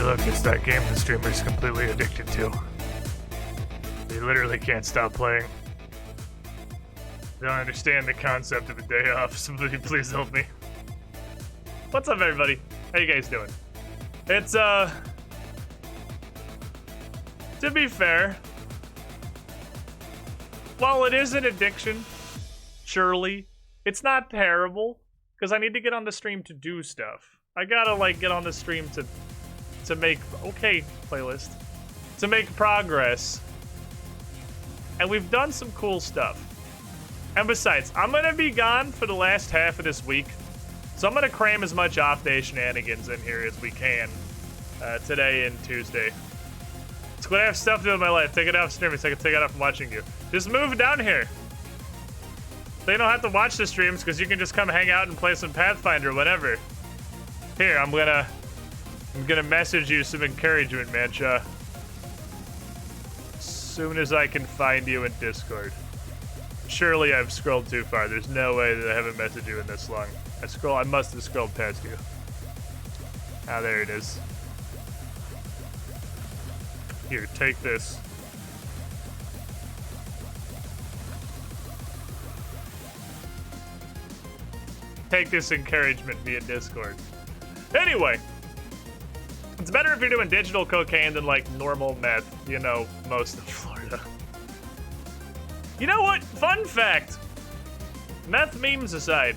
look, it's that game the streamer's completely addicted to. They literally can't stop playing. They don't understand the concept of a day off. Somebody please help me. What's up, everybody? How you guys doing? It's, to be fair, while it is an addiction, surely, it's not terrible, because I need to get on the stream to do stuff. I gotta, like, get on the stream to make, okay, playlist, to make progress. And we've done some cool stuff. And besides, I'm gonna be gone for the last half of this week, so I'm gonna cram as much off-day shenanigans in here as we can today and Tuesday. It's gonna have stuff to do with my life. Take it off streaming so I can take it off from watching you. Just move down here. They don't have to watch the streams because you can just come hang out and play some Pathfinder or whatever. Here, I'm gonna message you some encouragement, Mancha. As soon as I can find you in Discord. Surely I've scrolled too far. There's no way that I haven't messaged you in this long. I must have scrolled past you. Ah, there it is. Here, take this. Take this encouragement via Discord. Anyway, it's better if you're doing digital cocaine than like normal meth, you know, most of Florida. You know what? Fun fact. Meth memes aside,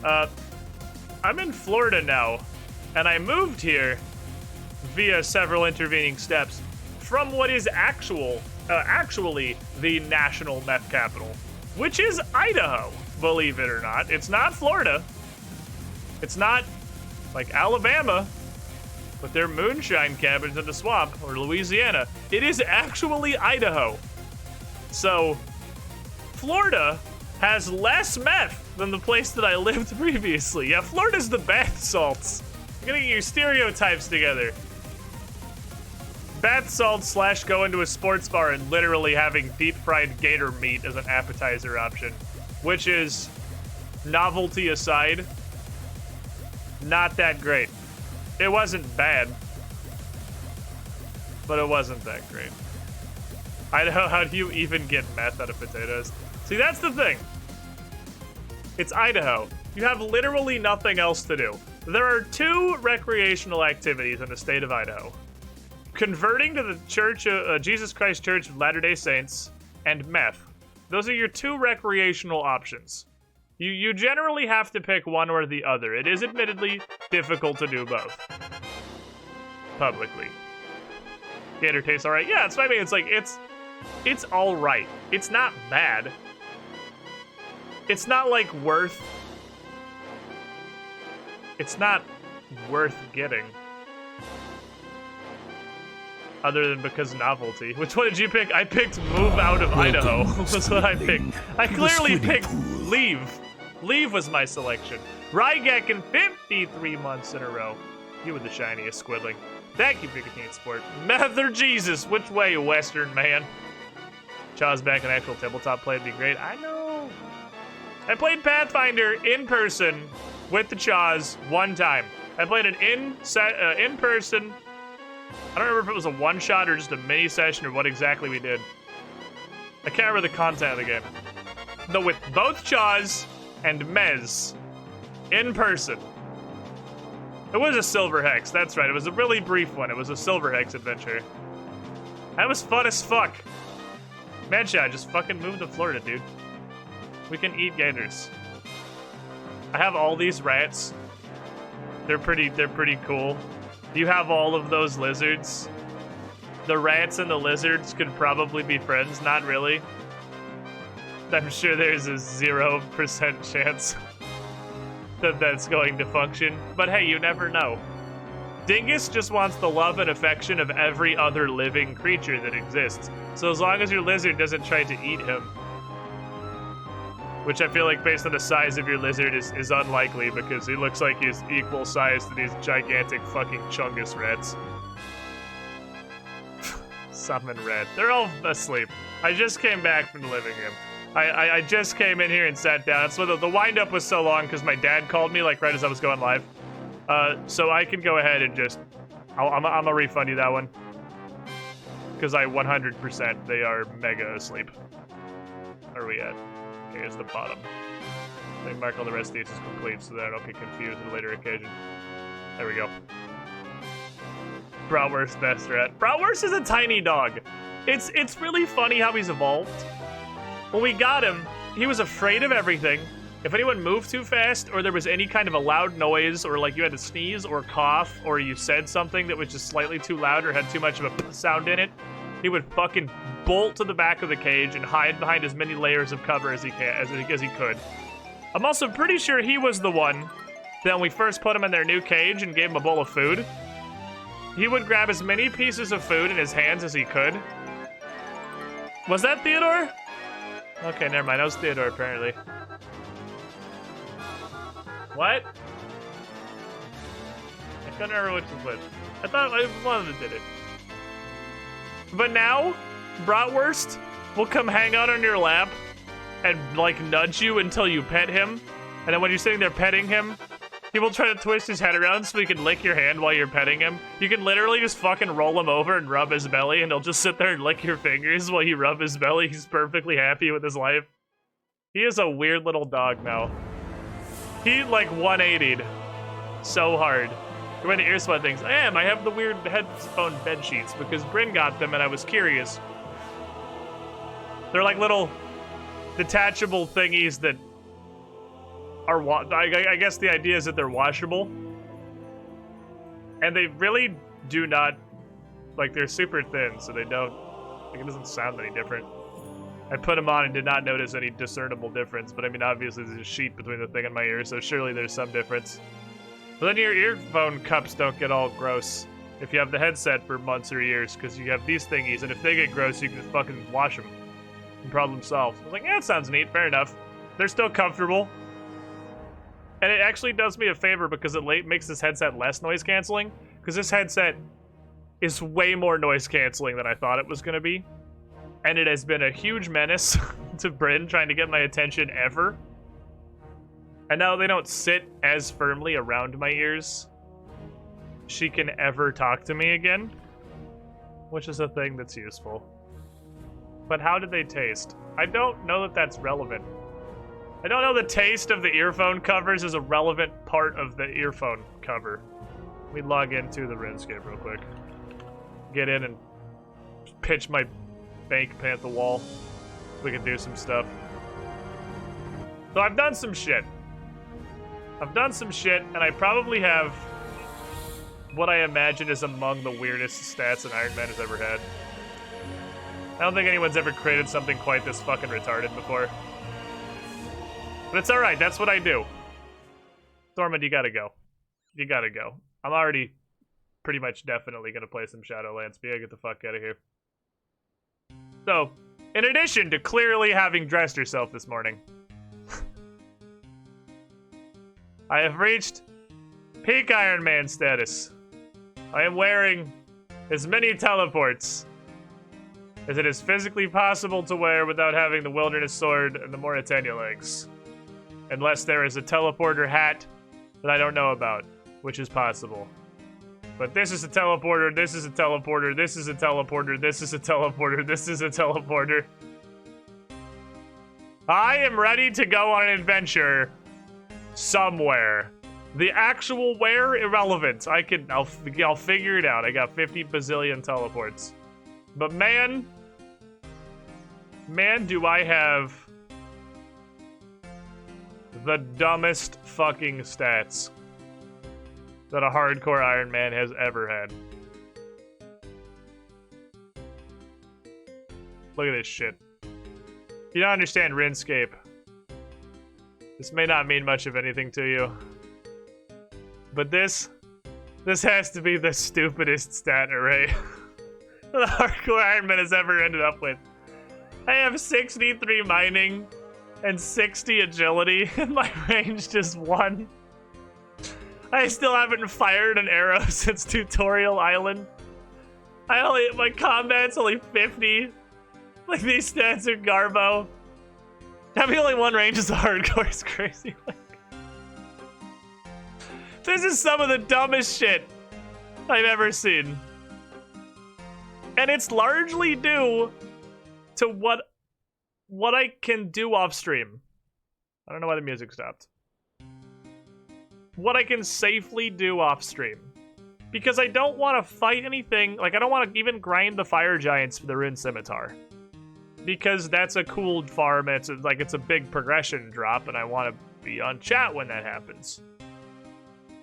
I'm in Florida now, and I moved here via several intervening steps from what is actually the national meth capital, which is Idaho, believe it or not. It's not Florida. It's not like Alabama, with their moonshine cabins in the swamp, or Louisiana. It is actually Idaho. So, Florida has less meth than the place that I lived previously. Yeah, Florida's the bath salts. You're gonna get your stereotypes together. Bath salts / go into a sports bar and literally having deep fried gator meat as an appetizer option, which is, novelty aside, not that great. It wasn't bad, but it wasn't that great. Idaho, how do you even get meth out of potatoes? See, that's the thing. It's Idaho. You have literally nothing else to do. There are 2 recreational activities in the state of Idaho. Converting to the Church, Jesus Christ Church of Latter-day Saints, and meth. Those are your 2 recreational options. You generally have to pick one or the other. It is admittedly difficult to do both. Publicly. Gator tastes alright. Yeah, that's what I mean. It's like, it's alright. It's not bad. It's not like it's not worth getting. Other than because novelty. Which one did you pick? I picked move out of Idaho. That's what I picked. I clearly picked leave. Leave was my selection. Rygakin 53 months in a row. You were the shiniest squidling. Thank you for your continued support. Mother Jesus, which way, Western man? Chaw's back in actual tabletop play would be great. I know. I played Pathfinder in person with the Chaws one time. I played an in person. I don't remember if it was a one-shot or just a mini session or what exactly we did. I can't remember the content of the game. Though with both Chaws and Mez in person. It was a Silver Hex, that's right. It was a really brief one. It was a Silver Hex adventure. That was fun as fuck. Mancha, just fucking move to Florida, dude. We can eat gators. I have all these rats. They're pretty cool. You have all of those lizards. The rats and the lizards could probably be friends. Not really. I'm sure there's a 0% chance that that's going to function. But hey, you never know. Dingus just wants the love and affection of every other living creature that exists. So as long as your lizard doesn't try to eat him, which I feel like based on the size of your lizard is unlikely because he looks like he's equal size to these gigantic fucking Chungus rats. Summon rat. They're all asleep. I just came back from the living room. I just came in here and sat down. So the wind-up was so long because my dad called me like right as I was going live. So I can go ahead and just I'm gonna refund you that one. Because I 100% they are mega asleep. Where are we at? Here's the bottom. They mark all the rest of these as complete so that I don't get confused at a later occasion. There we go. Bratwurst best rat. Bratwurst is a tiny dog. It's really funny how he's evolved. When we got him, he was afraid of everything. If anyone moved too fast, or there was any kind of a loud noise, or like you had to sneeze or cough, or you said something that was just slightly too loud or had too much of a sound in it, he would fucking bolt to the back of the cage and hide behind as many layers of cover as he could. I'm also pretty sure he was the one that when we first put him in their new cage and gave him a bowl of food, he would grab as many pieces of food in his hands as he could. Was that Theodore? Okay, never mind. That was Theodore, apparently. What? I couldn't remember which was which. I thought one of them did it. But now, Bratwurst will come hang out on your lap and, like, nudge you until you pet him. And then when you're sitting there petting him, he will try to twist his head around so he can lick your hand while you're petting him. You can literally just fucking roll him over and rub his belly, and he'll just sit there and lick your fingers while you rub his belly. He's perfectly happy with his life. He is a weird little dog now. He, like, 180'd so hard. We went to earspot things. I am. I have the weird headphone bed sheets because Bryn got them and I was curious. They're like little detachable thingies that are, I guess the idea is that they're washable. And they really do not, like, they're super thin, so they don't, like, it doesn't sound any different. I put them on and did not notice any discernible difference, but I mean, obviously there's a sheet between the thing and my ear, so surely there's some difference. But then your earphone cups don't get all gross if you have the headset for months or years, because you have these thingies, and if they get gross, you can just fucking wash them. And problem solved. I was like, yeah, that sounds neat, fair enough. They're still comfortable. And it actually does me a favor because it makes this headset less noise canceling, because this headset is way more noise canceling than I thought it was going to be. And it has been a huge menace to Bryn trying to get my attention ever. And now they don't sit as firmly around my ears. She can ever talk to me again. Which is a thing that's useful. But how did they taste? I don't know that that's relevant. I don't know the taste of the earphone covers is a relevant part of the earphone cover. Let me log into the RuneScape real quick. Get in and pitch my bank pan at the wall. We can do some stuff. So I've done some shit. And I probably have what I imagine is among the weirdest stats an Iron Man has ever had. I don't think anyone's ever created something quite this fucking retarded before. But it's alright, that's what I do. Thormund, you gotta go. You gotta go. I'm already pretty much definitely gonna play some Shadowlands, but yeah, get the fuck out of here. So, in addition to clearly having dressed herself this morning, I have reached peak Iron Man status. I am wearing as many teleports as it is physically possible to wear without having the Wilderness Sword and the Moritania legs. Unless there is a teleporter hat that I don't know about, which is possible. But this is a teleporter, this is a teleporter, this is a teleporter, this is a teleporter, this is a teleporter. I am ready to go on an adventure somewhere. The actual where, irrelevant. I'll figure it out. I got 50 bazillion teleports. But man, do I have the dumbest fucking stats that a hardcore Iron Man has ever had. Look at this shit. You don't understand RuneScape. This may not mean much of anything to you. But this has to be the stupidest stat array that a hardcore Iron Man has ever ended up with. I have 63 mining and 60 agility, and my range is 1. I still haven't fired an arrow since Tutorial Island. My combat's only 50. Like, these stats are garbo. Having only 1 range is a hardcore is crazy. Like, this is some of the dumbest shit I've ever seen. And it's largely due to what I can do off stream. I don't know why the music stopped. What I can safely do off stream. Because I don't want to fight anything, like I don't want to even grind the fire giants for the Rune Scimitar. Because that's a cooled farm, and it's a big progression drop, and I want to be on chat when that happens.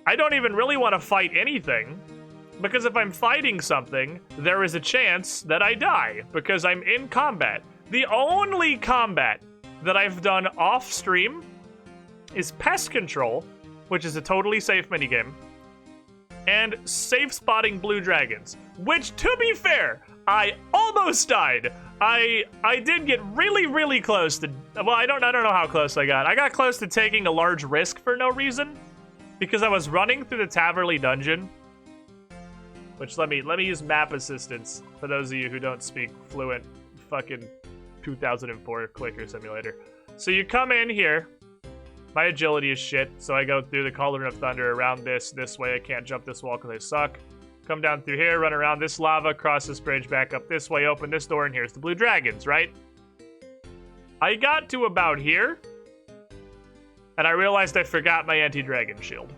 I don't even really want to fight anything, because if I'm fighting something, there is a chance that I die, because I'm in combat. The only combat that I've done off stream is Pest Control, which is a totally safe minigame, and safe spotting blue dragons, which, to be fair, I almost died. I did get really, really close to, well, I don't know how close I got. I got close to taking a large risk for no reason, because I was running through the Taverley dungeon, which let me use map assistance for those of you who don't speak fluent fucking 2004 clicker simulator. So you come in here. My agility is shit, so I go through the Cauldron of Thunder around this way. I can't jump this wall because I suck. Come down through here, run around this lava, cross this bridge, back up this way, open this door, and here's the blue dragons, right? I got to about here, and I realized I forgot my anti-dragon shield.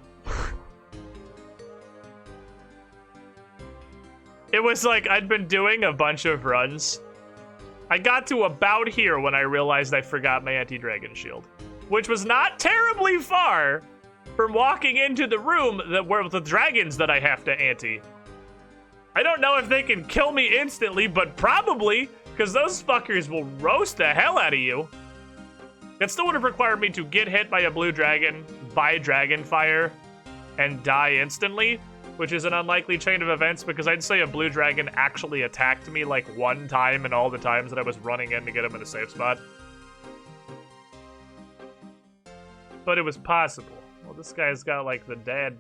It was like I'd been doing a bunch of runs. I got to about here when I realized I forgot my anti-dragon shield, which was not terribly far from walking into the room where the dragons that I have to anti. I don't know if they can kill me instantly, but probably, because those fuckers will roast the hell out of you. It still would have required me to get hit by a blue dragon, by dragon fire, and die instantly, which is an unlikely chain of events because I'd say a blue dragon actually attacked me like one time in all the times that I was running in to get him in a safe spot. But it was possible. Well, this guy's got like the dad.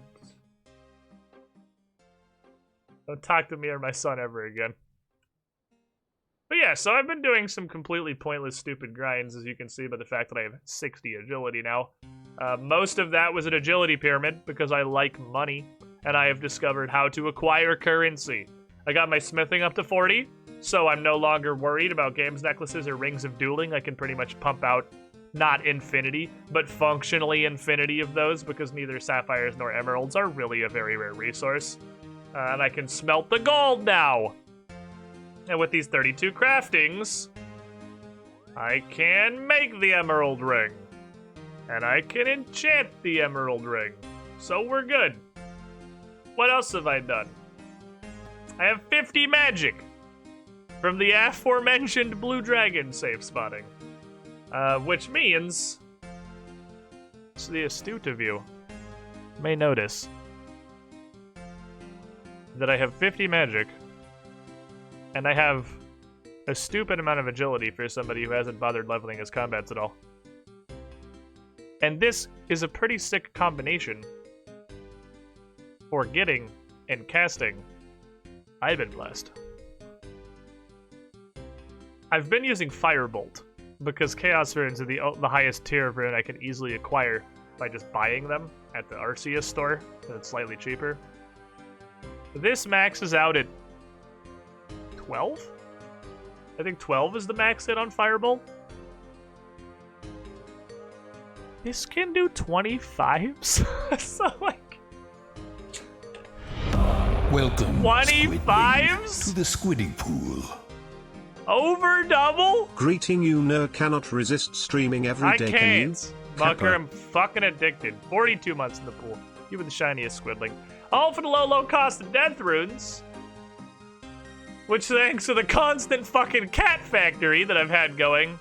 Don't talk to me or my son ever again. But yeah, so I've been doing some completely pointless, stupid grinds, as you can see by the fact that I have 60 agility now. Most of that was an agility pyramid, because I like money, and I have discovered how to acquire currency. I got my smithing up to 40, so I'm no longer worried about games necklaces or rings of dueling. I can pretty much pump out, not infinity, but functionally infinity of those, because neither sapphires nor emeralds are really a very rare resource. And I can smelt the gold now! And with these 32 craftings, I can make the emerald ring. And I can enchant the emerald ring. So we're good. What else have I done? I have 50 magic from the aforementioned blue dragon safe spotting. Which means, so the astute of you may notice that I have 50 magic, and I have a stupid amount of agility for somebody who hasn't bothered leveling his combats at all. And this is a pretty sick combination for getting and casting. I've been blessed. I've been using Firebolt, because Chaos Runes are the highest tier of rune I can easily acquire by just buying them at the Arceus store, so it's slightly cheaper. This maxes out at 12? I think 12 is the max hit on Firebolt. This can do 25s? So, like... Welcome, 25s? to the Squiddy Pool. Over double? Greeting you, Ner cannot resist streaming every day. I Can you? can't. Fucker, I'm fucking addicted. 42 months in the pool. You were the shiniest squidling. All for the low cost of death runes. Which, thanks to the constant fucking cat factory that I've had going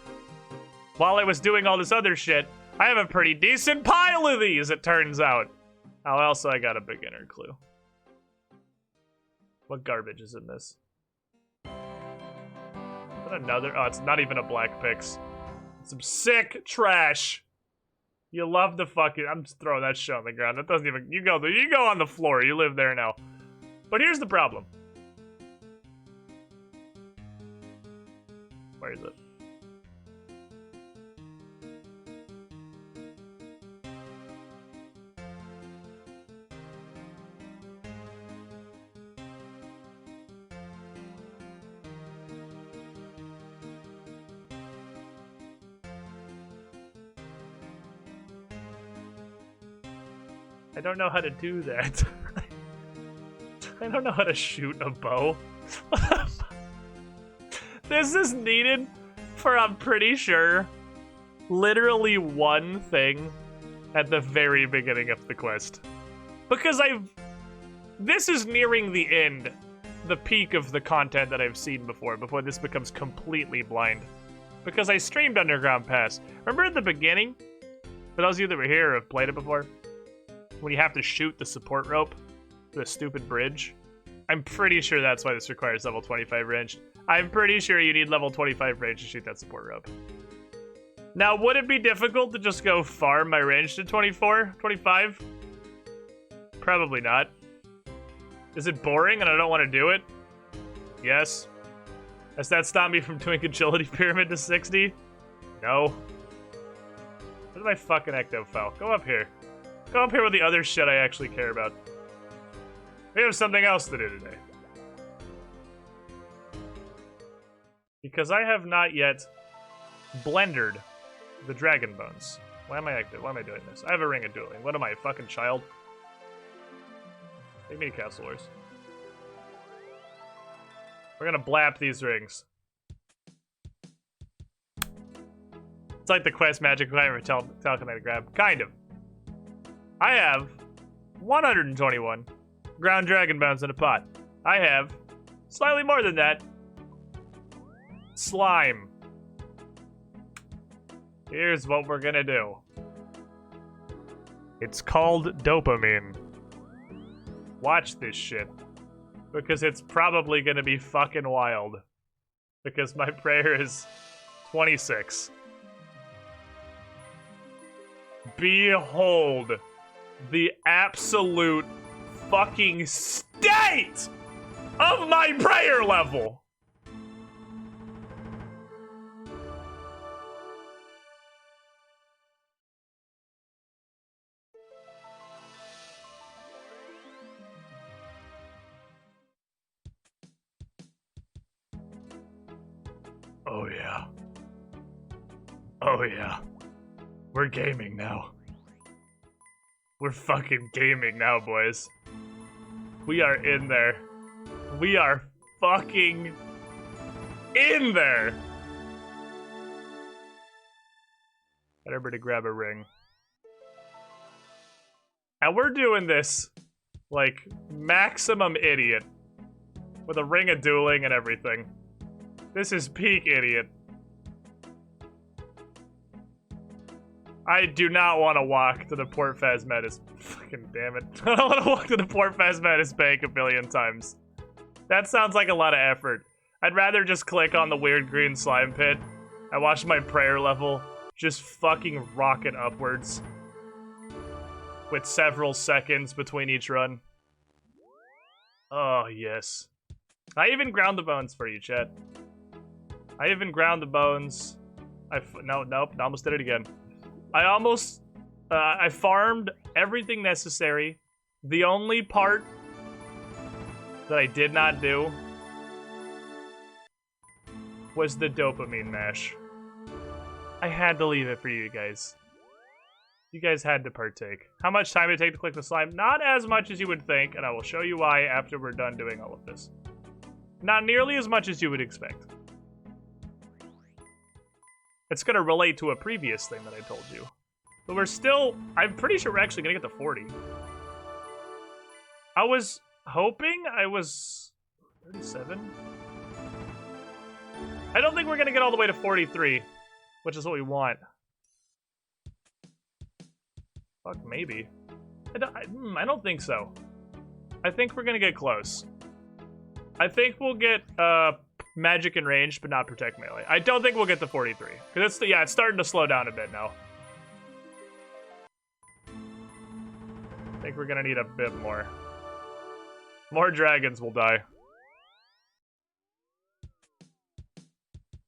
while I was doing all this other shit, I have a pretty decent pile of these, it turns out. Oh, also, I got a beginner clue. What garbage is in this? Is that another? Oh, it's not even a black pix. It's some sick trash. You love the fucking... I'm just throwing that shit on the ground. That doesn't even... You go on the floor. You live there now. But here's the problem. Where is it? I don't know how to do that. I don't know how to shoot a bow. This is needed for, I'm pretty sure, literally one thing at the very beginning of the quest. Because this is nearing the end, the peak of the content that I've seen before this becomes completely blind. Because I streamed Underground Pass. Remember at the beginning? For those of you that were here or have played it before? When you have to shoot the support rope, the stupid bridge. I'm pretty sure that's why this requires level 25 range. I'm pretty sure you need level 25 range to shoot that support rope. Now, would it be difficult to just go farm my range to 24, 25? Probably not. Is it boring and I don't want to do it? Yes. Has that stopped me from doing Agility Pyramid to 60? No. Where's my fucking Ectofowl? Go up here. Go up here with the other shit I actually care about. We have something else to do today. Because I have not yet blendered the Dragon Bones. Why am I doing this? I have a Ring of Dueling. What am I, a fucking child? Take me to Castle Wars. We're gonna blap these rings. It's like the quest magic climber telekinetic grab. Kind of. I have 121 ground dragon bones in a pot. I have slightly more than that. Slime. Here's what we're gonna do. It's called dopamine. Watch this shit. Because it's probably gonna be fucking wild. Because my prayer is 26. Behold the absolute fucking state of my prayer level. Oh yeah. Oh yeah. We're gaming now. We're fucking gaming now, boys. We are in there. We are fucking in there. Got everybody grab a ring. And we're doing this like maximum idiot with a Ring of Dueling and everything. This is peak idiot. I do not want to walk to the Port Phasmatis. Fucking damn it. I don't want to walk to the Port Phasmatis Bank a billion times. That sounds like a lot of effort. I'd rather just click on the weird green slime pit and watch my prayer level just fucking rocket upwards. With several seconds between each run. Oh, yes. I even ground the bones for you, chat. I even ground the bones. Nope, almost did it again. I farmed everything necessary. The only part that I did not do was the dopamine mash. I had to leave it for you guys. You guys had to partake. How much time did it take to click the slime? Not as much as you would think, and I will show you why after we're done doing all of this. Not nearly as much as you would expect. It's gonna relate to a previous thing that I told you. But we're still, I'm pretty sure we're actually gonna get to 40. I was hoping I was 37. I don't think we're gonna get all the way to 43, which is what we want. Fuck, maybe. I don't think so. I think we're gonna get close. I think we'll get, magic and range, but not protect melee. I don't think we'll get to 43. Because it's starting to slow down a bit now. I think we're gonna need a bit more. More dragons will die.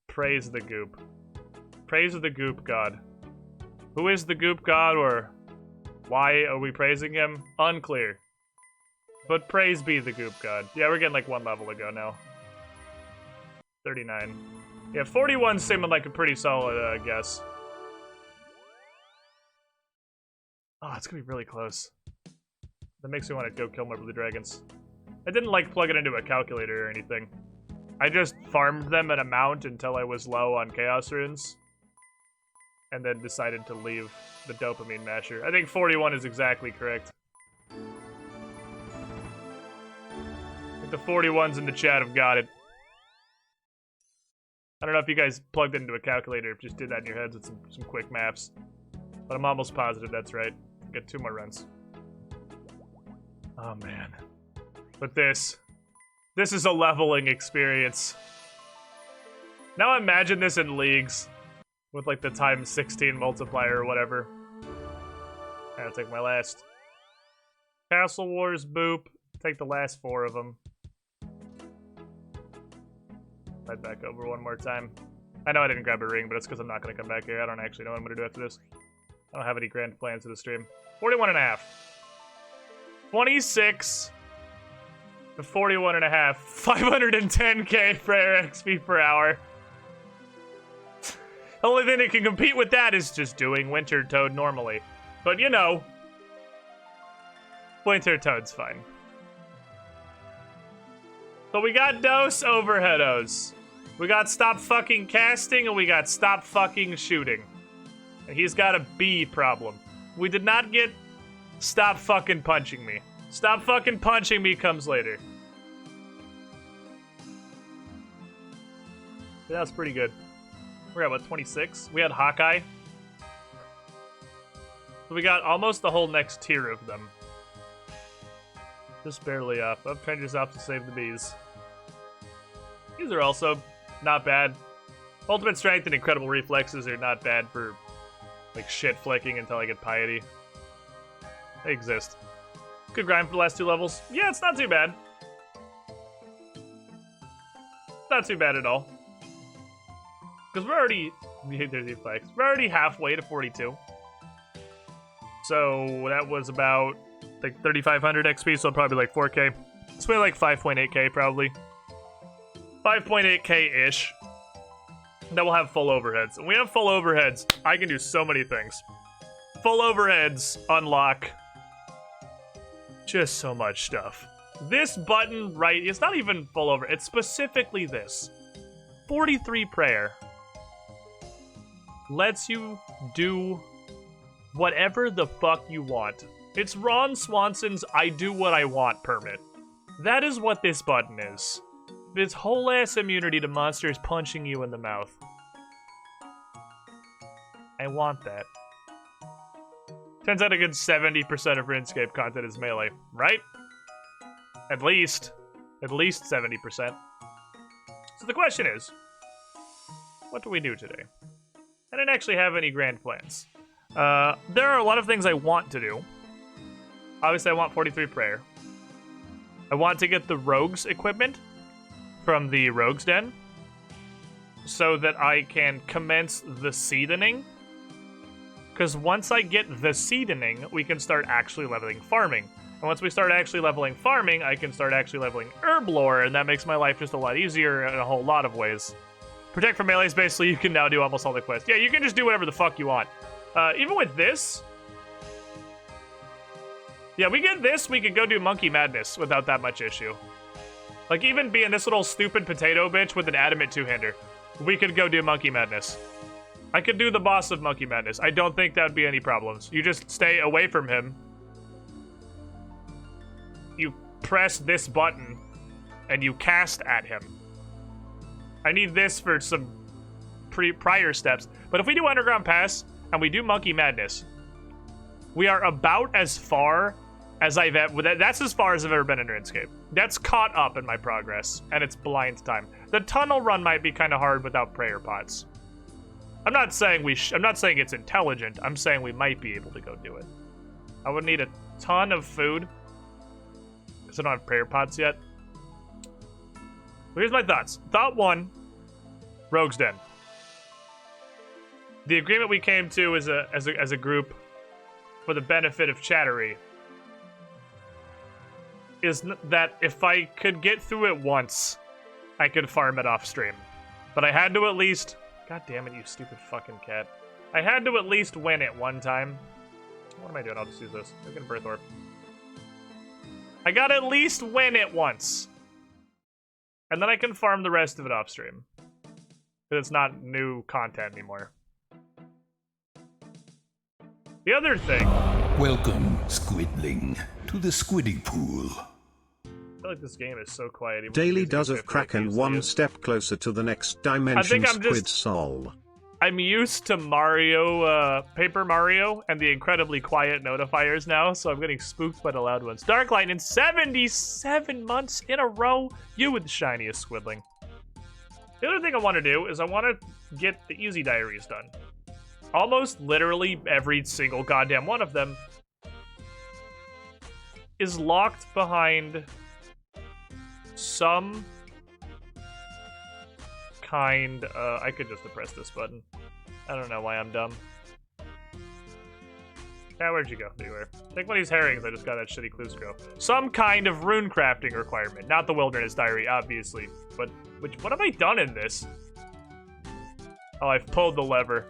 Praise the goop. Praise the goop god. Who is the goop god, or why are we praising him? Unclear. But praise be the goop god. Yeah, we're getting like one level ago now. 39. Yeah, 41 seeming like a pretty solid guess. Oh, it's gonna be really close. That makes me want to go kill more blue dragons. I didn't like plug it into a calculator or anything. I just farmed them an amount until I was low on chaos runes. And then decided to leave the dopamine masher. I think 41 is exactly correct. I think the 41s in the chat have got it. I don't know if you guys plugged it into a calculator or just did that in your heads with some quick maths. But I'm almost positive that's right. Get 2 more runs. Oh man. But this is a leveling experience. Now imagine this in leagues. With like the times 16 multiplier or whatever. I'll take my last. Castle Wars, boop. Take the last 4 of them. Head back over one more time. I know I didn't grab a ring, but it's because I'm not going to come back here. I don't actually know what I'm going to do after this. I don't have any grand plans for the stream. 41.5. 26 to 41.5. 510k prayer XP per hour. The only thing that can compete with that is just doing Winter Toad normally. But you know, Winter Toad's fine. So we got Dose Overheados. We got Stop Fucking Casting, and we got Stop Fucking Shooting. And he's got a B problem. We did not get Stop Fucking Punching Me. Stop Fucking Punching Me comes later. That was pretty good. We're at, what, 26? We had Hawkeye. So we got almost the whole next tier of them. Just barely up. Upcharges off to save the bees. These are also not bad. Ultimate Strength and Incredible Reflexes are not bad for, like, shit flicking until I get Piety. They exist. Good grind for the last 2 levels. Yeah, it's not too bad. Not too bad at all. Because we're already... We're already halfway to 42. So that was about like 3,500 XP, so probably like 4k. It's probably like 5.8k probably. 5.8k-ish. Then we'll have full overheads. When we have full overheads, I can do so many things. Full overheads unlock just so much stuff. This button, right, it's not even full over. It's specifically this. 43 prayer. Lets you do whatever the fuck you want. It's Ron Swanson's I do what I want permit. That is what this button is. It's whole ass immunity to monsters punching you in the mouth. I want that. Turns out a good 70% of RuneScape content is melee, right? At least 70%. So the question is, what do we do today? I didn't actually have any grand plans. There are a lot of things I want to do. Obviously, I want 43 prayer. I want to get the Rogues equipment from the Rogues Den so that I can commence the Seedening. Because once I get the Seedening, we can start actually leveling farming. And once we start actually leveling farming, I can start actually leveling herb lore, and that makes my life just a lot easier in a whole lot of ways. Protect from melees, basically, you can now do almost all the quests. Yeah, you can just do whatever the fuck you want. Even with this... Yeah, we get this, we could go do Monkey Madness without that much issue. Like, even being this little stupid potato bitch with an adamant two-hander, we could go do Monkey Madness. I could do the boss of Monkey Madness. I don't think that would be any problems. You just stay away from him. You press this button, and you cast at him. I need this for some prior steps. But if we do Underground Pass, and we do Monkey Madness, we are about as far as I've ever... That's as far as I've ever been in RuneScape. That's caught up in my progress, and it's blind time. The tunnel run might be kind of hard without prayer pots. I'm not saying I'm not saying it's intelligent. I'm saying we might be able to go do it. I would need a ton of food, because I don't have prayer pots yet. But here's my thoughts. Thought 1, Rogues Den. The agreement we came to as a group for the benefit of Chattery is that if I could get through it once, I could farm it off stream. But I had to at least... God damn it, you stupid fucking cat. I had to at least win it one time. What am I doing? I'll just use this. Look at Birth Orb. I gotta at least win it once. And then I can farm the rest of it off stream. Because it's not new content anymore. The other thing... Welcome, Squidling, to the Squiddy Pool. I feel like this game is so quiet. Daily does of Kraken one step closer to the next dimension. Squid Sol. I'm used to Mario, Paper Mario, and the incredibly quiet notifiers now, so I'm getting spooked by the loud ones. Dark Lightning, 77 months in a row. You with the shiniest Squidling. The other thing I want to do is I want to get the easy diaries done. Almost literally every single goddamn one of them is locked behind some kind, I could just press this button. I don't know why I'm dumb. Yeah, where'd you go? There you were. Take one of these herrings, I just got that shitty clue scroll. Some kind of rune crafting requirement. Not the wilderness diary, obviously. But, what have I done in this? Oh, I've pulled the lever.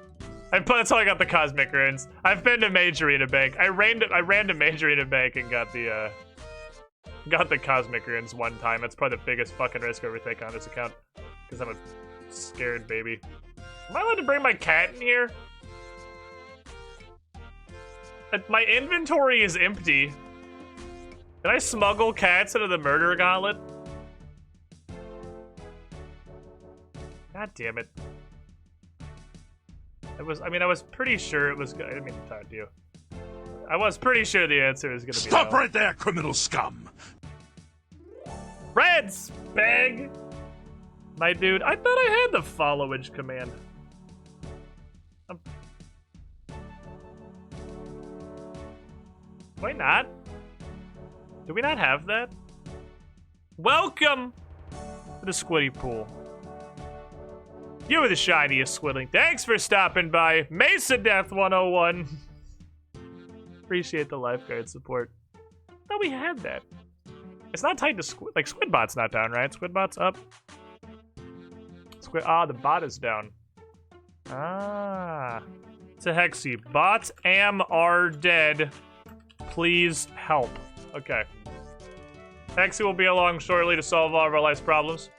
That's how I got the cosmic runes. I've been to Major Arena Bank. I ran to Major Arena Bank and got the cosmic runes one time. That's probably the biggest fucking risk I ever take on this account. Because I'm a scared baby. Am I allowed to bring my cat in here? My inventory is empty. Can I smuggle cats into the murder gauntlet? God damn it. I was pretty sure it was good. I didn't mean to talk to you. I was pretty sure the answer is gonna be Stop no. right there, criminal scum! Reds! Bag! My dude, I thought I had the followage command. Why not? Do we not have that? Welcome to the Squiddy Pool. You are the shiniest Squidling. Thanks for stopping by. Mesa Death 101. Appreciate the lifeguard support. I thought we had that. It's not tied to Squid. Like, Squidbot's not down, right? Squidbot's up. The bot is down. Ah. It's a Hexy. Bots are dead. Please help. Okay. Hexy will be along shortly to solve all of our life's problems.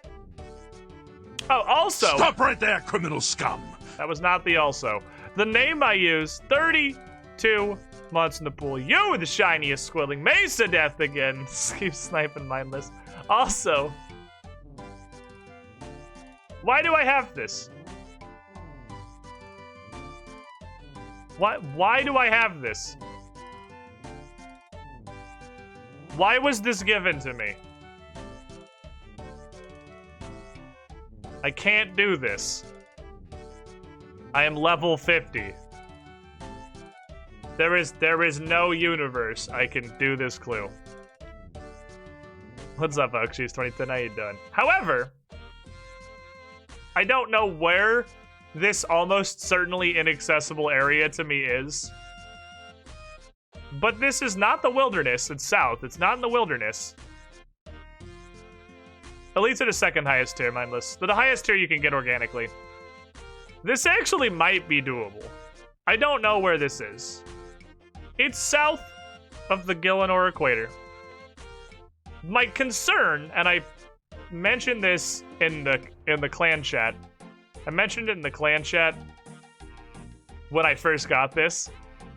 Oh, also... Stop right there, criminal scum! That was not the also. The name I used, 32 months in the pool. You, the shiniest Squidling. Mesa Death again. Keep sniping mindless. Also... why do I have this? Why do I have this? Why was this given to me? I can't do this. I am level 50. There is no universe I can do this clue. What's up, Oakshees 2010? How you doing? However, I don't know where this almost certainly inaccessible area to me is. But this is not the wilderness. It's south. It's not in the wilderness. Elites are the second highest tier, mindless. They're the highest tier you can get organically. This actually might be doable. I don't know where this is. It's south of the Gillinor equator. My concern, and I mentioned this in the clan chat. I mentioned it in the clan chat when I first got this,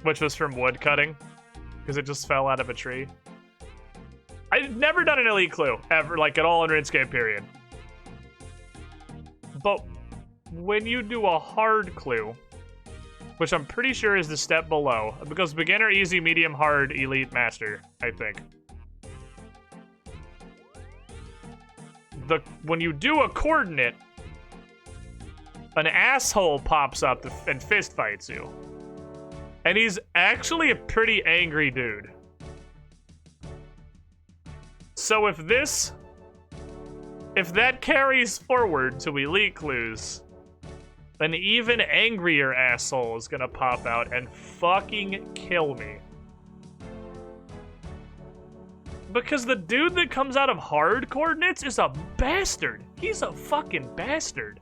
which was from wood cutting, because it just fell out of a tree. I've never done an elite clue, ever, like at all in RuneScape, period. But when you do a hard clue, which I'm pretty sure is the step below, because beginner, easy, medium, hard, elite, master, I think. When you do a coordinate, an asshole pops up and fist fights you. And he's actually a pretty angry dude. So if that carries forward to elite clues, an even angrier asshole is gonna pop out and fucking kill me. Because the dude that comes out of hard coordinates is a bastard. He's a fucking bastard.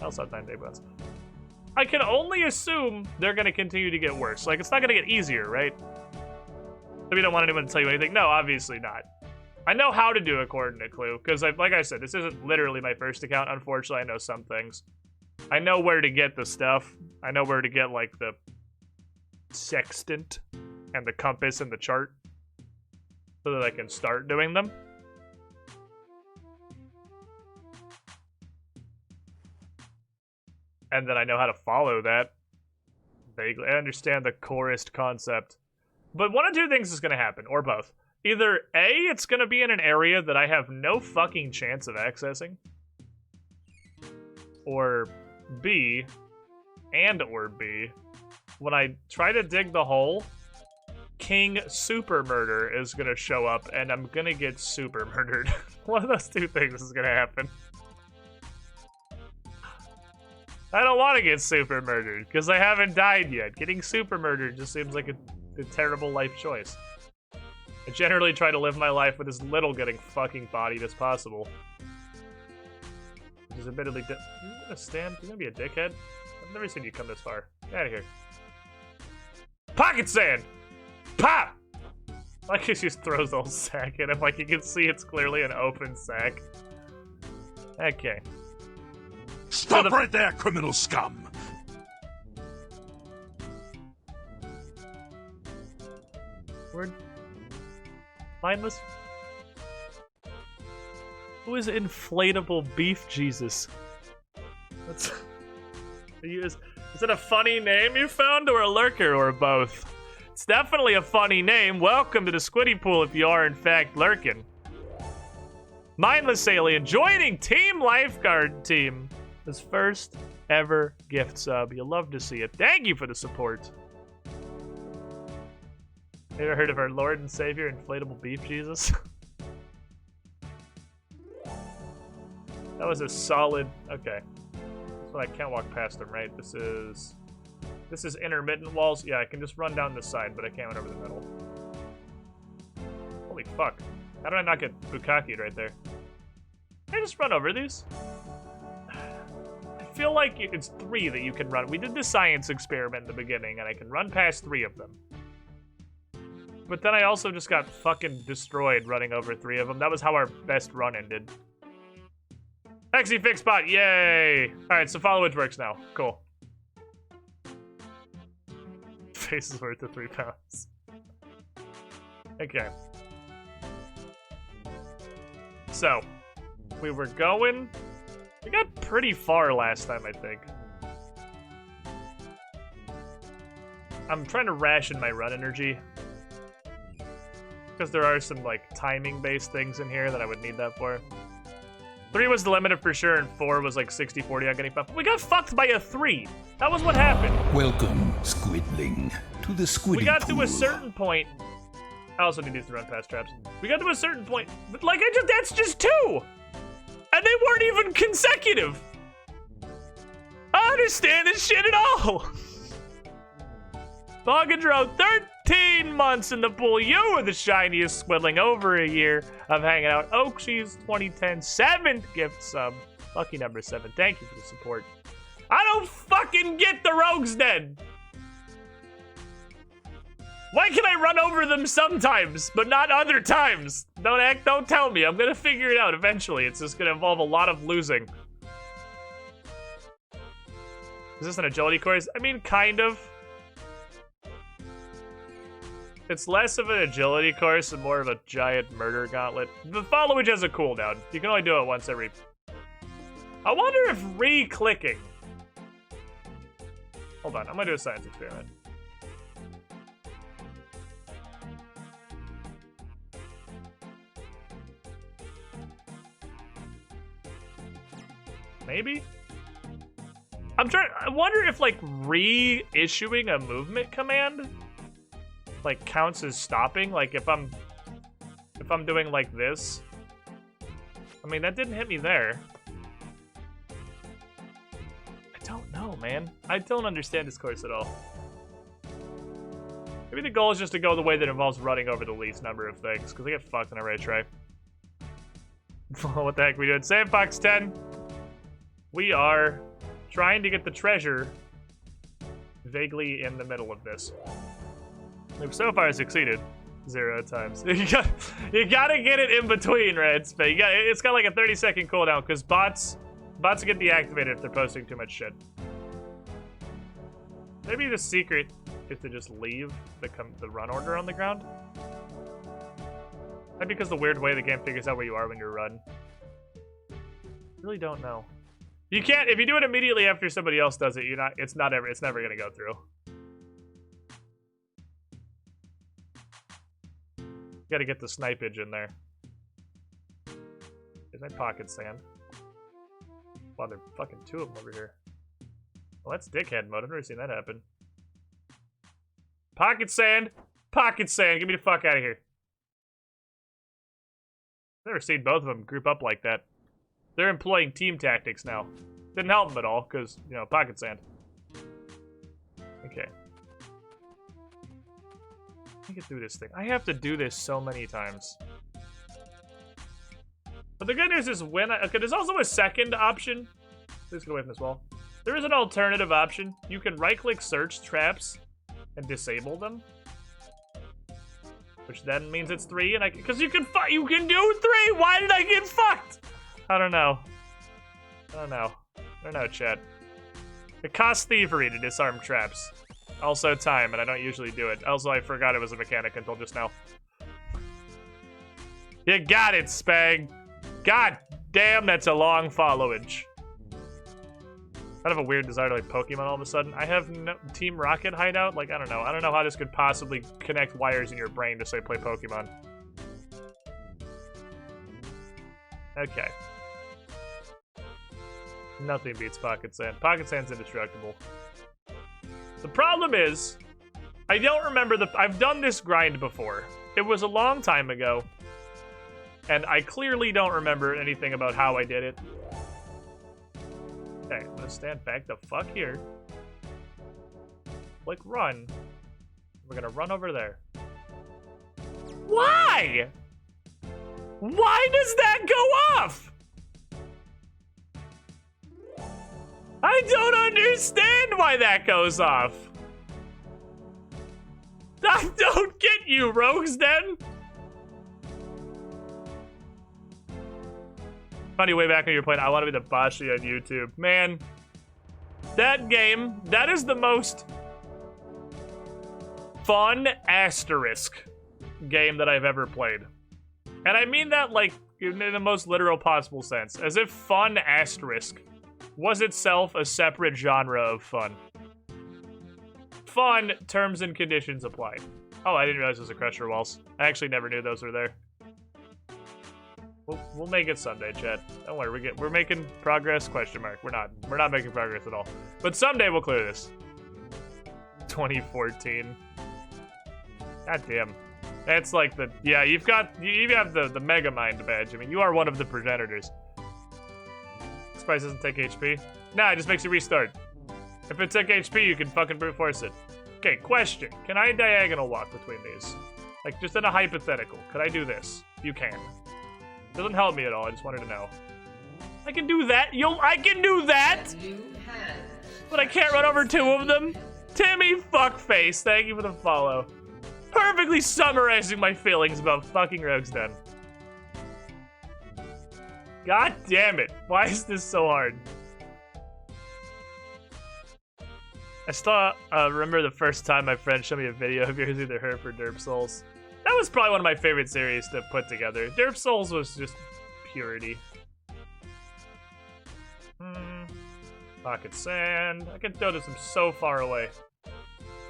Also, 9 day bots. I can only assume they're gonna continue to get worse. Like, it's not gonna get easier, right? So we don't want anyone to tell you anything? No, obviously not. I know how to do a coordinate clue, because like I said, this isn't literally my first account. Unfortunately, I know some things. I know where to get the stuff. I know where to get, like, the sextant and the compass and the chart so that I can start doing them. And then I know how to follow that. Vaguely. I understand the chorist concept. But one of two things is going to happen, or both. Either A, it's going to be in an area that I have no fucking chance of accessing. Or B, or B, when I try to dig the hole, King Super Murder is going to show up and I'm going to get super murdered. One of those two things is going to happen. I don't want to get super murdered because I haven't died yet. Getting super murdered just seems like a terrible life choice. I generally try to live my life with as little getting fucking bodied as possible. Which is admittedly you gonna stand? You're gonna be a dickhead? I've never seen you come this far. Get out of here. Pocket sand! Pop! Like he just throws the whole sack at him. Like you can see it's clearly an open sack. Okay. Stop right there, criminal scum! Word. Mindless. Who is inflatable beef Jesus? That's. Is it a funny name you found, or a lurker, or both? It's definitely a funny name. Welcome to the Squiddy Pool if you are in fact lurking. Mindless Alien joining Team Lifeguard Team. His first ever gift sub. You'll love to see it. Thank you for the support. Ever heard of our Lord and Savior, Inflatable Beef Jesus? That was a solid. Okay. So I can't walk past them, right? This is intermittent walls. Yeah, I can just run down this side, but I can't run over the middle. Holy fuck. How did I not get Bukkake'd right there? Can I just run over these? I feel like it's 3 that you can run. We did the science experiment in the beginning, and I can run past 3 of them. But then I also just got fucking destroyed running over 3 of them. That was how our best run ended. Hexy fix spot, yay! Alright, so follow which works now. Cool. Face is worth the 3 pounds. Okay. So, we were going... We got pretty far last time, I think. I'm trying to ration my run energy. Because there are some, like, timing-based things in here that I would need that for. 3 was the limiter for sure, and 4 was, like, 60-40 on getting buffed. We got fucked by a 3! That was what happened. Welcome, Squidling, to the Squiddy We got Pool. to a certain point... I also need these to run past traps. We got to a certain point... But, like, that's just 2! And they weren't even consecutive! I don't understand this shit at all! Bogadro, 13 months in the pool. You were the shiniest squiddling. Over a year of hanging out. Oakshies 2010, 7th gift sub. Lucky number 7. Thank you for the support. I don't fucking get the rogues then. Why can I run over them sometimes, but not other times? Don't tell me. I'm gonna figure it out eventually. It's just gonna involve a lot of losing. Is this an agility course? I mean, kind of. It's less of an agility course and more of a giant murder gauntlet. The follow which has a cooldown. You can only do it once every... I wonder if re-clicking... Hold on, I'm gonna do a science experiment. Maybe? I wonder if, like, reissuing a movement command, like, counts as stopping. Like, if I'm doing, like, this. I mean, that didn't hit me there. I don't know, man. I don't understand this course at all. Maybe the goal is just to go the way that involves running over the least number of things, because I get fucked in a right try. What the heck are we doing? Sandbox 10. We are trying to get the treasure vaguely in the middle of this. We've so far succeeded. 0 times. You gotta get it in between, right? But it's got like a 30-second cooldown because bots get deactivated if they're posting too much shit. Maybe the secret is to just leave the run order on the ground. Maybe because the weird way the game figures out where you are when you run. Really don't know. You can't, if you do it immediately after somebody else does it, it's never gonna go through. You gotta get the snipage in there. There's my pocket sand. Wow, there's fucking 2 of them over here. Well, that's dickhead mode. I've never seen that happen. Pocket sand! Pocket sand! Get me the fuck out of here. I've never seen both of them group up like that. They're employing team tactics now. Didn't help them at all, because, you know, pocket sand. Okay. Let me get through this thing. I have to do this so many times. But the good news is okay, there's also a second option. Please get away from this wall. There is an alternative option. You can right-click search traps and disable them. Which then means it's 3, and because you can do 3! Why did I get fucked? I don't know. I don't know, chat. It costs thievery to disarm traps. Also time, and I don't usually do it. Also, I forgot it was a mechanic until just now. You got it, Spag. God damn, that's a long followage. I have a weird desire to like Pokemon all of a sudden. I have no Team Rocket hideout. Like, I don't know. I don't know how this could possibly connect wires in your brain to say play Pokemon. Okay. Nothing beats Pocket Sand. Pocket Sand's indestructible. The problem is, I don't remember I've done this grind before. It was a long time ago. And I clearly don't remember anything about how I did it. Okay, I'm gonna stand back the fuck here. Click run. We're gonna run over there. Why? Why does that go off? I don't understand why that goes off. I don't get you, Rogues Den. Funny, way back when you were playing, I want to be the Bashi on YouTube. Man, that game, that is the most fun asterisk game that I've ever played. And I mean that like in the most literal possible sense. As if fun asterisk was itself a separate genre of fun. Fun, terms and conditions apply. Oh, I didn't realize those were Crusher Walls. I actually never knew those were there. We'll make it someday, chat. Don't worry, we're making progress, question mark. We're not making progress at all. But someday we'll clear this. 2014. God damn. That's like the, yeah, you have the Mega Mind badge. I mean, you are one of the progenitors. This price doesn't take HP. Nah, it just makes you restart. If it took HP, you can fucking brute force it. Okay, question. Can I diagonal walk between these? Like, just in a hypothetical. Could I do this? You can. Doesn't help me at all, I just wanted to know. I can do that? I can do that? But I can't run over 2 of them? Timmy Fuckface, thank you for the follow. Perfectly summarizing my feelings about fucking Rogues Den. God damn it, why is this so hard? I still remember the first time my friend showed me a video of yours, either her for Derp Souls. That was probably one of my favorite series to put together. Derp Souls was just purity. Pocket Sand. I can throw this from so far away.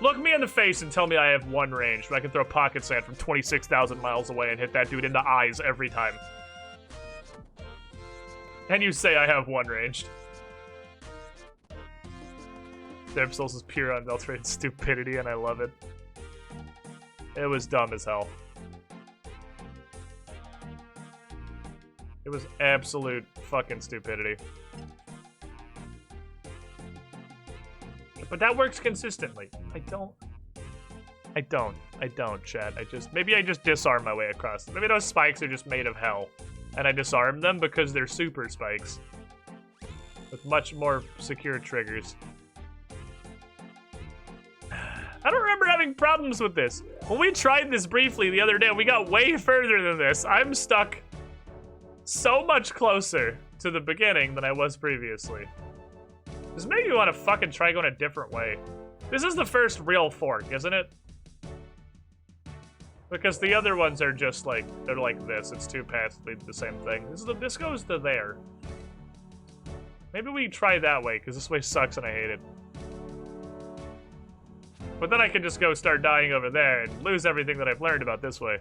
Look me in the face and tell me I have 1 range, but I can throw Pocket Sand from 26,000 miles away and hit that dude in the eyes every time. And you say I have 1 ranged. Derp Souls is pure unadulterated stupidity, and I love it. It was dumb as hell. It was absolute fucking stupidity. But that works consistently. I don't, chat. Maybe I just disarm my way across. Maybe those spikes are just made of hell. And I disarm them because they're super spikes. With much more secure triggers. I don't remember having problems with this. When we tried this briefly the other day, we got way further than this. I'm stuck so much closer to the beginning than I was previously. This made me want to fucking try going a different way. This is the first real fork, isn't it? Because the other ones are just like, they're like this. It's two paths lead to the same thing. This goes to there. Maybe we try that way, because this way sucks and I hate it. But then I can just go start dying over there and lose everything that I've learned about this way.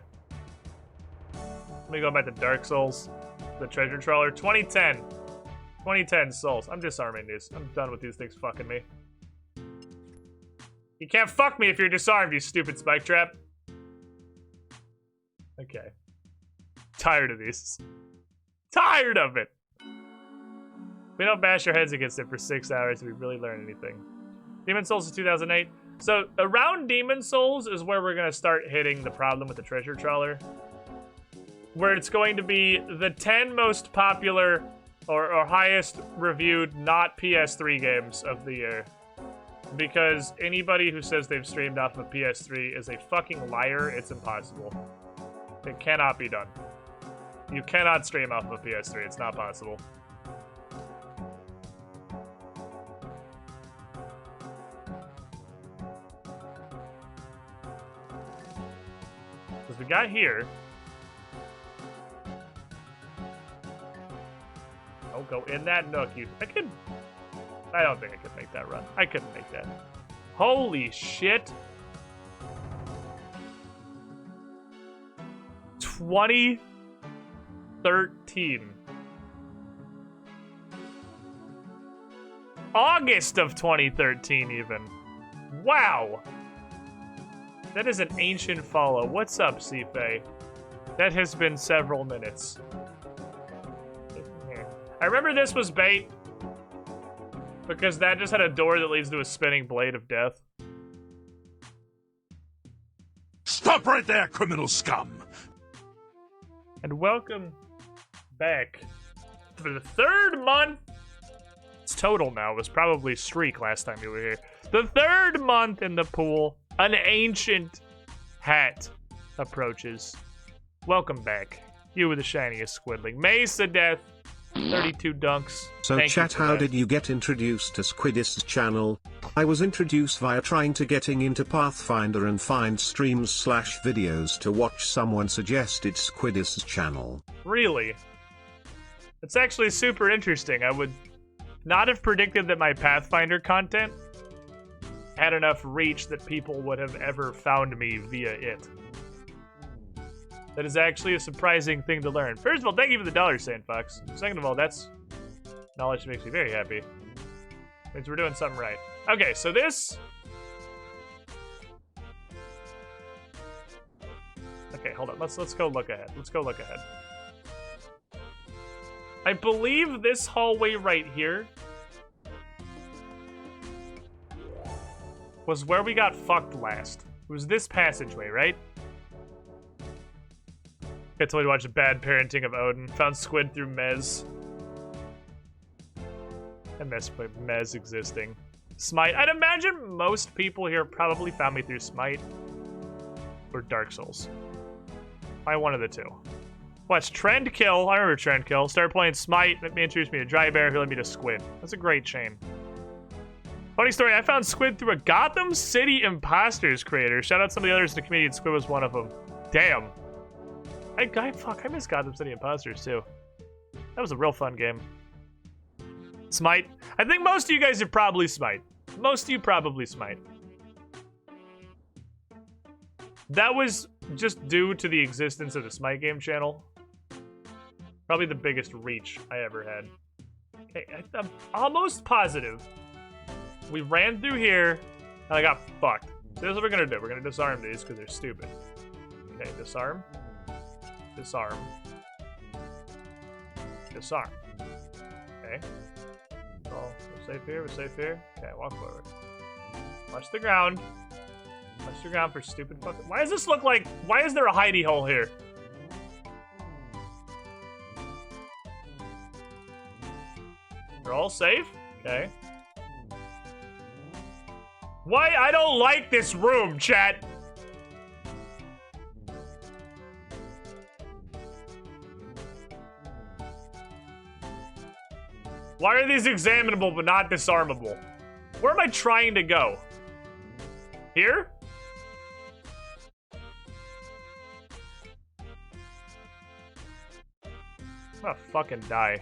Let me go back to Dark Souls. The treasure trawler. 2010. 2010 Souls. I'm disarming these. I'm done with these things fucking me. You can't fuck me if you're disarmed, you stupid spike trap. Okay. Tired of these. Tired of it! We don't bash our heads against it for 6 hours if we really learn anything. Demon Souls is 2008. So, around Demon Souls is where we're gonna start hitting the problem with the treasure trawler. Where it's going to be the 10 most popular or highest reviewed not PS3 games of the year. Because anybody who says they've streamed off of a PS3 is a fucking liar. It's impossible. It cannot be done. You cannot stream off of a PS3. It's not possible. Because we got here. Oh, go in that nook. I don't think I could make that run. I couldn't make that. Holy shit. 2013. August of 2013 even. Wow. That is an ancient follow. What's up, Cife? That has been several minutes. I remember this was bait. Because that just had a door that leads to a spinning blade of death. Stop right there, criminal scum! And welcome back for the 3rd month. It's total now. It was probably streak last time you were here. The 3rd month in the pool. An ancient hat approaches. Welcome back. You were the shiniest squidling. Mesa Death. 32 dunks. So chat, how did you get introduced to Squidist's channel? I was introduced via trying to getting into Pathfinder and find streams/videos to watch. Someone suggested Squidist's channel. Really? It's actually super interesting. I would not have predicted that my Pathfinder content had enough reach that people would have ever found me via it. That is actually a surprising thing to learn. First of all, thank you for the $, Sandfox. Second of all, that's knowledge that makes me very happy. Means we're doing something right. Okay, so this... Okay, hold on. Let's go look ahead. Let's go look ahead. I believe this hallway right here was where we got fucked last. It was this passageway, right? I told you to watch the Bad Parenting of Odin. Found squid through Mez. And that's Mez existing. Smite. I'd imagine most people here probably found me through Smite or Dark Souls. Probably one of the two. Watch Trend Kill. I remember Trend Kill. Started playing Smite. That introduced me to Dry Bear. Who led me to Squid. That's a great chain. Funny story. I found Squid through a Gotham City Imposters creator. Shout out some of the others in the community. Squid was one of them. Damn. I miss Gotham City Imposters too. That was a real fun game. Smite. I think most of you guys are probably Smite. Most of you probably Smite. That was just due to the existence of the Smite game channel. Probably the biggest reach I ever had. Okay, I'm almost positive. We ran through here, and I got fucked. So this is what we're gonna do. We're gonna disarm these because they're stupid. Okay, disarm. Disarm. Disarm. Okay. Oh, we're safe here, we're safe here. Okay, walk forward. Watch the ground. Watch the ground for stupid fucking... Why does this look like... Why is there a hidey hole here? We're all safe? Okay. Why? I don't like this room, chat. Why are these examinable but not disarmable? Where am I trying to go? Here? I'm gonna fucking die.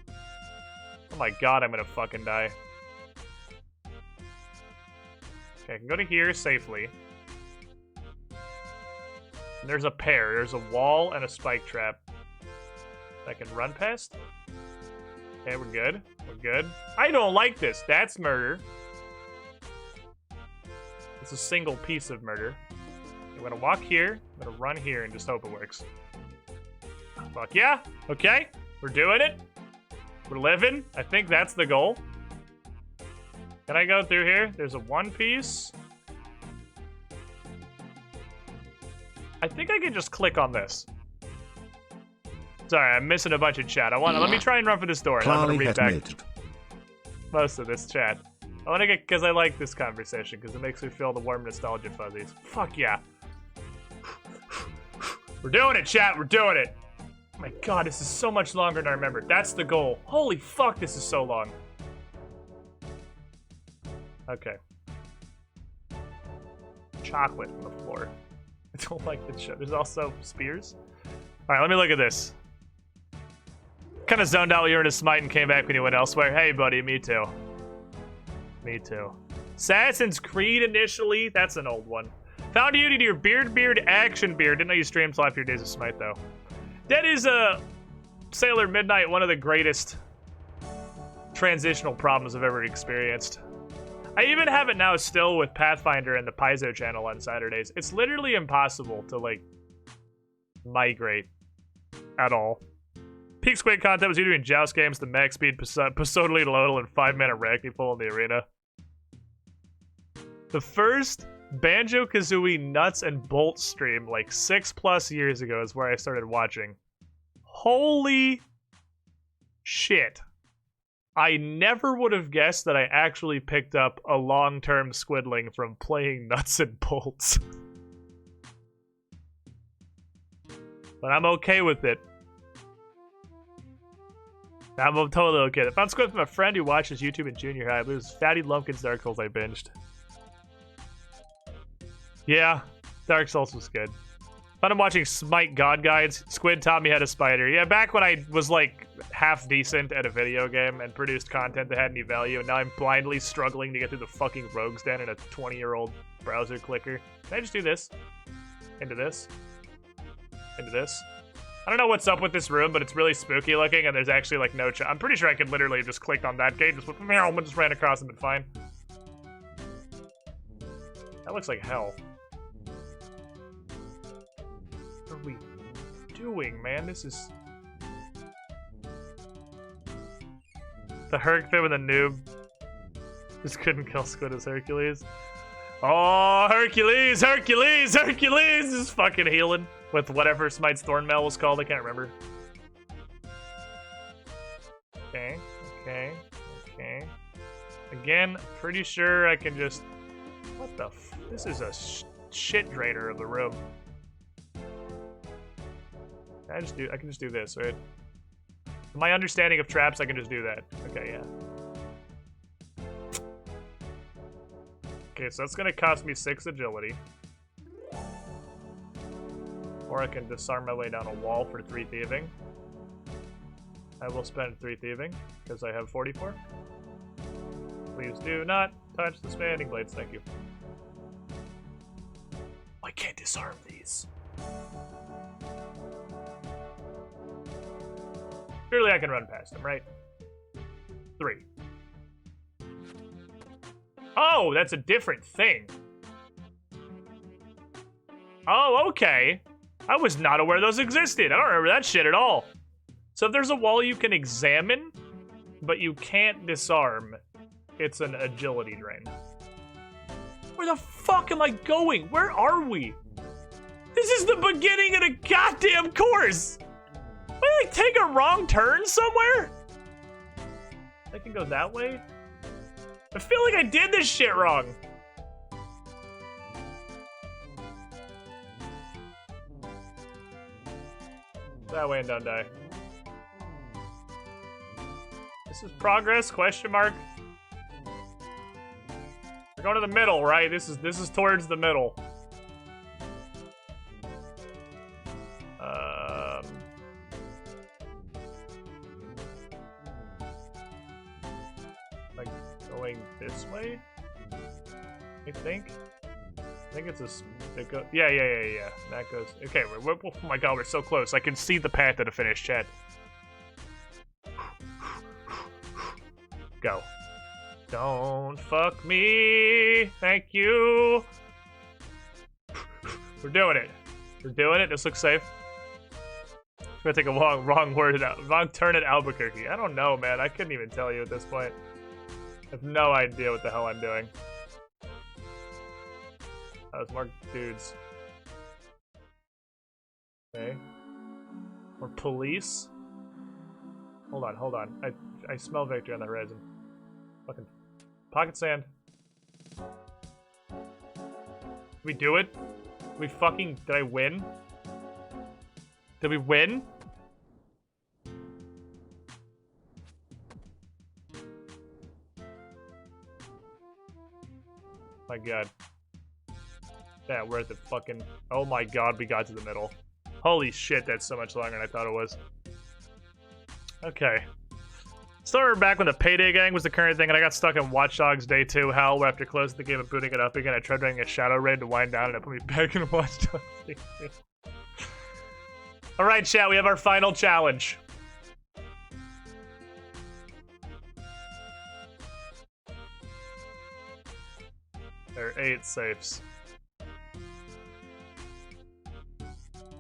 Oh my god, I'm gonna fucking die. Okay, I can go to here safely. And there's a pair. There's a wall and a spike trap. I can run past. Okay, we're good. We're good. I don't like this. That's murder. It's a single piece of murder. I'm gonna walk here. I'm gonna run here and just hope it works. Fuck yeah. Okay. We're doing it. We're living. I think that's the goal. Can I go through here? There's a one piece. I think I can just click on this. Sorry, I'm missing a bunch of chat. Let me try and run for this door. And I'm gonna read back most of this chat. I want to get, because I like this conversation, because it makes me feel the warm nostalgia fuzzies. Fuck yeah. We're doing it, chat. We're doing it. Oh my god, this is so much longer than I remember. That's the goal. Holy fuck, this is so long. Okay. Chocolate on the floor. I don't like the show. There's also spears. Alright, let me look at this. Kind of zoned out when you were in a smite and came back when you went elsewhere. Hey, buddy, me too. Me too. Assassin's Creed initially? That's an old one. Found you to your beard action beard. Didn't know you streamed till after your days of smite, though. That is Sailor Midnight, one of the greatest transitional problems I've ever experienced. I even have it now still with Pathfinder and the Paizo channel on Saturdays. It's literally impossible to, like, migrate at all. Peak Squid content was you doing joust games, the max speed, Posodally Lodal, and 5-mana Ragni pull in the arena. The first Banjo-Kazooie Nuts and Bolts stream, like 6+ years ago, is where I started watching. Holy shit. I never would have guessed that I actually picked up a long-term squiddling from playing Nuts and Bolts. But I'm okay with it. I'm totally okay. I found squid from a friend who watches YouTube in junior high. It was Fatty Lumpkin's Dark Souls I binged. Yeah, Dark Souls was good. Found him watching Smite God Guides. Squid taught me how to spider. Yeah, back when I was like half decent at a video game and produced content that had any value, and now I'm blindly struggling to get through the fucking Rogue's Den in a 20-year-old browser clicker. Can I just do this? Into this? Into this? I don't know what's up with this room, but it's really spooky looking, and there's actually like no I'm pretty sure I could literally just click on that gate, just ran across and been fine. That looks like hell. What are we doing, man? This is... The Herc fit with a noob. Just couldn't kill Squid as Hercules. Oh, Hercules! Hercules! Hercules! Just fucking healing with whatever Smite's Thornmail was called. I can't remember. Okay, okay, okay. Again, pretty sure I can just... What the f... This is a shit drainer of the room. I can just do this, right? My understanding of traps, I can just do that. Okay, yeah. Okay, so that's gonna cost me 6 agility. Or I can disarm my way down a wall for 3 thieving. I will spend 3 thieving, because I have 44. Please do not touch the spanning blades, thank you. I can't disarm these. Surely I can run past them, right? 3. Oh, that's a different thing. Oh, okay. I was not aware those existed. I don't remember that shit at all. So if there's a wall you can examine, but you can't disarm, it's an agility drain. Where the fuck am I going? Where are we? This is the beginning of the goddamn course! Did I like, take a wrong turn somewhere? I can go that way? I feel like I did this shit wrong. That way and don't die. This is progress, question mark. We're going to the middle, right? This is towards the middle. Like going this way? I think it's a. Yeah. That goes. Okay, oh my god, we're so close. I can see the path to the finish, chat. Go. Don't fuck me. Thank you. We're doing it. We're doing it. This looks safe. It's gonna take a wrong turn at Albuquerque. I don't know, man. I couldn't even tell you at this point. I have no idea what the hell I'm doing. Oh, there's more dudes. Okay. More police. Hold on. I smell victory on the horizon. Fucking pocket sand. Did we do it? Did I win? Did we win? My god. Yeah, we're at the fucking... Oh my god, we got to the middle. Holy shit, that's so much longer than I thought it was. Okay. So we're back when the Payday Gang was the current thing, and I got stuck in Watch Dogs Day 2 hell, where after closing the game and booting it up again, I tried running a Shadow Raid to wind down, and it put me back in Watch Dogs Day 2. Alright, chat, we have our final challenge. There are 8 safes.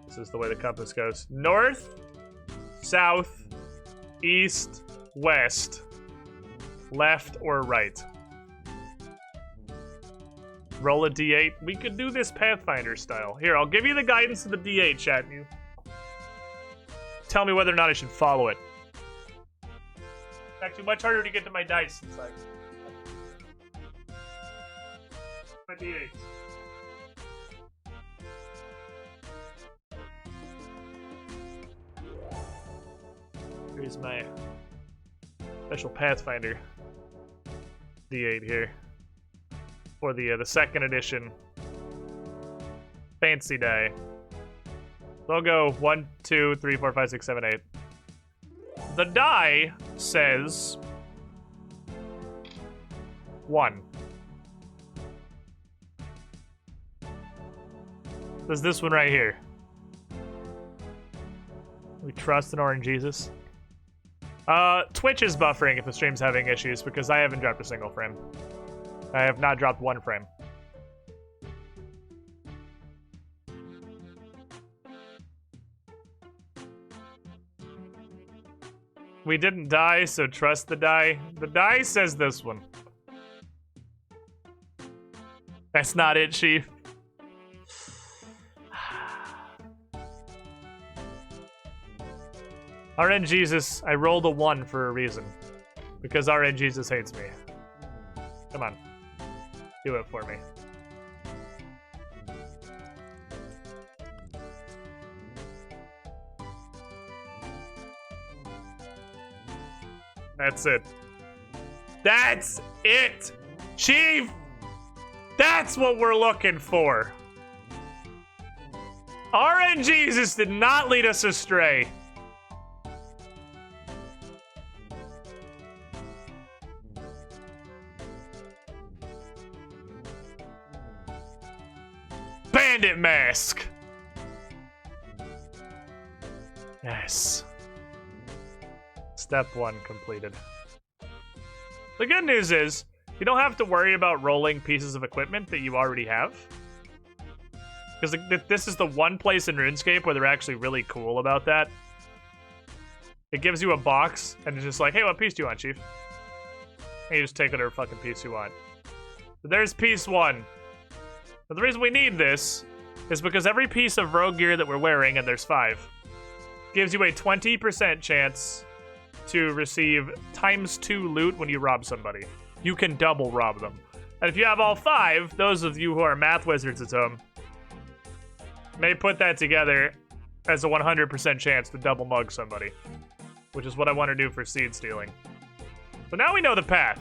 This is the way the compass goes. North, south, east, west, left or right. Roll a d8. We could do this Pathfinder style. Here, I'll give you the guidance of the d8, chat. And you tell me whether or not I should follow it. It's actually much harder to get to my dice since my d8. Here's my special Pathfinder D8 here for the second edition fancy die. So I'll go 1, 2, 3, 4, 5, 6, 7, 8. The die says 1. There's this one right here. We trust in Orange Jesus. Twitch is buffering if the stream's having issues because I haven't dropped a single frame. I have not dropped 1 frame. We didn't die, so trust the die. The die says this one. That's not it, Chief. RN Jesus, I rolled a 1 for a reason. Because RN Jesus hates me. Come on. Do it for me. That's it. That's it! Chief! That's what we're looking for. RN Jesus did not lead us astray. Bandit mask. Yes. Step 1 completed. The good news is, you don't have to worry about rolling pieces of equipment that you already have. Because this is the one place in RuneScape where they're actually really cool about that. It gives you a box, and it's just like, hey, what piece do you want, Chief? And you just take whatever fucking piece you want. So there's piece 1. But the reason we need this is because every piece of rogue gear that we're wearing, and there's 5, gives you a 20% chance to receive ×2 loot when you rob somebody. You can double rob them. And if you have all 5, those of you who are math wizards at home may put that together has a 100% chance to double mug somebody, which is what I want to do for seed stealing. So now we know the path,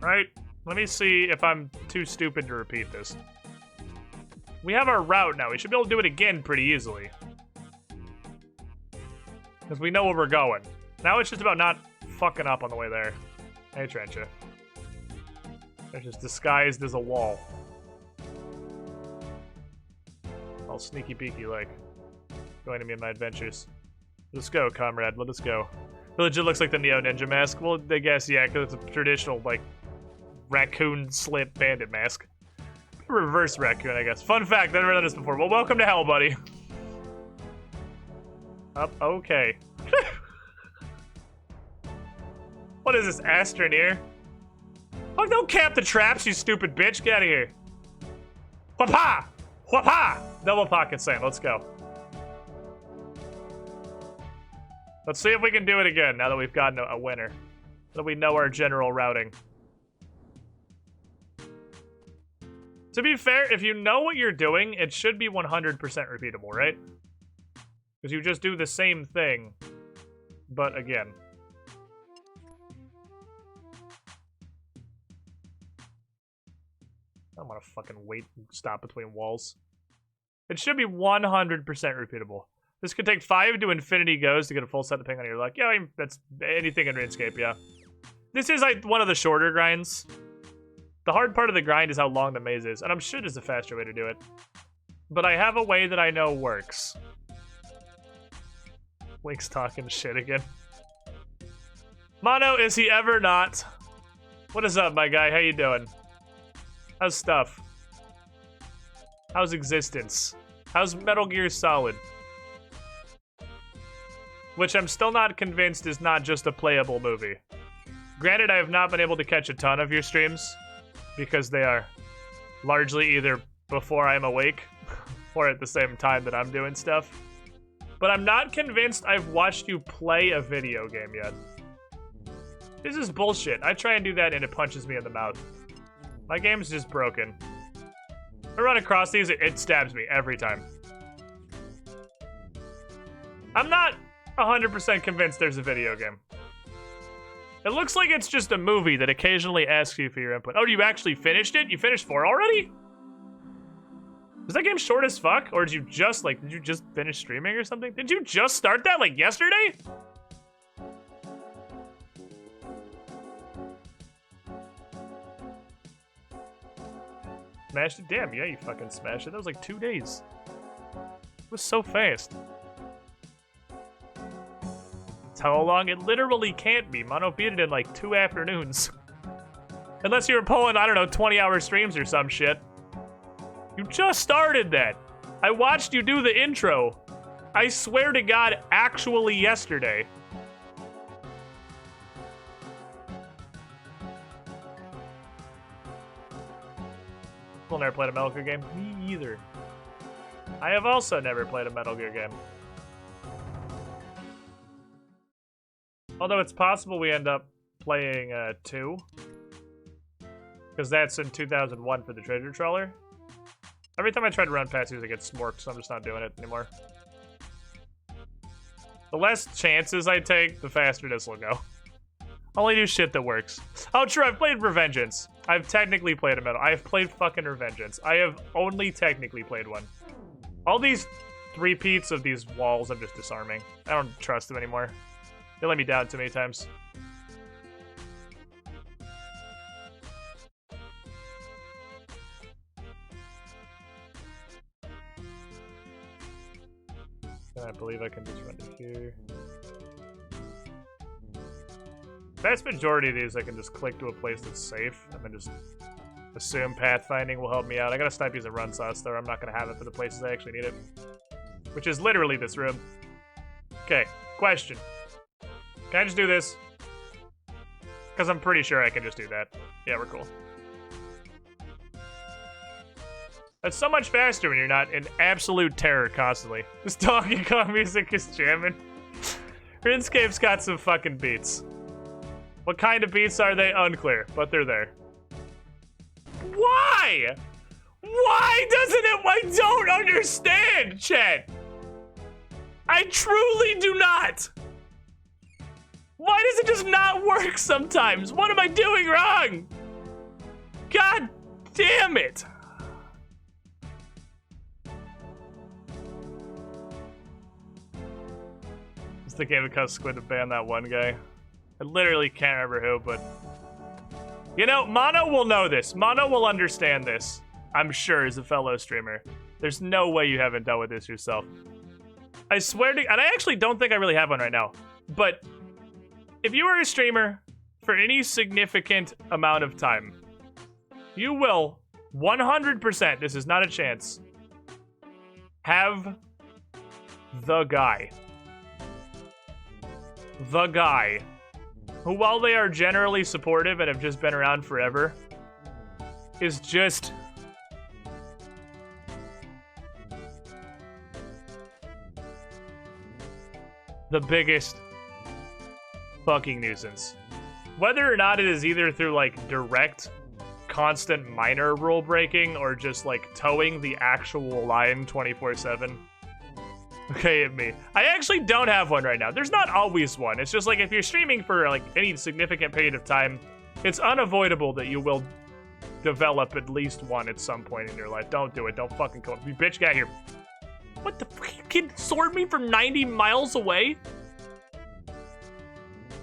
right? Let me see if I'm too stupid to repeat this. We have our route now. We should be able to do it again pretty easily. Because we know where we're going. Now it's just about not fucking up on the way there. Hey, Trencha. They're just disguised as a wall. All sneaky peeky like. Joining me in my adventures. Let's go, comrade. Let us go. It legit looks like the Neo Ninja mask. Well, I guess, yeah, because it's a traditional, like, raccoon slit bandit mask. Reverse raccoon, I guess. Fun fact, I've never done this before. Well, welcome to hell, buddy. Up, okay. What is this, Astroneer? Oh, don't cap the traps, you stupid bitch. Get out of here. Whapa! Whapa! Double pocket sand, let's go. Let's see if we can do it again now that we've gotten a winner. Now that we know our general routing. To be fair, if you know what you're doing, it should be 100% repeatable, right? Because you just do the same thing, but again. I don't want to fucking wait and stop between walls. It should be 100% repeatable. This could take 5 to infinity goes to get a full set depending on your luck. Yeah, I mean, that's anything in RuneScape, yeah. This is like one of the shorter grinds. The hard part of the grind is how long the maze is, and I'm sure there's a faster way to do it. But I have a way that I know works. Link's talking shit again. Mono, is he ever not? What is up, my guy? How you doing? How's stuff? How's existence? How's Metal Gear Solid? Which I'm still not convinced is not just a playable movie. Granted, I have not been able to catch a ton of your streams, because they are largely either before I'm awake, or at the same time that I'm doing stuff. But I'm not convinced I've watched you play a video game yet. This is bullshit. I try and do that and it punches me in the mouth. My game's just broken. If I run across these, it stabs me every time. I'm not 100% convinced there's a video game. It looks like it's just a movie that occasionally asks you for your input. Oh, you actually finished it? You finished 4 already? Was that game short as fuck? Or did you just finish streaming or something? Did you just start that, like, yesterday? Smashed it? Damn, yeah, you fucking smashed it. That was like 2 days. It was so fast. That's how long it literally can't be. Mono beat it in like 2 afternoons. Unless you were pulling, I don't know, 20-hour streams or some shit. You just started that. I watched you do the intro. I swear to God, actually yesterday. I've never played a Metal Gear game. Me either. I have also never played a Metal Gear game. Although it's possible we end up playing 2. Because that's in 2001 for the treasure trawler. Every time I try to run past these, I get smorked, so I'm just not doing it anymore. The less chances I take, the faster this will go. Only do shit that works. Oh, true, I've played Revengeance. I've technically played a Metal. I've played fucking Revengeance. I have only technically played one. All these repeats of these walls, I'm just disarming. I don't trust them anymore. They let me down too many times. I believe I can just run to here. Vast majority of these I can just click to a place that's safe and then just assume pathfinding will help me out. I gotta stop using run sauce though. I'm not gonna have it for the places I actually need it. Which is literally this room. Okay, question. Can I just do this? Because I'm pretty sure I can just do that. Yeah, we're cool. That's so much faster when you're not in absolute terror constantly. This Donkey Kong music is jamming. RuneScape's got some fucking beats. What kind of beats are they? Unclear, but they're there. Why? Why doesn't it? I don't understand, chat. I truly do not. Why does it just not work sometimes? What am I doing wrong? God damn it. Just the game because Squid to ban that one guy. I literally can't remember who, but... You know, Mono will know this. Mono will understand this. I'm sure, as a fellow streamer. There's no way you haven't dealt with this yourself. I swear to... And I actually don't think I really have one right now. But if you are a streamer for any significant amount of time, you will 100%, this is not a chance, have the guy. The guy who, while they are generally supportive and have just been around forever, is just... the biggest fucking nuisance. Whether or not it is either through, like, direct, constant minor rule breaking or just, like, towing the actual line 24/7. Okay, hit me. I actually don't have one right now. There's not always one. It's just like if you're streaming for like any significant period of time, it's unavoidable that you will develop at least one at some point in your life. Don't do it. Don't fucking come up. You bitch, get out here. What the fuck? You kid sword me from 90 miles away?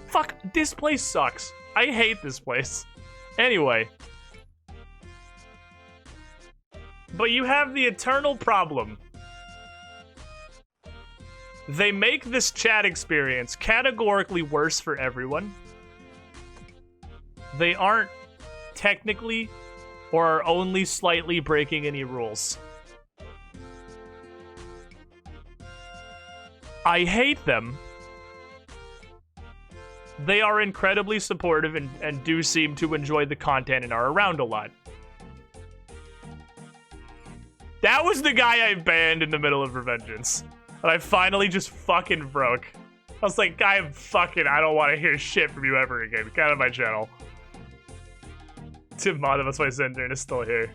Fuck, this place sucks. I hate this place. Anyway. But you have the eternal problem. They make this chat experience categorically worse for everyone. They aren't technically or are only slightly breaking any rules. I hate them. They are incredibly supportive and do seem to enjoy the content and are around a lot. That was the guy I banned in the middle of Revengeance. And I finally just fucking broke. I was like, I don't want to hear shit from you ever again. Get out of my channel. Tim Mata, that's why Zendern is still here.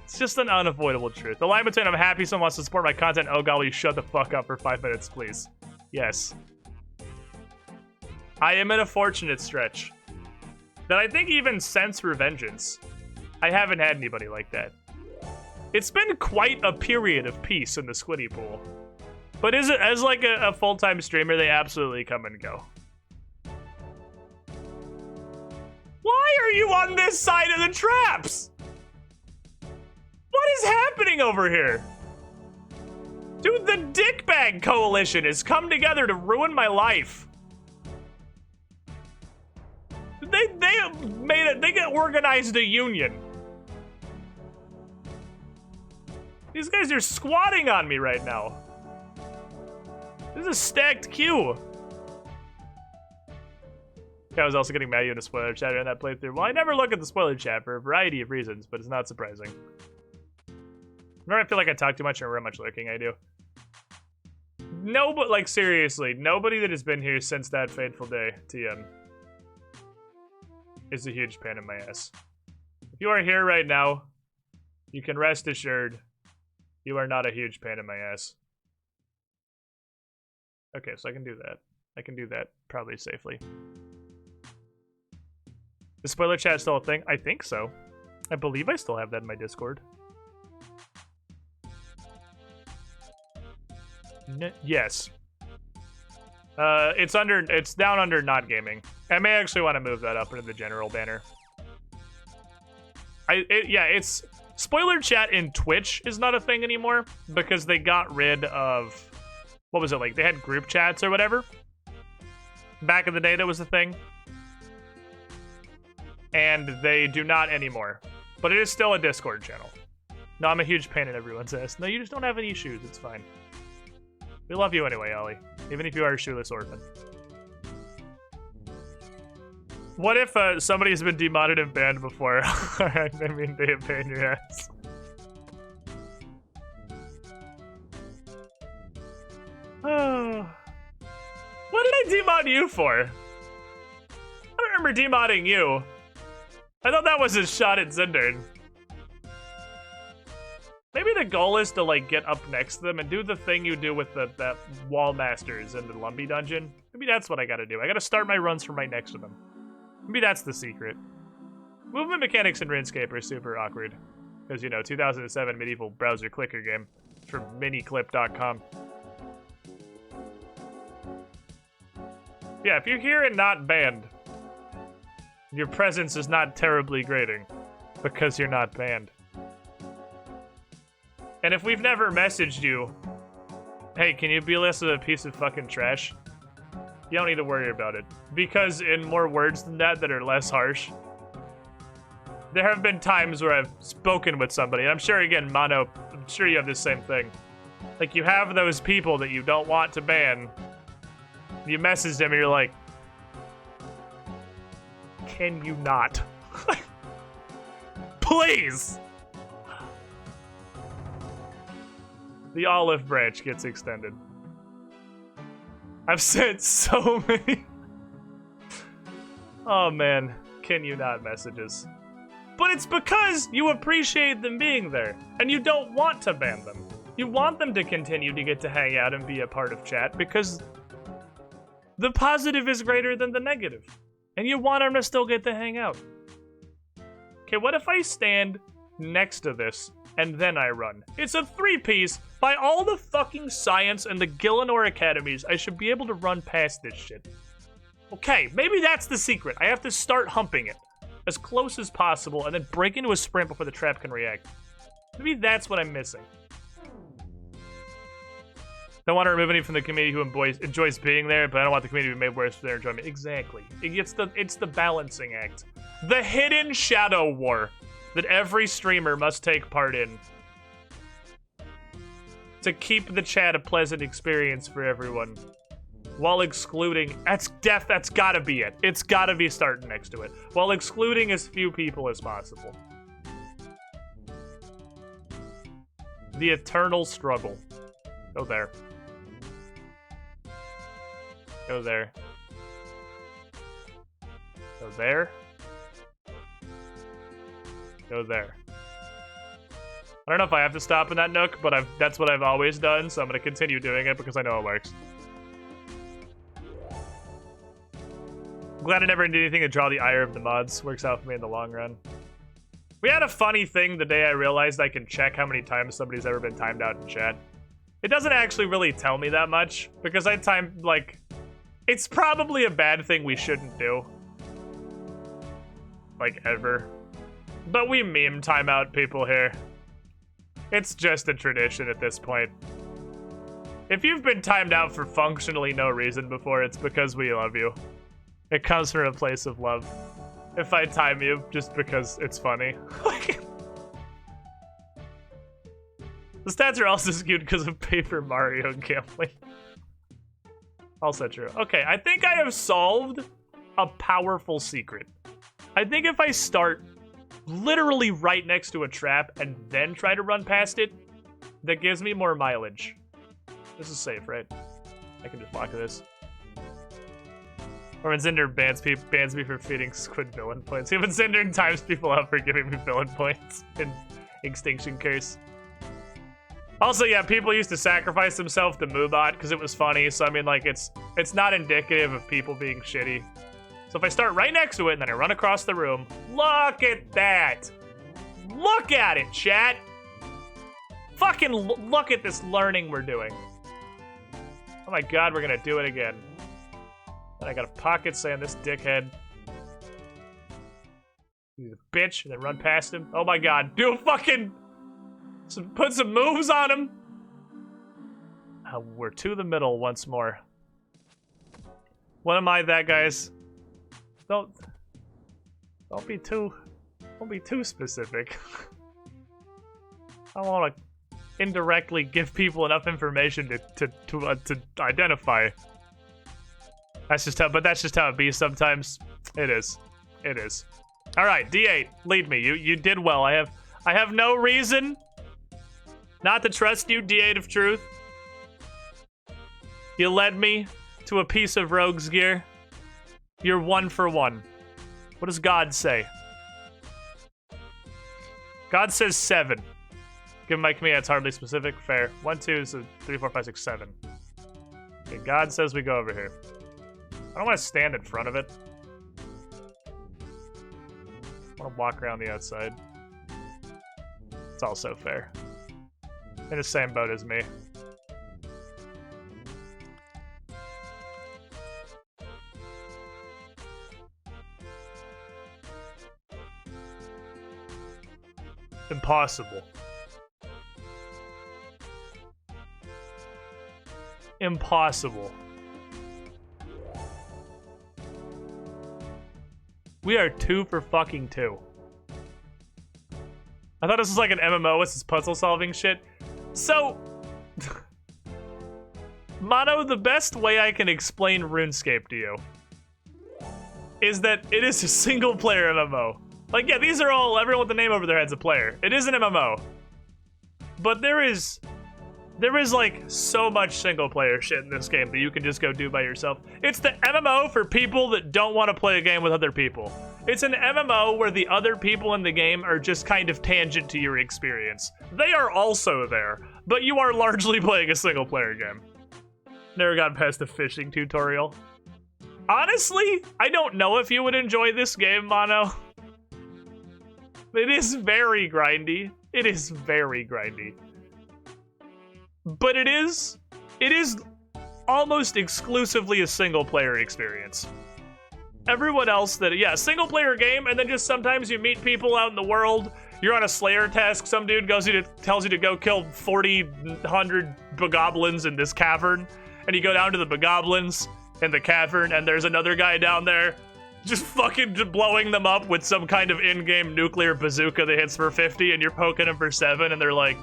It's just an unavoidable truth. The line between I'm happy someone wants to support my content, oh golly, shut the fuck up for 5 minutes, please. Yes. I am in a fortunate stretch. That I think even since Revengeance, I haven't had anybody like that. It's been quite a period of peace in the Squiddy pool. But is it, as like a full-time streamer, they absolutely come and go. Why are you on this side of the traps? What is happening over here? Dude, the Dickbag Coalition has come together to ruin my life. They organized a union. These guys are squatting on me right now. This is a stacked queue. I was also getting mad at you in a spoiler chat during that playthrough. Well, I never look at the spoiler chat for a variety of reasons, but it's not surprising. Remember, I feel like I talk too much or how much lurking I do. No, but like seriously, nobody that has been here since that fateful day, TM, is a huge pain in my ass. If you are here right now, you can rest assured you are not a huge pain in my ass. Okay, so I can do that. I can do that probably safely. The spoiler chat still a thing? I think so. I believe I still have that in my Discord. Yes. It's down under not gaming. I may actually want to move that up into the general banner. It's spoiler chat in Twitch is not a thing anymore because they got rid of, what was it, like they had group chats or whatever. Back in the day that was a thing. And they do not anymore. But it is still a Discord channel. No, I'm a huge pain in everyone's ass. No, you just don't have any shoes, it's fine. We love you anyway, Ollie. Even if you are a shoeless orphan. What if somebody's been demodded and banned before? Alright, I mean they have pain your ass. Oh. What did I demod you for? I don't remember demodding you. I thought that was a shot at Zendern. Maybe Maybe the goal is to, like, get up next to them and do the thing you do with that wall masters in the Lumbee dungeon. Maybe that's what I gotta do. I gotta start my runs from right next to them. Maybe that's the secret. Movement mechanics in RuneScape are super awkward. Because, you know, 2007 medieval browser clicker game from miniclip.com. Yeah, if you're here and not banned, your presence is not terribly grating. Because you're not banned. And if we've never messaged you, hey, can you be less of a piece of fucking trash? You don't need to worry about it. Because in more words than that are less harsh, there have been times where I've spoken with somebody, and I'm sure, again, Mono, I'm sure you have the same thing. Like, you have those people that you don't want to ban. You message them and you're like, can you not? Please! The olive branch gets extended. I've sent so many. Oh man, can you not messages? But it's because you appreciate them being there, and you don't want to ban them. You want them to continue to get to hang out and be a part of chat, because the positive is greater than the negative. And you want them to still get to hang out. Okay, what if I stand next to this, and then I run? It's a 3-piece. By all the fucking science and the Gillinor Academies, I should be able to run past this shit. Okay, maybe that's the secret. I have to start humping it as close as possible and then break into a sprint before the trap can react. Maybe that's what I'm missing. Don't want to remove any from the community who enjoys being there, but I don't want the community to be made worse for their enjoyment. Exactly. It's the balancing act. The hidden shadow war that every streamer must take part in to keep the chat a pleasant experience for everyone, while excluding, that's gotta be it. It's gotta be starting next to it. While excluding as few people as possible. The eternal struggle. Go there. Go there. Go there. Go there. I don't know if I have to stop in that nook, but that's what I've always done, so I'm gonna continue doing it because I know it works. I'm glad I never did anything to draw the ire of the mods. Works out for me in the long run. We had a funny thing the day I realized I can check how many times somebody's ever been timed out in chat. It doesn't actually really tell me that much, because I timed, like, it's probably a bad thing we shouldn't do. Like, ever. But we meme timeout people here. It's just a tradition at this point. If you've been timed out for functionally no reason before, it's because we love you. It comes from a place of love. If I time you just because it's funny. The stats are also skewed because of Paper Mario gambling. Also true. Okay, I think I have solved a powerful secret. I think if I start literally right next to a trap and then try to run past it, that gives me more mileage. This is safe, right? I can just block this. Or when Zinder bans me for feeding squid villain points. Even Zinder times people out for giving me villain points in Extinction Curse. Also, yeah, people used to sacrifice themselves to Moobot because it was funny. So I mean, like, it's not indicative of people being shitty. So if I start right next to it and then I run across the room, look at that! Look at it, chat! Fucking look at this learning we're doing. Oh my god, we're gonna do it again. And I got a pocket saying this dickhead. He's a bitch, and then run past him. Oh my god, do a fucking... put some moves on him! We're to the middle once more. What am I, that, guys? Don't be too specific. I want to indirectly give people enough information to identify. That's just how it be sometimes. It is. All right, D8, lead me. You did well. I have no reason not to trust you, D8 of truth. You led me to a piece of rogue's gear. You're 1 for 1. What does God say? God says 7. Given my command, it's hardly specific. Fair. 1, 2, so 3, 4, 5, 6, 7. Okay, God says we go over here. I don't want to stand in front of it. I want to walk around the outside. It's also fair. In the same boat as me. Impossible. Impossible. We are 2 for fucking 2. I thought this was like an MMO with this puzzle solving shit. So, Mono, the best way I can explain RuneScape to you is that it is a single player MMO. Like, yeah, these are all, everyone with the name over their head's a player. It is an MMO. But there is like so much single player shit in this game that you can just go do by yourself. It's the MMO for people that don't want to play a game with other people. It's an MMO where the other people in the game are just kind of tangent to your experience. They are also there, but you are largely playing a single player game. Never got past the fishing tutorial. Honestly, I don't know if you would enjoy this game, Mono. It is very grindy. It is very grindy. But it is almost exclusively a single player experience. Everyone else yeah, single player game, and then just sometimes you meet people out in the world. You're on a Slayer task, some dude tells you to go kill 100 bogoblins in this cavern, and you go down to the bogoblins in the cavern, and there's another guy down there just fucking blowing them up with some kind of in-game nuclear bazooka that hits for 50, and you're poking them for 7, and they're like,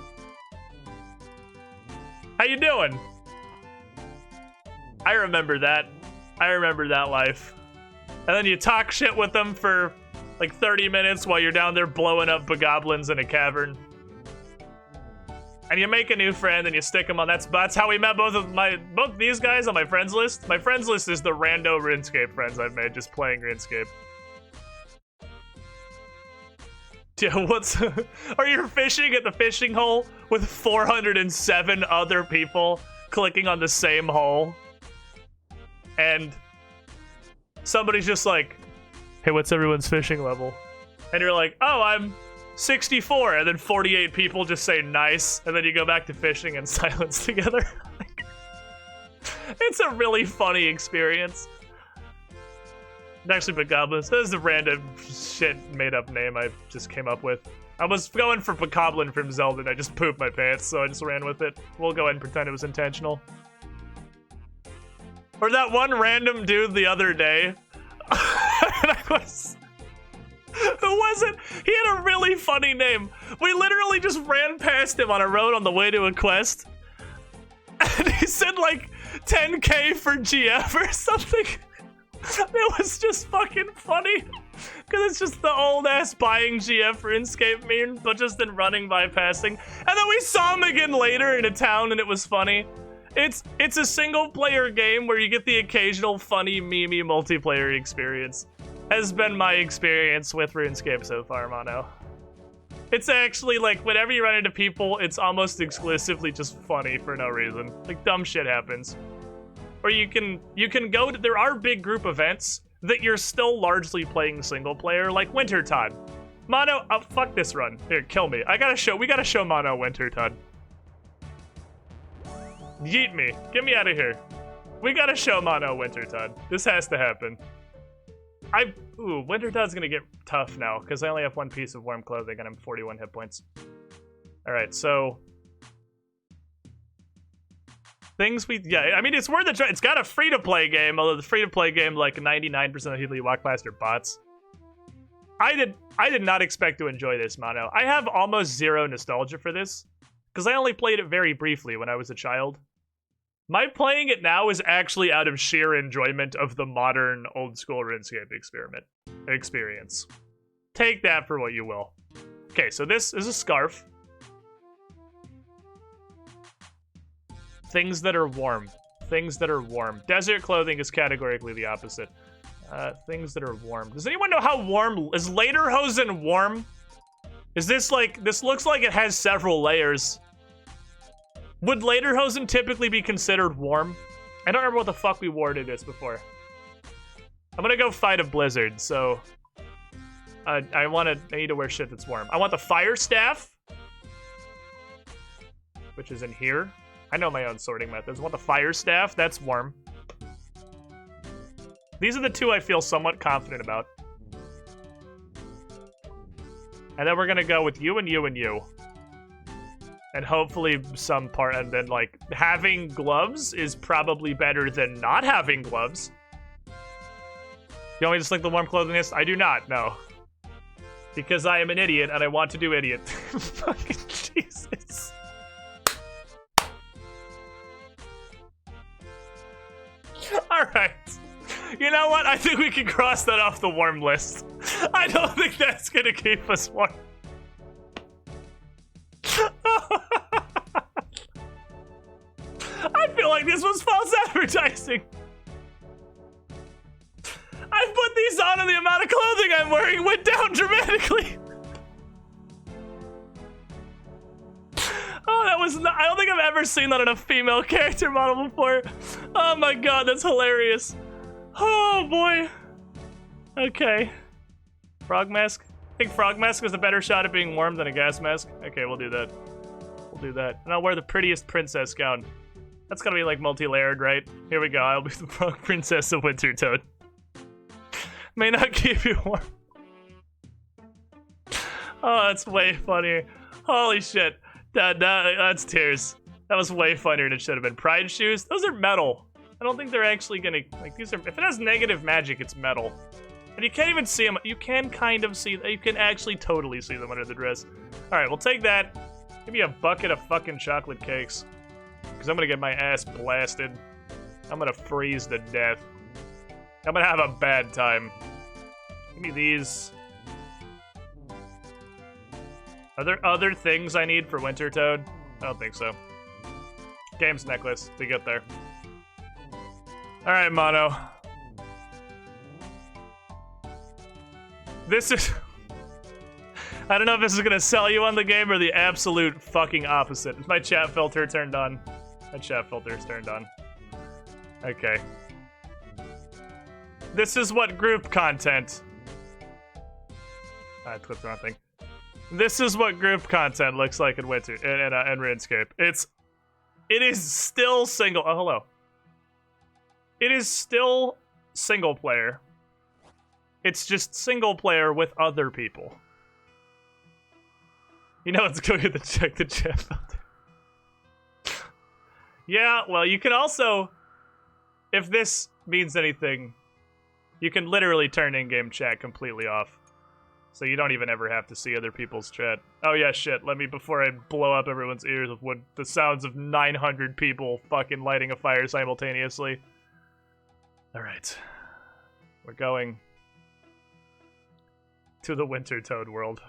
how you doing? I remember that. I remember that life. And then you talk shit with them for like 30 minutes while you're down there blowing up bogoblins in a cavern. And you make a new friend and you stick them on. That's how we met both these guys on my friends list. My friends list is the rando RuneScape friends I've made just playing RuneScape. Yeah, are you fishing at the fishing hole with 407 other people clicking on the same hole? And somebody's just like, hey, what's everyone's fishing level? And you're like, oh, I'm 64. And then 48 people just say nice. And then you go back to fishing in silence together. It's a really funny experience. Actually, Bogoblins. This is a random shit made-up name I just came up with. I was going for Bokoblin from Zelda, and I just pooped my pants, so I just ran with it. We'll go ahead and pretend it was intentional. Or that one random dude the other day. Who was it? He had a really funny name. We literally just ran past him on a road on the way to a quest. And he said like 10K for GF or something. It was just fucking funny. Because it's just the old ass buying GF RuneScape meme, but just in running by passing. And then we saw him again later in a town and it was funny. It's a single player game where you get the occasional funny memey multiplayer experience. Has been my experience with RuneScape so far, Mono. It's actually like whenever you run into people, it's almost exclusively just funny for no reason. Like dumb shit happens. Or you can go to, there are big group events that you're still largely playing single player, like Wintertide. Mono, oh, fuck this run. Here, kill me. We gotta show Mono Wintertide. Yeet me. Get me out of here. We gotta show Mono Wintertide. This has to happen. Ooh, Wintertide's gonna get tough now, because I only have one piece of warm clothing and I'm 41 hit points. Alright, so... yeah, I mean, it's worth a try. It's got a free-to-play game, although the free-to-play game, like 99% of the people you walk past are bots. I did not expect to enjoy this, Mono. I have almost zero nostalgia for this, because I only played it very briefly when I was a child. My playing it now is actually out of sheer enjoyment of the modern, old-school RuneScape experience. Take that for what you will. Okay, so this is a scarf. Things that are warm. Things that are warm. Desert clothing is categorically the opposite. Things that are warm. Does anyone know how warm... Is Lederhosen warm? Is this like, this looks like it has several layers. Would Lederhosen typically be considered warm? I don't remember what the fuck we worded this before. I'm gonna go fight a blizzard, so I need to wear shit that's warm. I want the fire staff, which is in here. I know my own sorting methods. I want the fire staff, that's warm. These are the two I feel somewhat confident about. And then we're gonna go with you and you and you. And hopefully some part, and then like, having gloves is probably better than not having gloves. You want me to select the warm clothing list? I do not, no. Because I am an idiot and I want to do idiot. Fucking Jesus. Alright. You know what? I think we can cross that off the warm list. I don't think that's gonna keep us warm. I feel like this was false advertising. I put these on and the amount of clothing I'm wearing went down dramatically. Oh, that was not, I don't think I've ever seen that in a female character model before. Oh my god, that's hilarious. Oh boy. Okay. Frog mask? I think frog mask is a better shot at being warm than a gas mask. Okay, we'll do that. We'll do that. And I'll wear the prettiest princess gown. That's gotta be like multi-layered, right? Here we go, I'll be the frog princess of Winter Toad. May not keep you warm. Oh, that's way funnier. Holy shit. That's tears. That was way funnier than it should have been. Pride shoes? Those are metal. I don't think they're actually gonna, like, these are, if it has negative magic, it's metal. And you can't even see them. You can kind of see, you can actually totally see them under the dress. Alright, we'll take that. Give me a bucket of fucking chocolate cakes. Because I'm gonna get my ass blasted. I'm gonna freeze to death. I'm gonna have a bad time. Give me these. Are there other things I need for Winter Toad? I don't think so. Games necklace to get there. Alright, Mono. This is... I don't know if this is gonna sell you on the game or the absolute fucking opposite. Is my chat filter turned on? My chat filter is turned on. Okay. This is what group content... I clicked the wrong thing. This is what group content looks like in Winter in RuneScape. It is still single. Oh, hello. It is still single player. It's just single player with other people. You know, let's go get the check the chat filter. Yeah, well, you can also, if this means anything, you can literally turn in-game chat completely off. So you don't even ever have to see other people's chat. Oh yeah, shit, let me, before I blow up everyone's ears with what the sounds of 900 people fucking lighting a fire simultaneously. Alright. We're going to the Winter Toad world.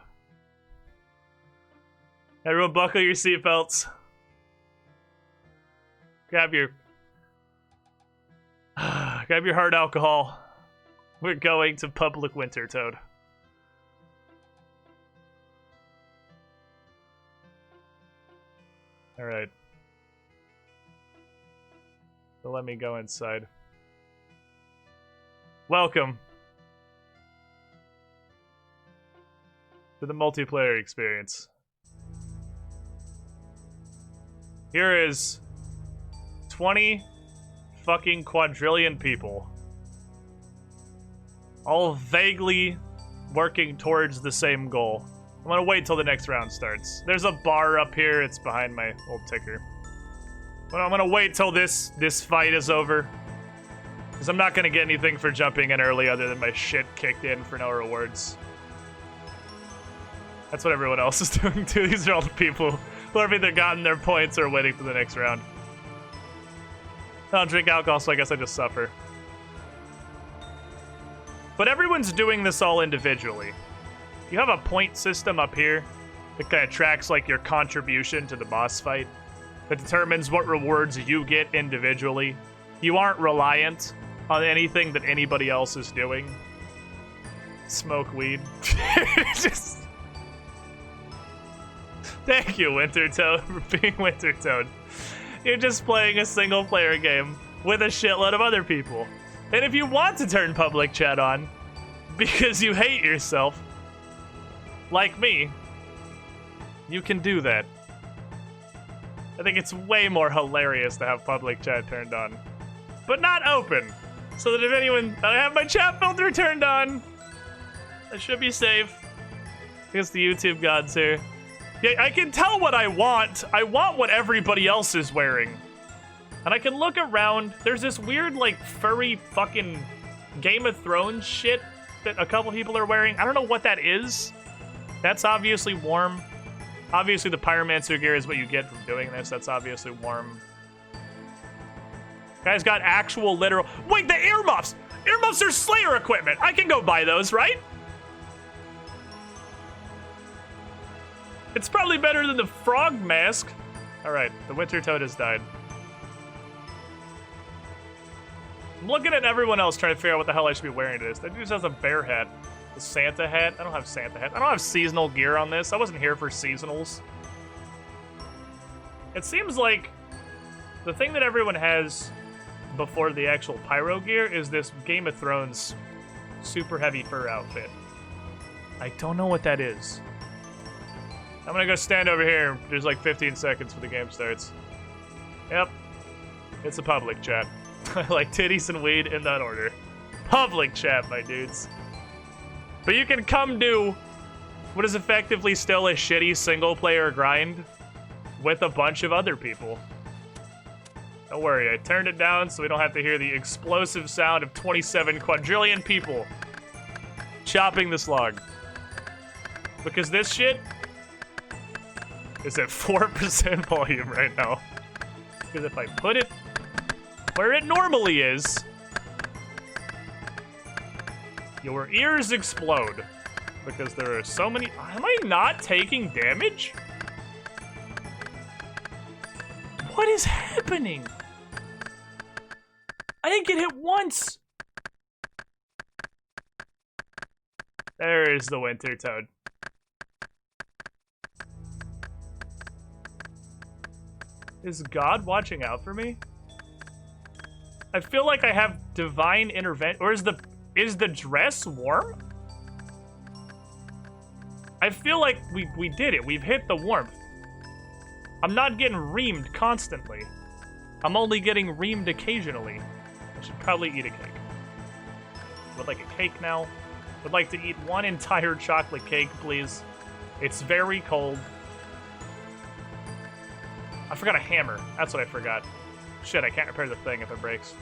Everyone buckle your seatbelts. Grab your hard alcohol. We're going to public Winter Toad. Alright. So let me go inside. Welcome to the multiplayer experience. Here is 20 fucking quadrillion people, all vaguely working towards the same goal. I'm gonna wait till the next round starts. There's a bar up here, it's behind my old ticker. But I'm gonna wait till this fight is over. Because I'm not gonna get anything for jumping in early other than my shit kicked in for no rewards. That's what everyone else is doing too. These are all the people who have either gotten their points or waiting for the next round. I don't drink alcohol, so I guess I just suffer. But everyone's doing this all individually. You have a point system up here that kind of tracks like your contribution to the boss fight. That determines what rewards you get individually. You aren't reliant on anything that anybody else is doing. Smoke weed. Just... Thank you, Winter Toad, for being Winter Toad. You're just playing a single-player game with a shitload of other people. And if you want to turn public chat on because you hate yourself, like me, you can do that. I think it's way more hilarious to have public chat turned on, but not open, so that if anyone, I have my chat filter turned on, I should be safe against the YouTube gods here. Yeah, I can tell what I want. I want what everybody else is wearing. And I can look around. There's this weird, like, furry fucking Game of Thrones shit that a couple people are wearing. I don't know what that is. That's obviously warm. Obviously, the Pyromancer gear is what you get from doing this. That's obviously warm. Guys got actual literal... Wait, the earmuffs! Earmuffs are Slayer equipment. I can go buy those, right? It's probably better than the frog mask. All right, the Winter Toad has died. I'm looking at everyone else trying to figure out what the hell I should be wearing to this. That dude just has a bear hat. The Santa hat. I don't have Santa hat. I don't have seasonal gear on this. I wasn't here for seasonals. It seems like the thing that everyone has before the actual pyro gear is this Game of Thrones super heavy fur outfit. I don't know what that is. I'm gonna go stand over here. There's like 15 seconds before the game starts. Yep. It's a public chat. Like titties and weed in that order. Public chat, my dudes. But you can come do what is effectively still a shitty single-player grind with a bunch of other people. Don't worry, I turned it down so we don't have to hear the explosive sound of 27 quadrillion people chopping this log. Because this shit is at 4% volume right now. Because if I put it where it normally is, your ears explode. Because there are so many... Am I not taking damage? What is happening? I didn't get hit once. There is the Winter Toad. Is God watching out for me? I feel like I have divine intervention. Or is the dress warm? I feel like we did it. We've hit the warmth. I'm not getting reamed constantly. I'm only getting reamed occasionally. I should probably eat a cake. Would like a cake now. Would like to eat one entire chocolate cake, please. It's very cold. I forgot a hammer. That's what I forgot. Shit, I can't repair the thing if it breaks.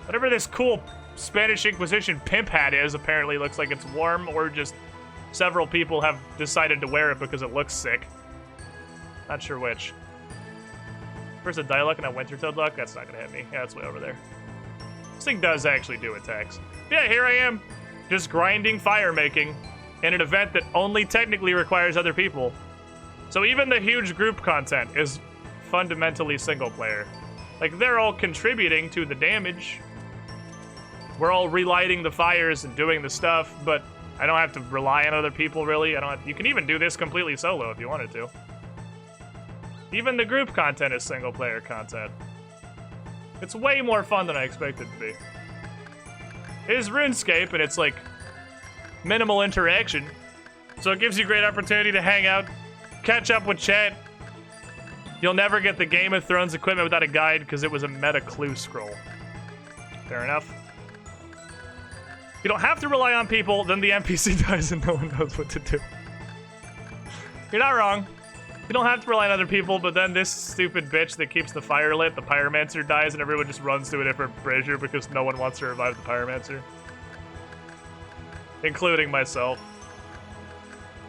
Whatever this cool Spanish Inquisition pimp hat is, apparently looks like it's warm, or just several people have decided to wear it because it looks sick. Not sure which. First a Dialog and a Winter Toad luck? That's not gonna hit me. Yeah, it's way over there. This thing does actually do attacks. Yeah, here I am. Just grinding fire making in an event that only technically requires other people. So even the huge group content is fundamentally single player. Like, they're all contributing to the damage. We're all relighting the fires and doing the stuff, but I don't have to rely on other people, really. You can even do this completely solo if you wanted to. Even the group content is single player content. It's way more fun than I expected it to be. It is RuneScape, and it's like minimal interaction. So it gives you great opportunity to hang out, catch up with chat. You'll never get the Game of Thrones equipment without a guide because it was a meta clue scroll. Fair enough. You don't have to rely on people, then the NPC dies and no one knows what to do. You're not wrong. You don't have to rely on other people, but then this stupid bitch that keeps the fire lit, the Pyromancer, dies and everyone just runs to a different brazier because no one wants to revive the Pyromancer. Including myself.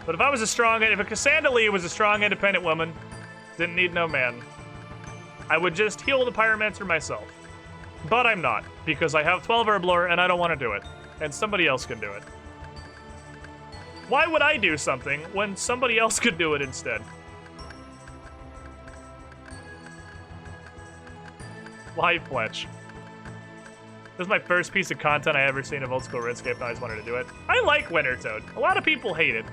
But if a Cassandra Lee was a strong, independent woman, didn't need no man, I would just heal the Pyromancer myself. But I'm not, because I have 12 Herblore and I don't want to do it. And somebody else can do it. Why would I do something when somebody else could do it instead? Why Fletch? This is my first piece of content I ever seen of old school RuneScape, and I just wanted to do it. I like Winter Toad. A lot of people hate it.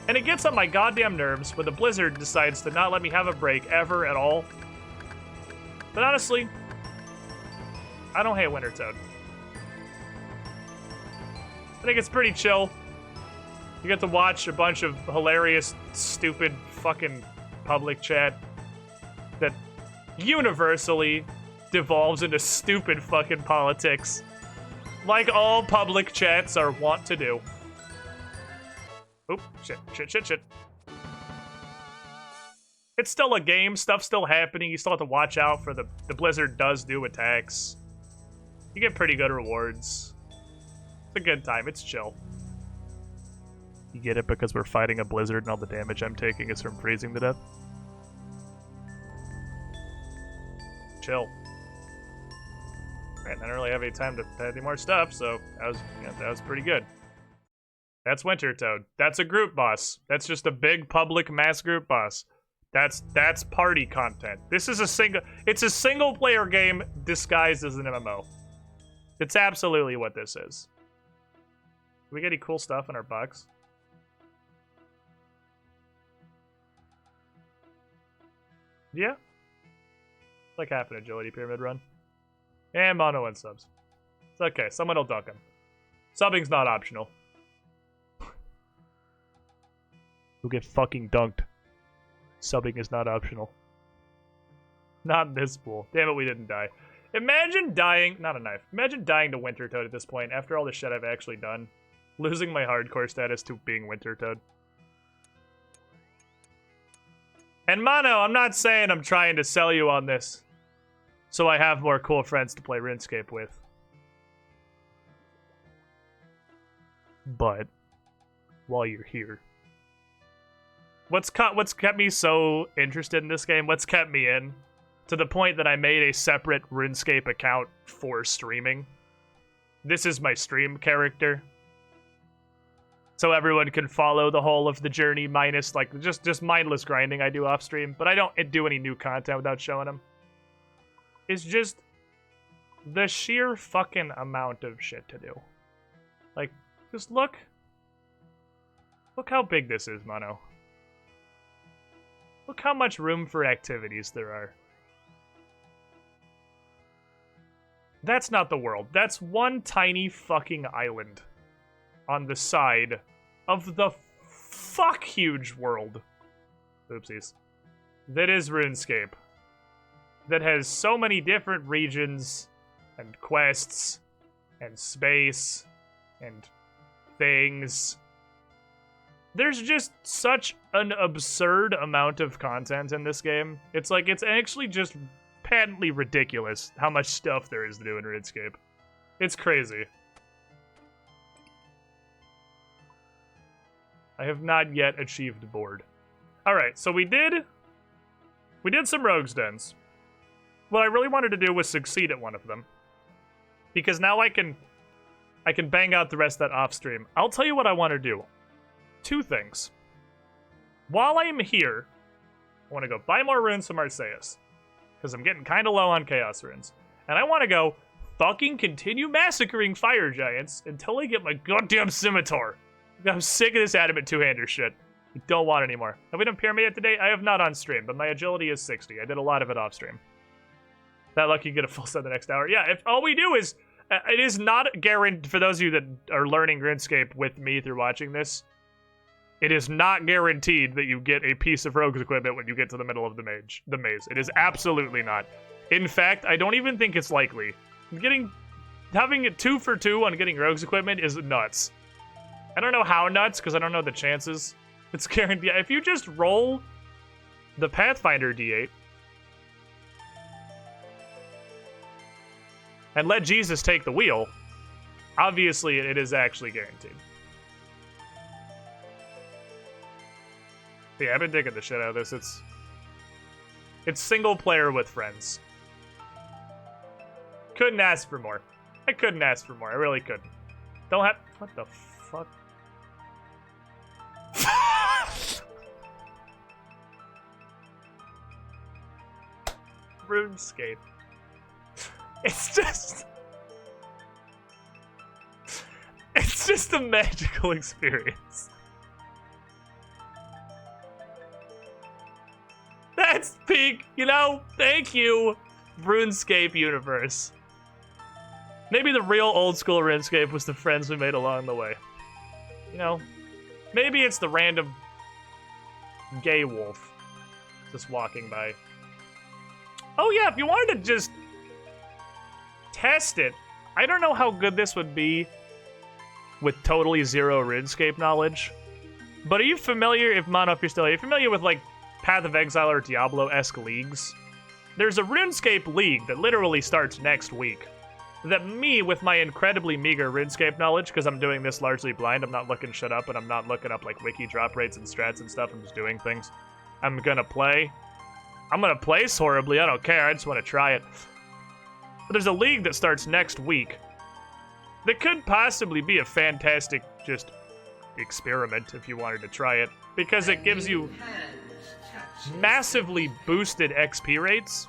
And it gets on my goddamn nerves when the Blizzard decides to not let me have a break ever at all. But honestly, I don't hate Winter Toad. I think it's pretty chill. You get to watch a bunch of hilarious, stupid, fucking public chat that universally devolves into stupid fucking politics. Like all public chats are wont to do. Oop, shit. It's still a game, stuff's still happening, you still have to watch out for the Blizzard does do attacks. You get pretty good rewards. It's a good time, it's chill. You get it because we're fighting a Blizzard and all the damage I'm taking is from freezing to death? Chill. Right, I don't really have any time to add any more stuff, so that was pretty good. That's Winter Toad. That's a group boss. That's just a big public mass group boss. That's party content. This is it's a single player game disguised as an MMO. It's absolutely what this is. Do we get any cool stuff in our box? Yeah. Like half an agility pyramid run. And mono and subs. It's okay, someone will dunk him. Subbing's not optional. You'll get fucking dunked. Subbing is not optional. Not in this pool. Damn it, we didn't die. Imagine dying, not a knife. Imagine dying to Winter Toad at this point after all the shit I've actually done. Losing my hardcore status to being Winter Toad. And Mono, I'm not saying I'm trying to sell you on this so I have more cool friends to play RuneScape with. But while you're here, what's kept me so interested in this game, what's kept me in, to the point that I made a separate RuneScape account for streaming. This is my stream character. So everyone can follow the whole of the journey minus like just mindless grinding I do off stream, but I don't do any new content without showing them. It's just the sheer fucking amount of shit to do. Like, just look how big this is, Mono. Look how much room for activities there are. That's not the world. That's one tiny fucking island on the side of the fuck huge world. Oopsies. That is RuneScape. That has so many different regions and quests and space and things. There's just such an absurd amount of content in this game. It's like, it's actually just patently ridiculous how much stuff there is to do in RuneScape. It's crazy. I have not yet achieved board. Alright, so we did some rogues dens. What I really wanted to do was succeed at one of them. Because now I can bang out the rest of that off stream. I'll tell you what I want to do. Two things. While I'm here, I want to go buy more runes from Arceus. Because I'm getting kind of low on Chaos runes. And I want to go fucking continue massacring fire giants until I get my goddamn scimitar. I'm sick of this adamant two-hander shit. I don't want it anymore. Have we done Pyramid yet today? I have not on stream, but my agility is 60. I did a lot of it off stream. That lucky you get a full set the next hour. Yeah, if all we do is... it is not guaranteed, for those of you that are learning RuneScape with me through watching this, it is not guaranteed that you get a piece of rogue's equipment when you get to the middle of the maze. It is absolutely not. In fact, I don't even think it's likely. Having it 2 for 2 on getting rogue's equipment is nuts. I don't know how nuts, because I don't know the chances. It's guaranteed. If you just roll the Pathfinder D8 and let Jesus take the wheel, obviously it is actually guaranteed. Yeah, I've been digging the shit out of this. It's single player with friends. Couldn't ask for more. I couldn't ask for more. I really couldn't. Don't have... What the fuck? RuneScape. It's just a magical experience. That's peak, you know? Thank you, RuneScape universe. Maybe the real old school RuneScape was the friends we made along the way. You know, maybe it's the random gay wolf just walking by. Oh yeah, if you wanted to just test it, I don't know how good this would be with totally zero RuneScape knowledge. But are you familiar, if you're still here, familiar with like Path of Exile or Diablo-esque leagues? There's a RuneScape league that literally starts next week. That me, with my incredibly meager RuneScape knowledge, because I'm doing this largely blind, I'm not looking shit up, and I'm not looking up like wiki drop rates and strats and stuff, I'm just doing things. I'm gonna place horribly, I don't care, I just want to try it. But there's a league that starts next week that could possibly be a fantastic just experiment if you wanted to try it, because it gives you massively boosted XP rates.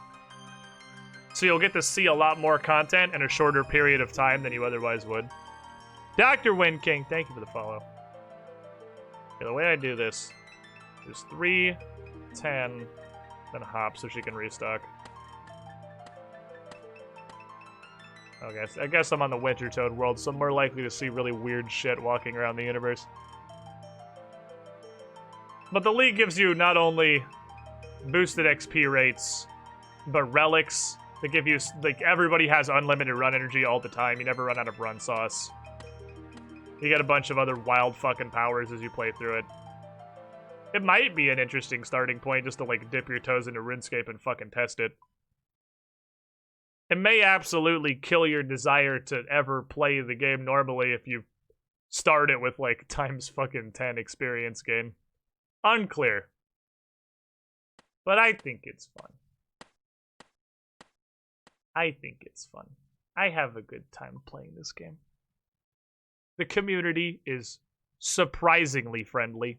So you'll get to see a lot more content in a shorter period of time than you otherwise would. Dr. Wind King, thank you for the follow. Okay, the way I do this is 3, 10, then hop so she can restock. Okay, I guess I'm on the Winter Toad world, so I'm more likely to see really weird shit walking around the universe. But the league gives you not only boosted XP rates, but relics that give you, like, everybody has unlimited run energy all the time. You never run out of run sauce. You get a bunch of other wild fucking powers as you play through it. It might be an interesting starting point just to, like, dip your toes into RuneScape and fucking test it. It may absolutely kill your desire to ever play the game normally if you start it with, like, times fucking 10 experience gain. Unclear. But I think it's fun. I think it's fun. I have a good time playing this game. The community is surprisingly friendly.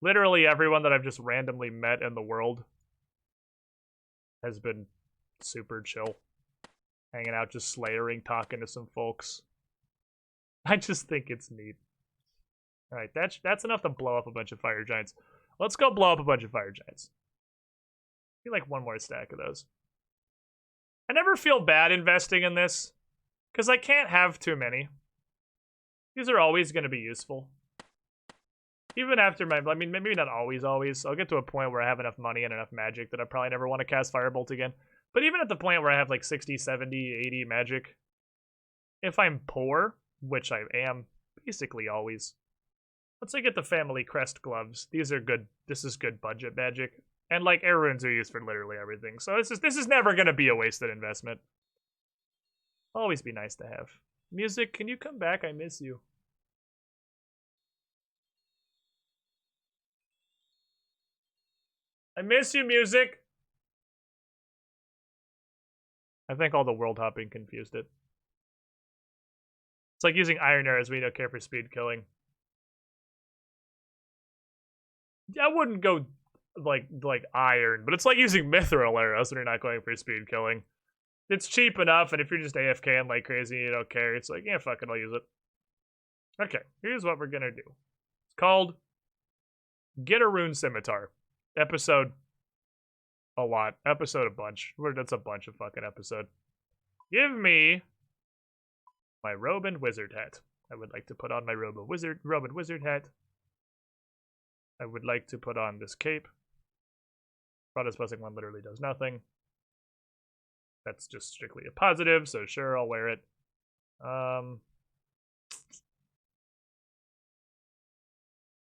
Literally everyone that I've just randomly met in the world has been super chill. Hanging out, just slayering, talking to some folks. I just think it's neat. Alright, that's enough to blow up a bunch of fire giants. Let's go blow up a bunch of fire giants. I feel like one more stack of those. I never feel bad investing in this, because I can't have too many. These are always going to be useful. Even after my, I mean, maybe not always. I'll get to a point where I have enough money and enough magic that I probably never want to cast Firebolt again. But even at the point where I have like 60, 70, 80 magic, if I'm poor, which I am basically always, let's say get the Family Crest gloves. These are good. This is good budget magic. And like air runes are used for literally everything. So this is never going to be a wasted investment. Always be nice to have. Music, can you come back? I miss you. I miss you, music. I think all the world hopping confused it. It's like using iron arrows when you don't care for speed killing. I wouldn't go like iron, but it's like using mithril arrows when you're not going for speed killing. It's cheap enough, and if you're just AFKing like crazy and you don't care, it's like, yeah, fuck it, I'll use it. Okay, here's what we're gonna do. It's called Get a Rune Scimitar. Episode a lot. Episode a bunch. That's a bunch of fucking episode. Give me my robe and wizard hat. I would like to put on my robe and wizard hat. I would like to put on this cape. Broadest Blessing one literally does nothing. That's just strictly a positive, so sure, I'll wear it.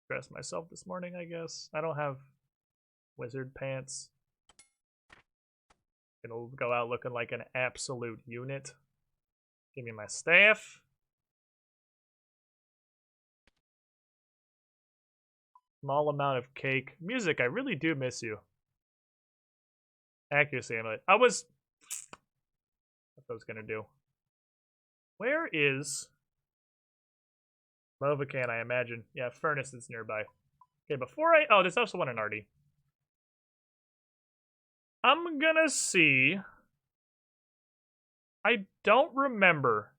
Dress myself this morning, I guess. I don't have wizard pants. Gonna go out looking like an absolute unit. Give me my staff. Small amount of cake. Music, I really do miss you. Accuracy amulet. What I was gonna do. Where is Movacan, I imagine. Yeah, furnace is nearby. Okay, before I... Oh, there's also one in Artie. I'm gonna see... I don't remember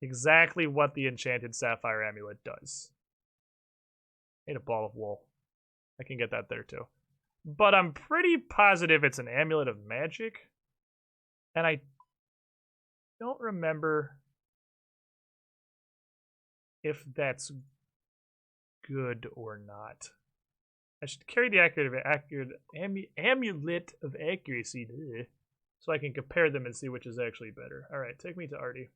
exactly what the Enchanted Sapphire Amulet does. Made a ball of wool. I can get that there too. But I'm pretty positive it's an amulet of magic. And I don't remember if that's good or not. I should carry the amulet of accuracy so I can compare them and see which is actually better. All right, take me to Artie.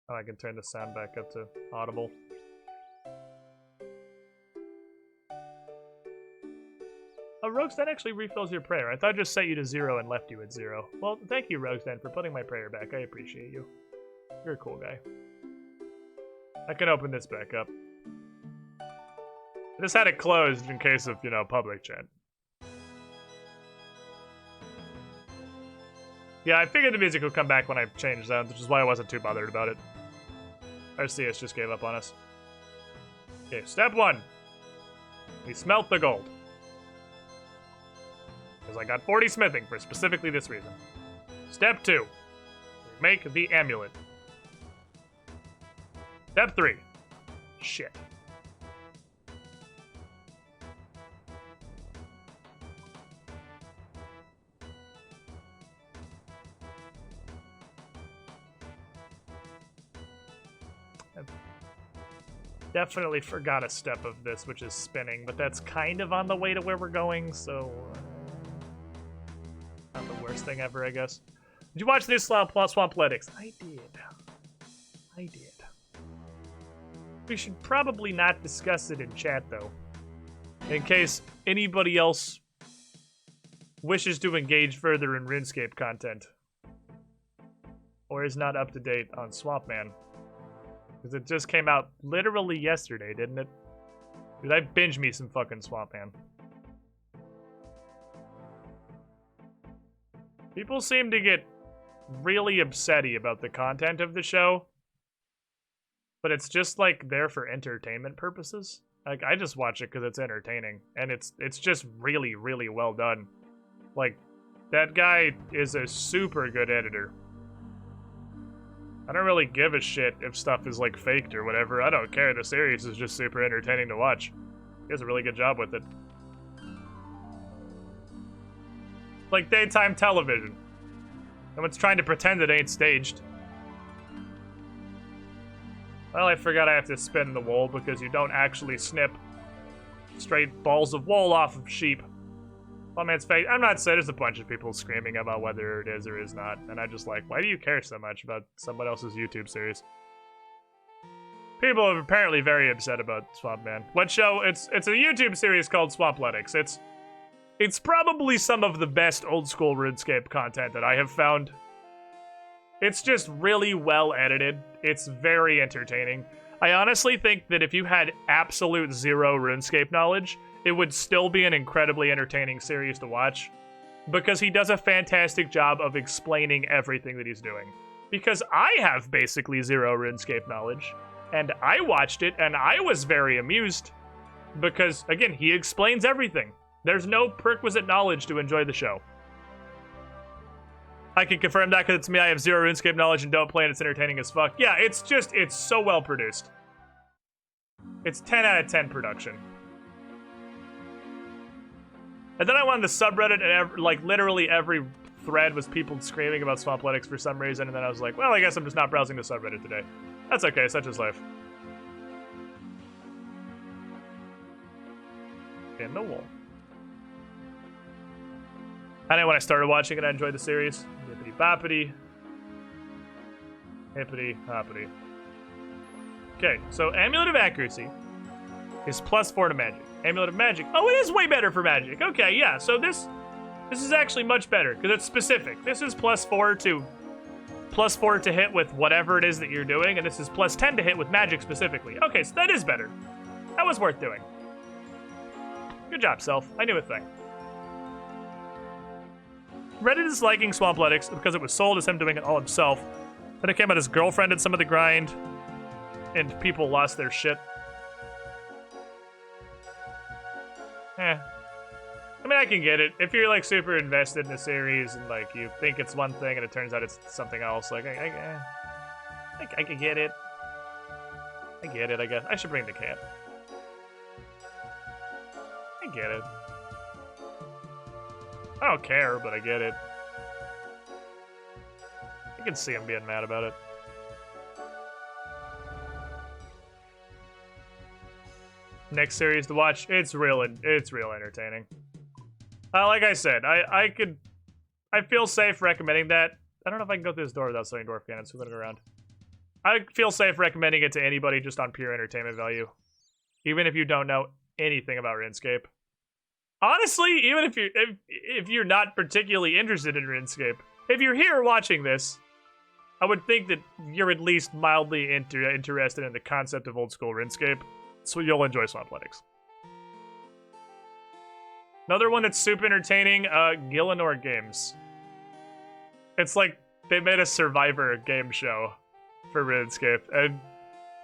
Oh, I can turn the sound back up to audible. Oh, Roguesden actually refills your prayer. I thought I just set you to 0 and left you at 0. Well, thank you, Roguesden, for putting my prayer back. I appreciate you. You're a cool guy. I can open this back up. I just had it closed in case of, you know, public chat. Yeah, I figured the music would come back when I changed that, which is why I wasn't too bothered about it. RCS just gave up on us. Okay, step 1. We smelt the gold. Because I got 40 smithing for specifically this reason. Step 2. We make the amulet. Step 3. Shit. Definitely forgot a step of this, which is spinning, but that's kind of on the way to where we're going, so... not the worst thing ever, I guess. Did you watch this Swampletics? I did. I did. We should probably not discuss it in chat, though. In case anybody else wishes to engage further in RuneScape content. Or is not up to date on Swampman. Because it just came out literally yesterday, didn't it? Dude, I binged me some fucking Swampman. People seem to get really upsetty about the content of the show. But it's just, like, there for entertainment purposes. Like, I just watch it because it's entertaining. And it's just really, really well done. Like, that guy is a super good editor. I don't really give a shit if stuff is, like, faked or whatever. I don't care. The series is just super entertaining to watch. He does a really good job with it. Like daytime television. Someone's trying to pretend it ain't staged. Well, I forgot I have to spin the wool because you don't actually snip straight balls of wool off of sheep. Well, man, it's fake. I'm not saying there's a bunch of people screaming about whether it is or is not, and I'm just like, why do you care so much about someone else's YouTube series? People are apparently very upset about Swampman. What show? It's a YouTube series called Swampletics. It's probably some of the best old school RuneScape content that I have found. It's just really well edited. It's very entertaining. I honestly think that if you had absolute zero RuneScape knowledge, it would still be an incredibly entertaining series to watch. Because he does a fantastic job of explaining everything that he's doing. Because I have basically zero RuneScape knowledge. And I watched it and I was very amused. Because, again, he explains everything. There's no prerequisite knowledge to enjoy the show. I can confirm that because it's me. I have zero RuneScape knowledge and don't play and it's entertaining as fuck. Yeah, it's so well produced. It's 10 out of 10 production. And then I went on the subreddit and literally every thread was people screaming about Swampletics for some reason. And then I was like, well, I guess I'm just not browsing the subreddit today. That's okay, such is life. In the wool. And then when I started watching it, I enjoyed the series. Hippity boppity. Hippity hoppity. Okay, so Amulet of Accuracy is +4 to magic. Amulet of Magic. Oh, it is way better for magic. Okay, yeah, so this is actually much better because it's specific. This is +4 to hit with whatever it is that you're doing, and this is +10 to hit with magic specifically. Okay, so that is better. That was worth doing. Good job, Self. I knew a thing. Reddit is liking Swampletics because it was sold as him doing it all himself. Then it came out his girlfriend did some of the grind, and people lost their shit. I mean, I can get it. If you're, like, super invested in a series and, like, you think it's one thing and it turns out it's something else, like, I can get it. I get it, I guess. I should bring the cat. I get it. I don't care, but I get it. I can see him being mad about it. Next series to watch, it's real entertaining. Like I said, I feel safe recommending that. I don't know if I can go through this door without starting dwarf cannons, so we're gonna go around. I feel safe recommending it to anybody just on pure entertainment value. Even if you don't know anything about RuneScape. Honestly, even if you're not particularly interested in RuneScape, if you're here watching this, I would think that you're at least mildly interested in the concept of old school RuneScape, so you'll enjoy Swampletics. Another one that's super entertaining, Gillinor Games. It's like they made a Survivor game show for RuneScape, and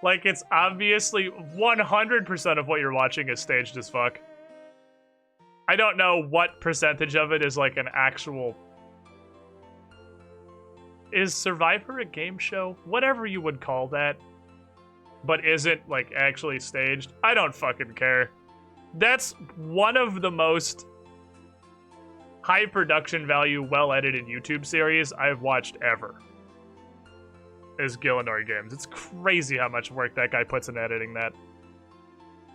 like it's obviously 100% of what you're watching is staged as fuck. I don't know what percentage of it is like an actual... Is Survivor a game show? Whatever you would call that. But isn't, like, actually staged? I don't fucking care. That's one of the most high production value, well-edited YouTube series I've watched ever. Is Gillinor Games. It's crazy how much work that guy puts in editing that.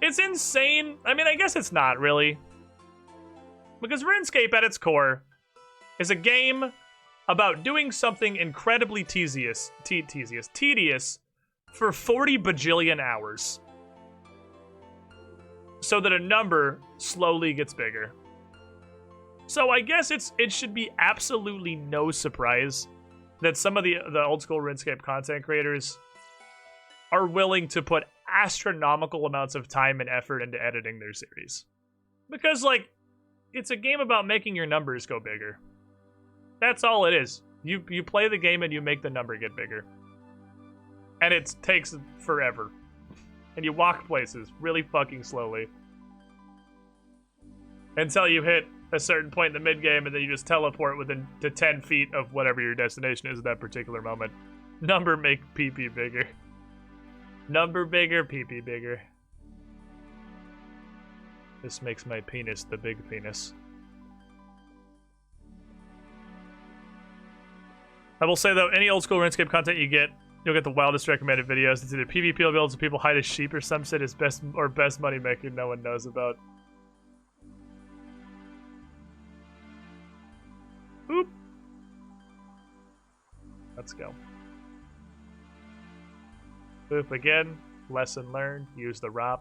It's insane. I mean, I guess it's not, really. Because RuneScape, at its core, is a game about doing something incredibly tedious for 40 bajillion hours. So that a number slowly gets bigger. So I guess it should be absolutely no surprise that some of the old school RuneScape content creators are willing to put astronomical amounts of time and effort into editing their series. Because, like, it's a game about making your numbers go bigger. That's all it is. You play the game and you make the number get bigger. And it takes forever. And you walk places really fucking slowly. Until you hit a certain point in the mid-game and then you just teleport within to 10 feet of whatever your destination is at that particular moment. Number make PP bigger. Number bigger, PP bigger. This makes my penis the big penis. I will say though, any old school RuneScape content you get, you'll get the wildest recommended videos. It's either PvP builds or people hide as sheep or some shit is best money making no one knows about. Oop. Let's go. Boop again. Lesson learned. Use the ROP.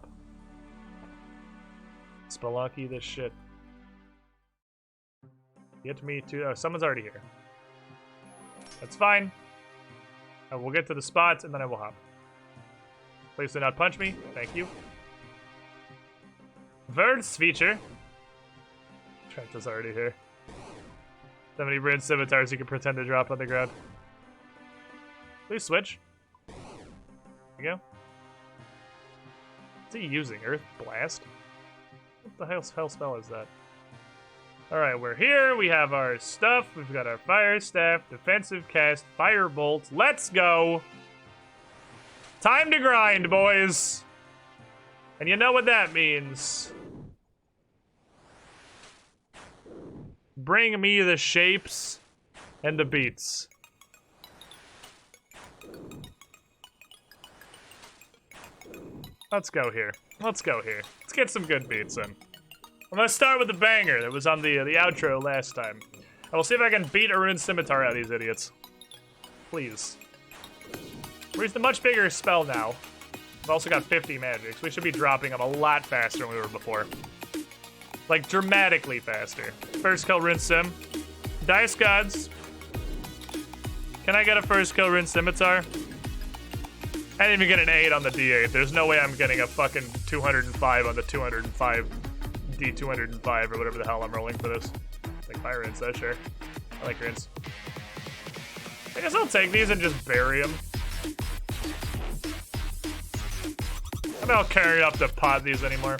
Spelunky this shit. Get me to... Oh, someone's already here. That's fine. I will get to the spots and then I will hop. Please do not punch me. Thank you. Verd's feature. Trent is already here. So many rune scimitars you can pretend to drop on the ground. Please switch. There you go. What's he using? Earth Blast? What the hell spell is that? Alright, we're here. We have our stuff. We've got our Fire Staff, Defensive Cast, Firebolt. Let's go! Time to grind, boys! And you know what that means. Bring me the shapes and the beats. Let's go here. Let's go here. Let's get some good beats in. I'm gonna start with the banger that was on the outro last time. I will see if I can beat a rune scimitar out of these idiots. Please. We're using a much bigger spell now. We've also got 50 magics. We should be dropping them a lot faster than we were before. Like, dramatically faster. First kill rune sim. Dice gods. Can I get a first kill rune scimitar? I didn't even get an 8 on the D8. There's no way I'm getting a fucking 205 on the 205. D205 or whatever the hell I'm rolling for this. Like fire runes though, sure. I like runes. I guess I'll take these and just bury them. I mean, I'll carry it up to pot these anymore.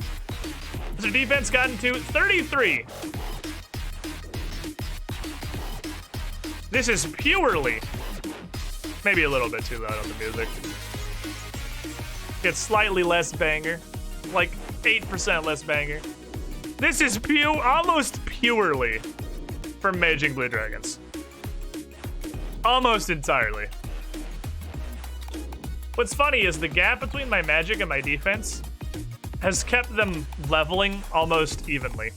Has their defense gotten to 33? This is purely... Maybe a little bit too loud on the music. Gets slightly less banger. Like 8% less banger. This is almost purely from Maging Blue Dragons. Almost entirely. What's funny is the gap between my magic and my defense has kept them leveling almost evenly.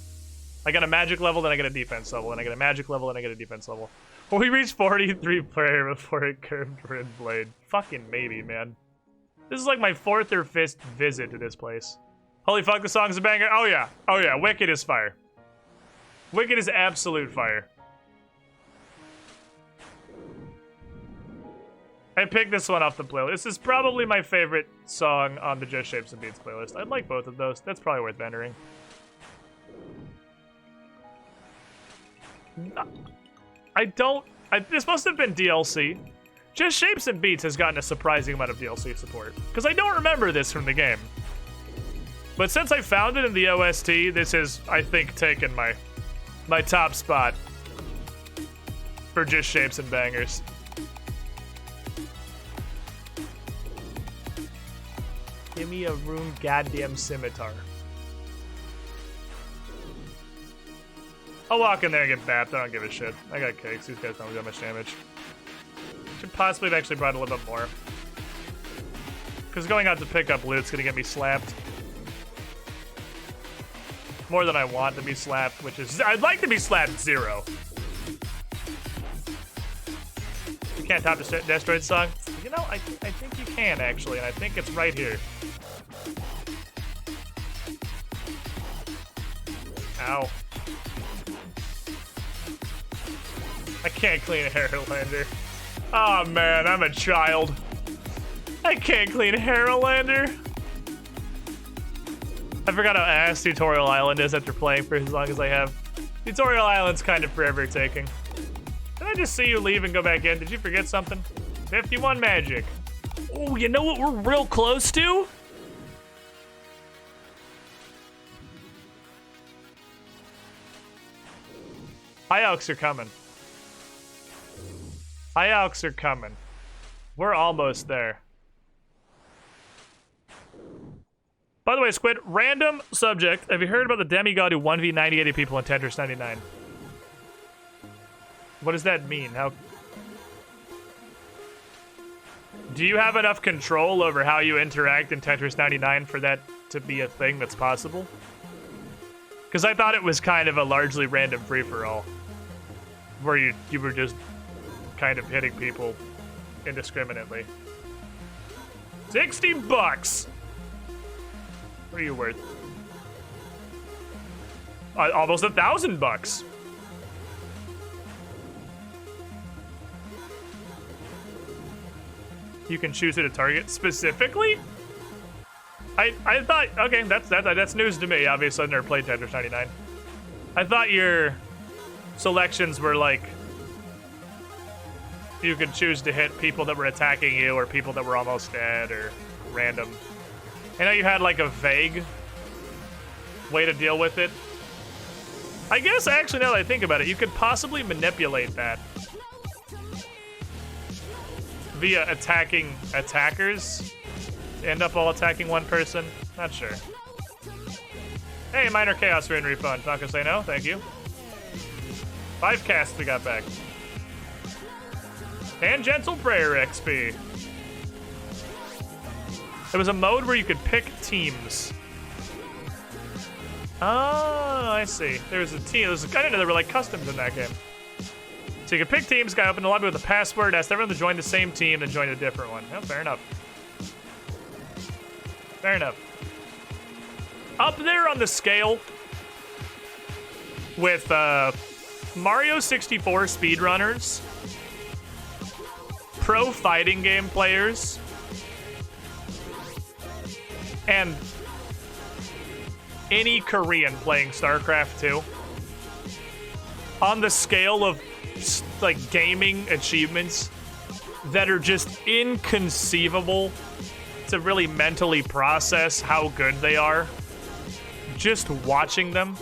I got a magic level, then I get a defense level, and I get a magic level, and I get a defense level. Will we reach 43 player before it curved Red Blade? Fucking maybe, man. This is like my 4th or 5th visit to this place. Holy fuck, the song's a banger. Oh yeah. Oh yeah, Wicked is fire. Wicked is absolute fire. I picked this one off the playlist. This is probably my favorite song on the Just Shapes and Beats playlist. I'd like both of those. That's probably worth entering. This must have been DLC. Just Shapes and Beats has gotten a surprising amount of DLC support. Because I don't remember this from the game. But since I found it in the OST, this is, I think, taken my top spot for Just Shapes and Bangers. Give me a rune goddamn scimitar. I'll walk in there and get bapped. I don't give a shit. I got cakes. These guys don't do that much damage. Should possibly have actually brought a little bit more. Because going out to pick up loot's gonna get me slapped. More than I want to be slapped, which is... I'd like to be slapped 0. You can't top the Destroid song? You know, I think you can, actually, and I think it's right here. Ow. I can't clean a Herolander. Oh man, I'm a child. I can't clean a Herolander. I forgot how ass Tutorial Island is after playing for as long as I have. Tutorial Island's kind of forever taking. Did I just see you leave and go back in? Did you forget something? 51 magic. Oh, you know what we're real close to? High Elks are coming. High Elks are coming. We're almost there. By the way, Squid, random subject. Have you heard about the demigod who 1v 90 people in Tetris 99? What does that mean? How... Do you have enough control over how you interact in Tetris 99 for that to be a thing that's possible? Because I thought it was kind of a largely random free-for-all. Where you were just kind of hitting people indiscriminately. 60 bucks! What are you worth? Almost $1,000 You can choose who to target specifically? I thought, okay, that's news to me. Obviously, I've never played Tetris 99. I thought your selections were like, you could choose to hit people that were attacking you or people that were almost dead or random. I know you had like a vague way to deal with it. I guess actually now that I think about it, you could possibly manipulate that via attacking attackers to end up all attacking one person. Not sure. Hey, Minor Chaos Rain refund. Not gonna say no, thank you. 5 casts we got back. Tangential Prayer XP. There was a mode where you could pick teams. Oh, I see. There's a team. I didn't know there were like customs in that game. So you could pick teams, guy open the lobby with a password, ask everyone to join the same team, then join a different one. Oh, fair enough. Fair enough. Up there on the scale with Mario 64 speedrunners, pro fighting game players, and any Korean playing StarCraft 2. On the scale of like gaming achievements that are just inconceivable to really mentally process how good they are, just watching them.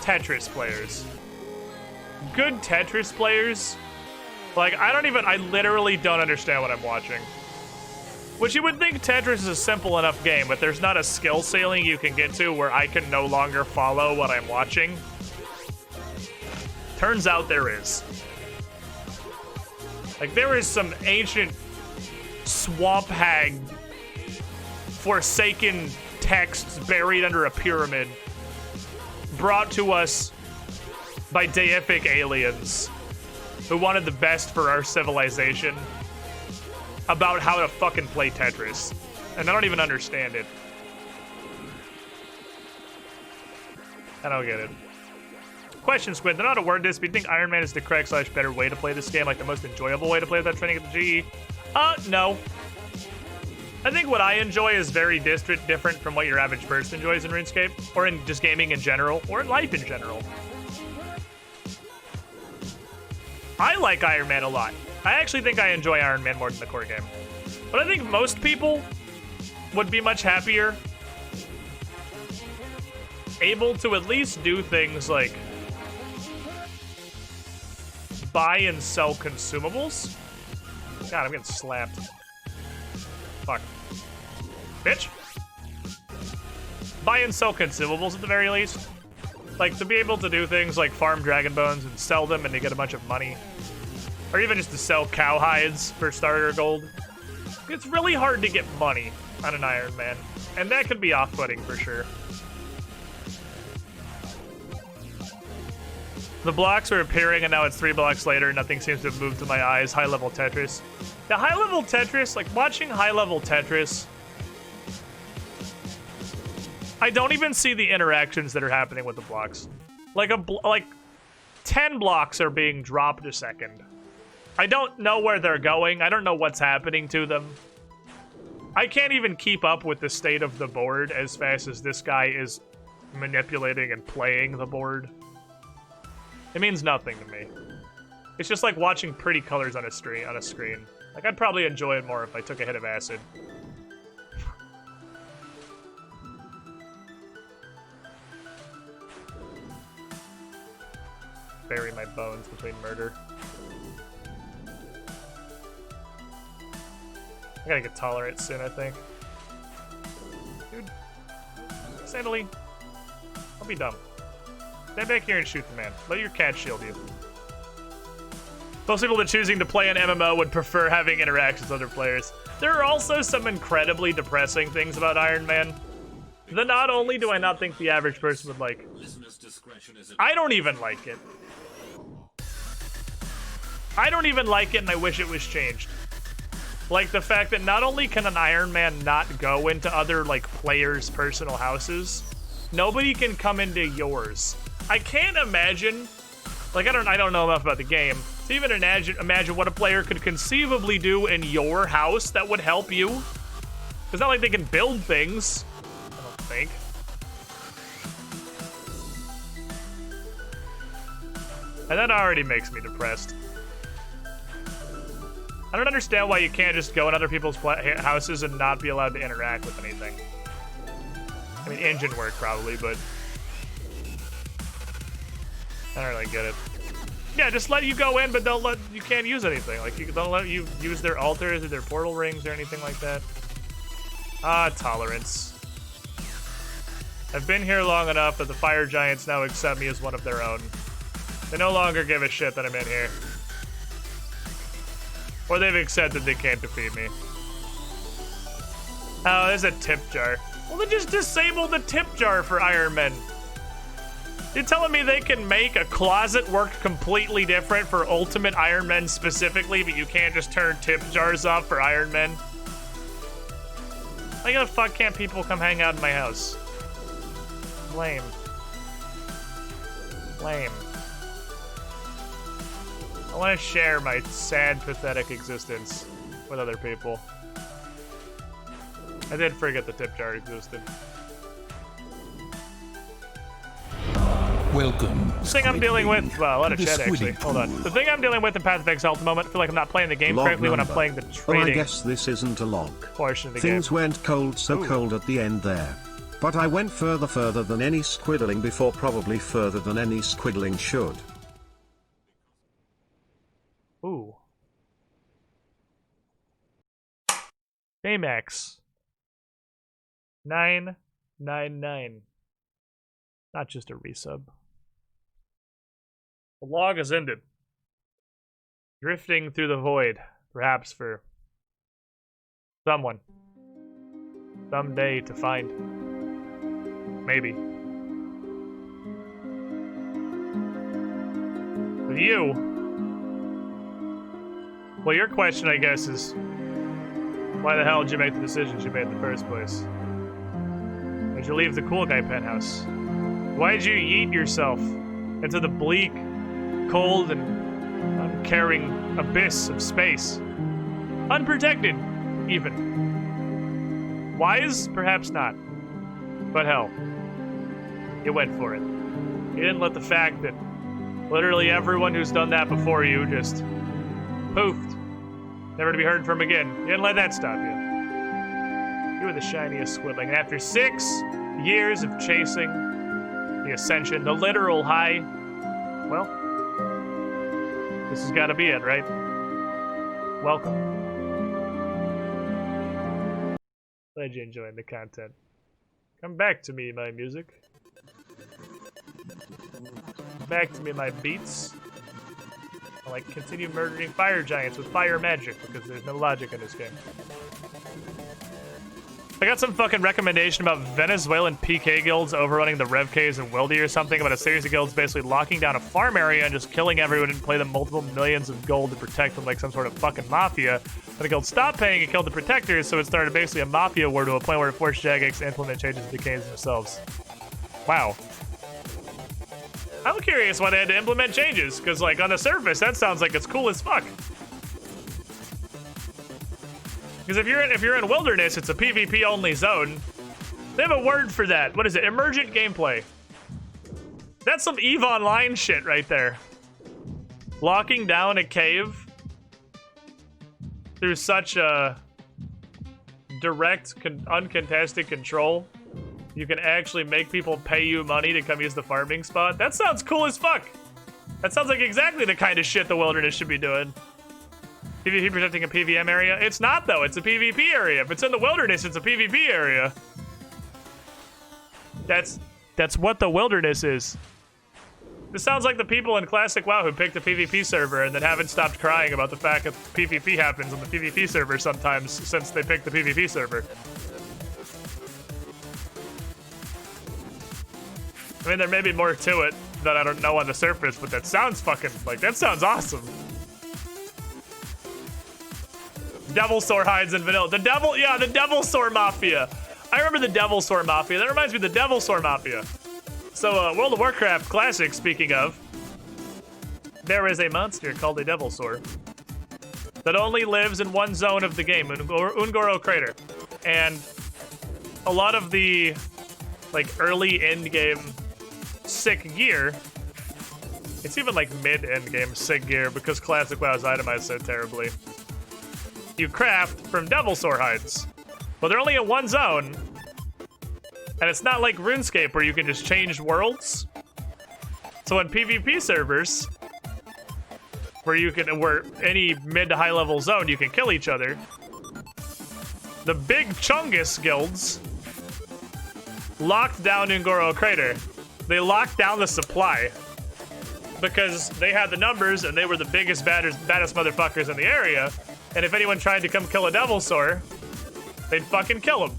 Tetris players. Good Tetris players Like, I literally don't understand what I'm watching. Which you would think Tetris is a simple enough game, but there's not a skill ceiling you can get to where I can no longer follow what I'm watching. Turns out there is. Like, there is some ancient swamp hag forsaken texts buried under a pyramid brought to us by deific aliens who wanted the best for our civilization about how to fucking play Tetris. And I don't even understand it. I don't get it. Question, Squid. They're not a word this, but you think Iron Man is the correct / better way to play this game? Like the most enjoyable way to play without training at the GE? No. I think what I enjoy is very different from what your average person enjoys in RuneScape, or in just gaming in general, or in life in general. I like Iron Man a lot. I actually think I enjoy Iron Man more than the core game. But I think most people would be much happier able to at least do things like buy and sell consumables. God, I'm getting slapped. Fuck. Bitch. Buy and sell consumables at the very least. Like, to be able to do things like farm dragon bones and sell them and to get a bunch of money. Or even just to sell cow hides for starter gold. It's really hard to get money on an Iron Man. And that can be off-putting for sure. The blocks were appearing and now it's 3 blocks later and nothing seems to have moved to my eyes. High-level Tetris. The high-level Tetris, like watching high-level Tetris, I don't even see the interactions that are happening with the blocks. Like like 10 blocks are being dropped a second. I don't know where they're going. I don't know what's happening to them. I can't even keep up with the state of the board as fast as this guy is manipulating and playing the board. It means nothing to me. It's just like watching pretty colors on a screen. Like, I'd probably enjoy it more if I took a hit of acid. Bury my bones between murder. I gotta get tolerant soon, I think. Dude. Sandally. Don't be dumb. Stand back here and shoot the man. Let your cat shield you. Most people that choosing to play an MMO would prefer having interactions with other players. There are also some incredibly depressing things about Iron Man. That not only do I not think the average person would like, I don't even like it. I don't even like it and I wish it was changed. Like the fact that not only can an Iron Man not go into other like players' personal houses, nobody can come into yours. I can't imagine, like I don't know enough about the game to even imagine what a player could conceivably do in your house that would help you. It's not like they can build things, I don't think. And that already makes me depressed. I don't understand why you can't just go in other people's houses and not be allowed to interact with anything. I mean, engine work probably, but I don't really get it. Yeah, just let you go in, but you can't use anything. Like, don't let you use their altars or their portal rings or anything like that. Ah, tolerance. I've been here long enough that the fire giants now accept me as one of their own. They no longer give a shit that I'm in here. Or they've accepted they can't defeat me. Oh, there's a tip jar. Well, then just disable the tip jar for Iron Man. You're telling me they can make a closet work completely different for Ultimate Iron Man specifically, but you can't just turn tip jars off for Iron Man? Why the fuck can't people come hang out in my house? Lame. Lame. I want to share my sad, pathetic existence with other people. I did forget the tip jar existed. Welcome. The thing I'm dealing with, well, a lot of chat actually. Hold on. The thing I'm dealing with in Path of Exile at the moment, I feel like I'm not playing the game correctly when I'm playing the trading. Oh, I guess this isn't a log. Portion of the game. Things went cold, so cold at the end there. But I went further than any squiddling before, probably further than any squiddling should. Ooh. Baymax. 999. Not just a resub. The log has ended. Drifting through the void, perhaps for someone. Someday to find. Maybe. With you. Well, your question, I guess, is why the hell did you make the decisions you made in the first place? Why'd you leave the cool guy penthouse? Why'd you yeet yourself into the bleak, cold, and uncaring abyss of space? Unprotected, even. Wise? Perhaps not. But hell, you went for it. You didn't let the fact that literally everyone who's done that before you just poofed, never to be heard from again. You didn't let that stop you. You were the shiniest squidling, and after 6 years of chasing the ascension, the literal high, well, this has got to be it, right? Welcome. Glad you're enjoying the content. Come back to me, my music. Back to me, my beats. I like continue murdering fire giants with fire magic because there's no logic in this game. I got some fucking recommendation about Venezuelan PK guilds overrunning the Rev Ks and Wildy or something about a series of guilds basically locking down a farm area and just killing everyone and play them multiple millions of gold to protect them like some sort of fucking mafia. But the guild stopped paying and killed the protectors, so it started basically a mafia war to a point where it forced Jagex to implement changes to the games themselves. Wow. I'm curious why they had to implement changes, because like on the surface that sounds like it's cool as fuck. Because if you're in wilderness, it's a PvP only zone. They have a word for that. What is it? Emergent gameplay. That's some EVE Online shit right there. Locking down a cave through such a direct, uncontested control. You can actually make people pay you money to come use the farming spot. That sounds cool as fuck. That sounds like exactly the kind of shit the wilderness should be doing. PvP protecting a PvM area? It's not though, it's a PvP area. If it's in the wilderness, it's a PvP area. That's what the wilderness is. This sounds like the people in Classic WoW who picked a PvP server and then haven't stopped crying about the fact that PvP happens on the PvP server sometimes since they picked the PvP server. I mean, there may be more to it that I don't know on the surface, but that sounds fucking, like, that sounds awesome. Devil Sword hides in vanilla. The Devil Sword Mafia. I remember the Devil Sword Mafia. That reminds me of the Devil Sword Mafia. So, World of Warcraft Classic, speaking of, there is a monster called a Devil Sword that only lives in one zone of the game, Ungoro Crater. And a lot of the, like, early end-game sick gear, it's even like mid-end game sick gear because Classic WoW is itemized so terribly, you craft from Devil Sword hides. But they're only in one zone, and it's not like RuneScape where you can just change worlds. So in PvP servers, where any mid to high level zone you can kill each other, the big Chungus guilds locked down Ungoro Crater. They locked down the supply because they had the numbers and they were the biggest, baddest motherfuckers in the area. And if anyone tried to come kill a Devil Sword, they'd fucking kill him.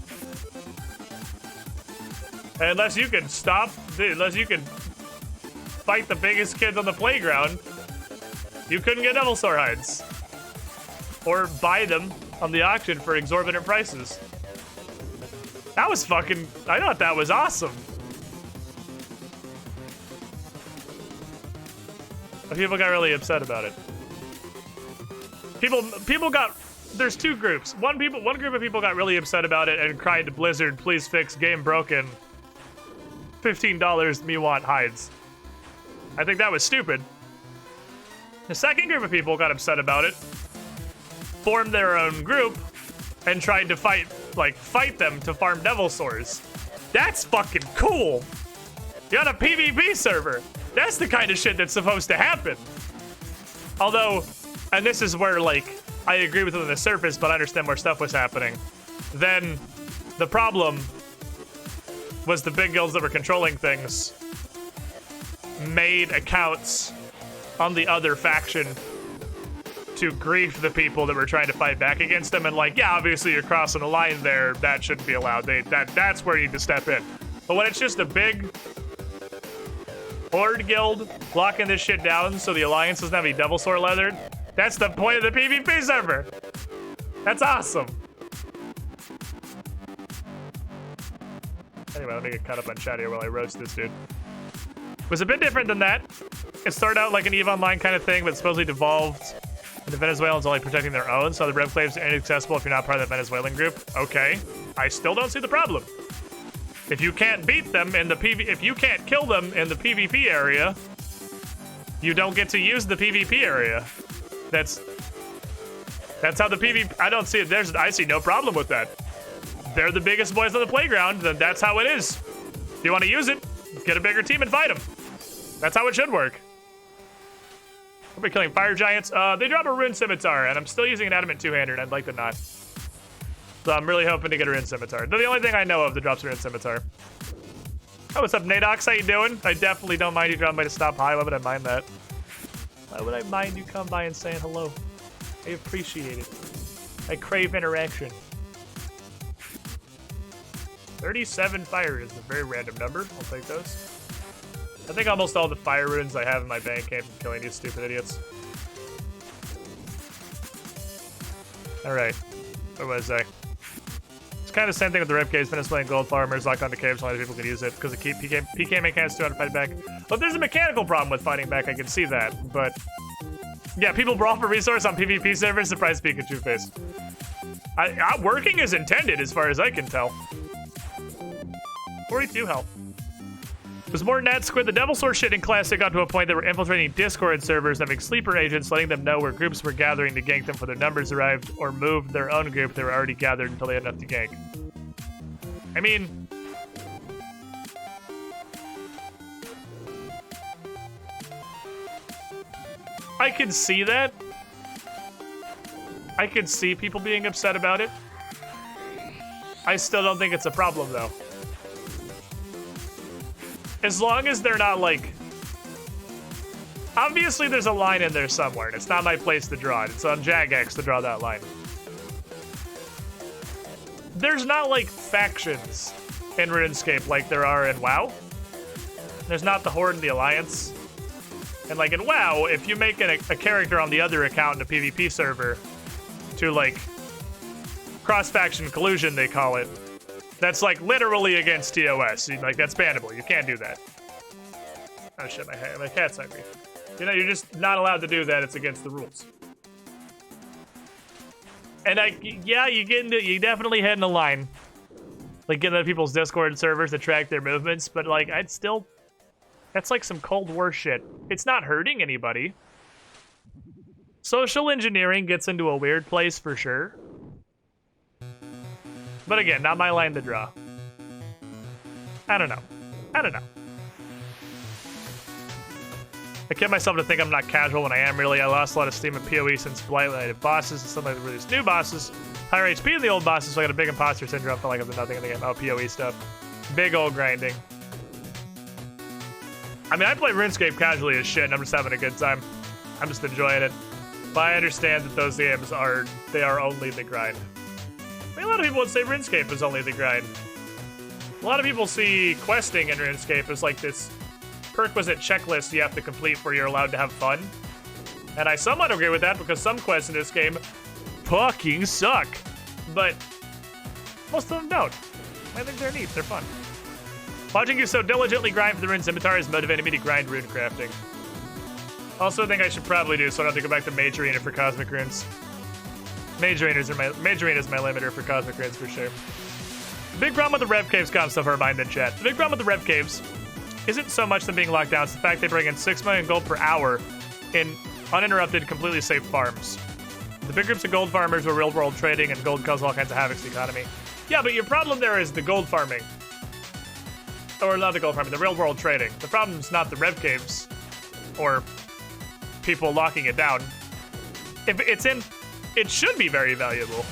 And unless you can fight the biggest kids on the playground, you couldn't get Devil Sword hides. Or buy them on the auction for exorbitant prices. That was fucking, I thought that was awesome. But people got really upset about it. People got, there's two groups. One group of people got really upset about it and cried to Blizzard, please fix game broken. $15, me want hides. I think that was stupid. The second group of people got upset about it, formed their own group, and tried to fight them to farm Devil Swords. That's fucking cool. You're on a PvP server. That's the kind of shit that's supposed to happen. Although, and this is where, like, I agree with it on the surface, but I understand where stuff was happening. then the problem was the big guilds that were controlling things made accounts on the other faction to grief the people that were trying to fight back against them, and like, yeah, obviously you're crossing a line there, that shouldn't be allowed. That's where you need to step in. But when it's just a big horde guild locking this shit down so the alliance doesn't have any double sword leathered, that's the point of the PvP server. That's awesome. Anyway, let me get caught up on chat here while I roast this dude. It was a bit different than that. It started out like an EVE Online kind of thing, but supposedly devolved into Venezuelans only protecting their own, so the Rev claims are inaccessible if you're not part of the Venezuelan group. Okay, I still don't see the problem. If you can't beat them in the if you can't kill them in the PvP area, you don't get to use the PvP area. That's how the PvP. I don't see it. I see no problem with that. They're the biggest boys on the playground, then that's how it is. If you want to use it, get a bigger team and fight them. That's how it should work. We'll be killing fire giants. They drop a rune scimitar, and I'm still using an adamant two-hander, and I'd like to not. So I'm really hoping to get a rune scimitar. They're the only thing I know of that drops a rune scimitar. Oh, what's up, Nadox? How you doing? I definitely don't mind you dropping by to stop by. Why would I mind that? Why would I mind you come by and saying hello? I appreciate it. I crave interaction. 37 fire is a very random number. I'll take those. I think almost all the fire runes I have in my bank came from killing these stupid idiots. Alright. Where was I? It's kind of the same thing with the Rip Caves, Venezuelan gold farmers, lock onto caves, so only people can use it, because the PK mechanics do how to fight back. But there's a mechanical problem with fighting back, I can see that, but... yeah, people brawl for resource on PvP servers, surprise Pikachu face. Working is intended, as far as I can tell. 42 health. It was more than that. Squid the Devil Sword shit in Classic got to a point that were infiltrating Discord servers, having sleeper agents, letting them know where groups were gathering to gank them before their numbers arrived, or moved their own group they were already gathered until they had enough to gank. I mean... I can see that. I can see people being upset about it. I still don't think it's a problem, though. As long as they're not, like... obviously, there's a line in there somewhere, and it's not my place to draw it. It's on Jagex to draw that line. There's not, like, factions in RuneScape like there are in WoW. There's not the Horde and the Alliance. And, like, in WoW, if you make a character on the other account in a PvP server to, like, cross-faction collusion, they call it, that's, like, literally against TOS. Like, that's bannable. You can't do that. Oh, shit, my cat's hungry. You know, you're just not allowed to do that. It's against the rules. And, yeah, you definitely head in a line. Like, get into people's Discord servers to track their movements, but, like, I'd still... that's like some Cold War shit. It's not hurting anybody. Social engineering gets into a weird place for sure. But again, not my line to draw. I don't know. I kid myself to think I'm not casual when I am, really. I lost a lot of steam at PoE since Blight related bosses and suddenly released new bosses. Higher HP than the old bosses, so I got a big imposter syndrome. Felt like I'm nothing in the game. Oh, PoE stuff. Big old grinding. I mean, I play RuneScape casually as shit, and I'm just having a good time. I'm just enjoying it. But I understand that those games are only the grind. I mean, a lot of people would say RuneScape is only the grind. A lot of people see questing in RuneScape as like this perquisite checklist you have to complete where you're allowed to have fun. And I somewhat agree with that because some quests in this game fucking suck. But most of them don't. I think they're neat, they're fun. Watching you so diligently grind for the rune scimitar has motivated me to grind rune crafting. Also, I think I should probably do so I don't have to go back to Mage Arena for cosmic runes. Mage Arena is my limiter for cosmic runes for sure. The big problem with the Rev Caves comp stuff are mine in chat. The big problem with the Rev Caves isn't so much them being locked down, it's the fact they bring in 6 million gold per hour in uninterrupted, completely safe farms. The big groups of gold farmers were real world trading and gold caused all kinds of havoc to the economy. Yeah, but your problem there is the gold farming. Or not the gold farming, the real world trading. The problem's not the Rev Caves or people locking it down. If it's in, it should be very valuable.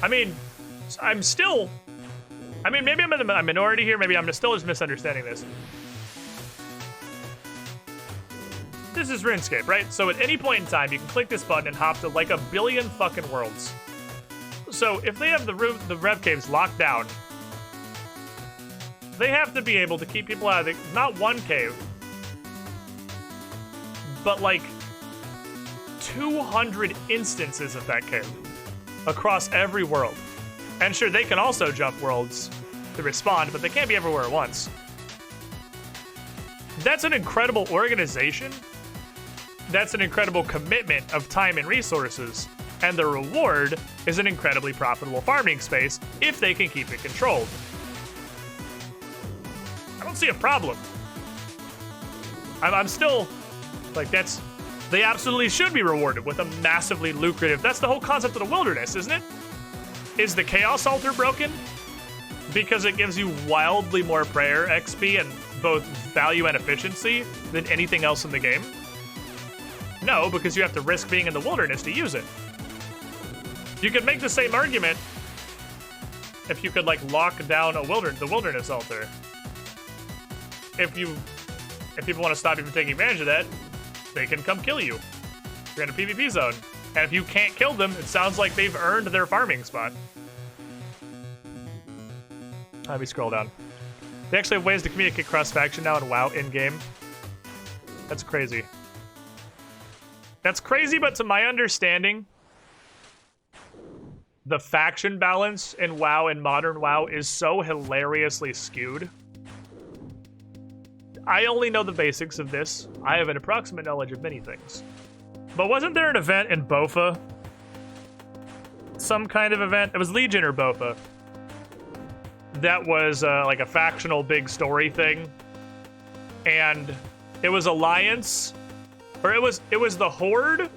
I mean, I'm still... I mean, maybe I'm in the minority here. Maybe I'm still just misunderstanding this. This is RuneScape, right? So at any point in time, you can click this button and hop to like a billion fucking worlds. So if they have the rev caves locked down, they have to be able to keep people out of not one cave, but like 200 instances of that cave across every world. And sure, they can also jump worlds to respond, but they can't be everywhere at once. That's an incredible organization. That's an incredible commitment of time and resources. And the reward is an incredibly profitable farming space if they can keep it controlled. I don't see a problem. I'm still, like, they absolutely should be rewarded with a massively lucrative, that's the whole concept of the wilderness, isn't it? Is the Chaos Altar broken? Because it gives you wildly more prayer XP and both value and efficiency than anything else in the game? No, because you have to risk being in the wilderness to use it. You could make the same argument if you could, like, lock down the wilderness altar. If people want to stop you from taking advantage of that, they can come kill you. You're in a PvP zone. And if you can't kill them, it sounds like they've earned their farming spot. Let me scroll down. They actually have ways to communicate cross-faction now in WoW in-game. That's crazy. That's crazy, but to my understanding, the faction balance in WoW and modern WoW is so hilariously skewed. I only know the basics of this. I have an approximate knowledge of many things. But wasn't there an event in Bofa? Some kind of event? It was Legion or Bofa. That was like a factional big story thing. And it was Alliance, or it was the Horde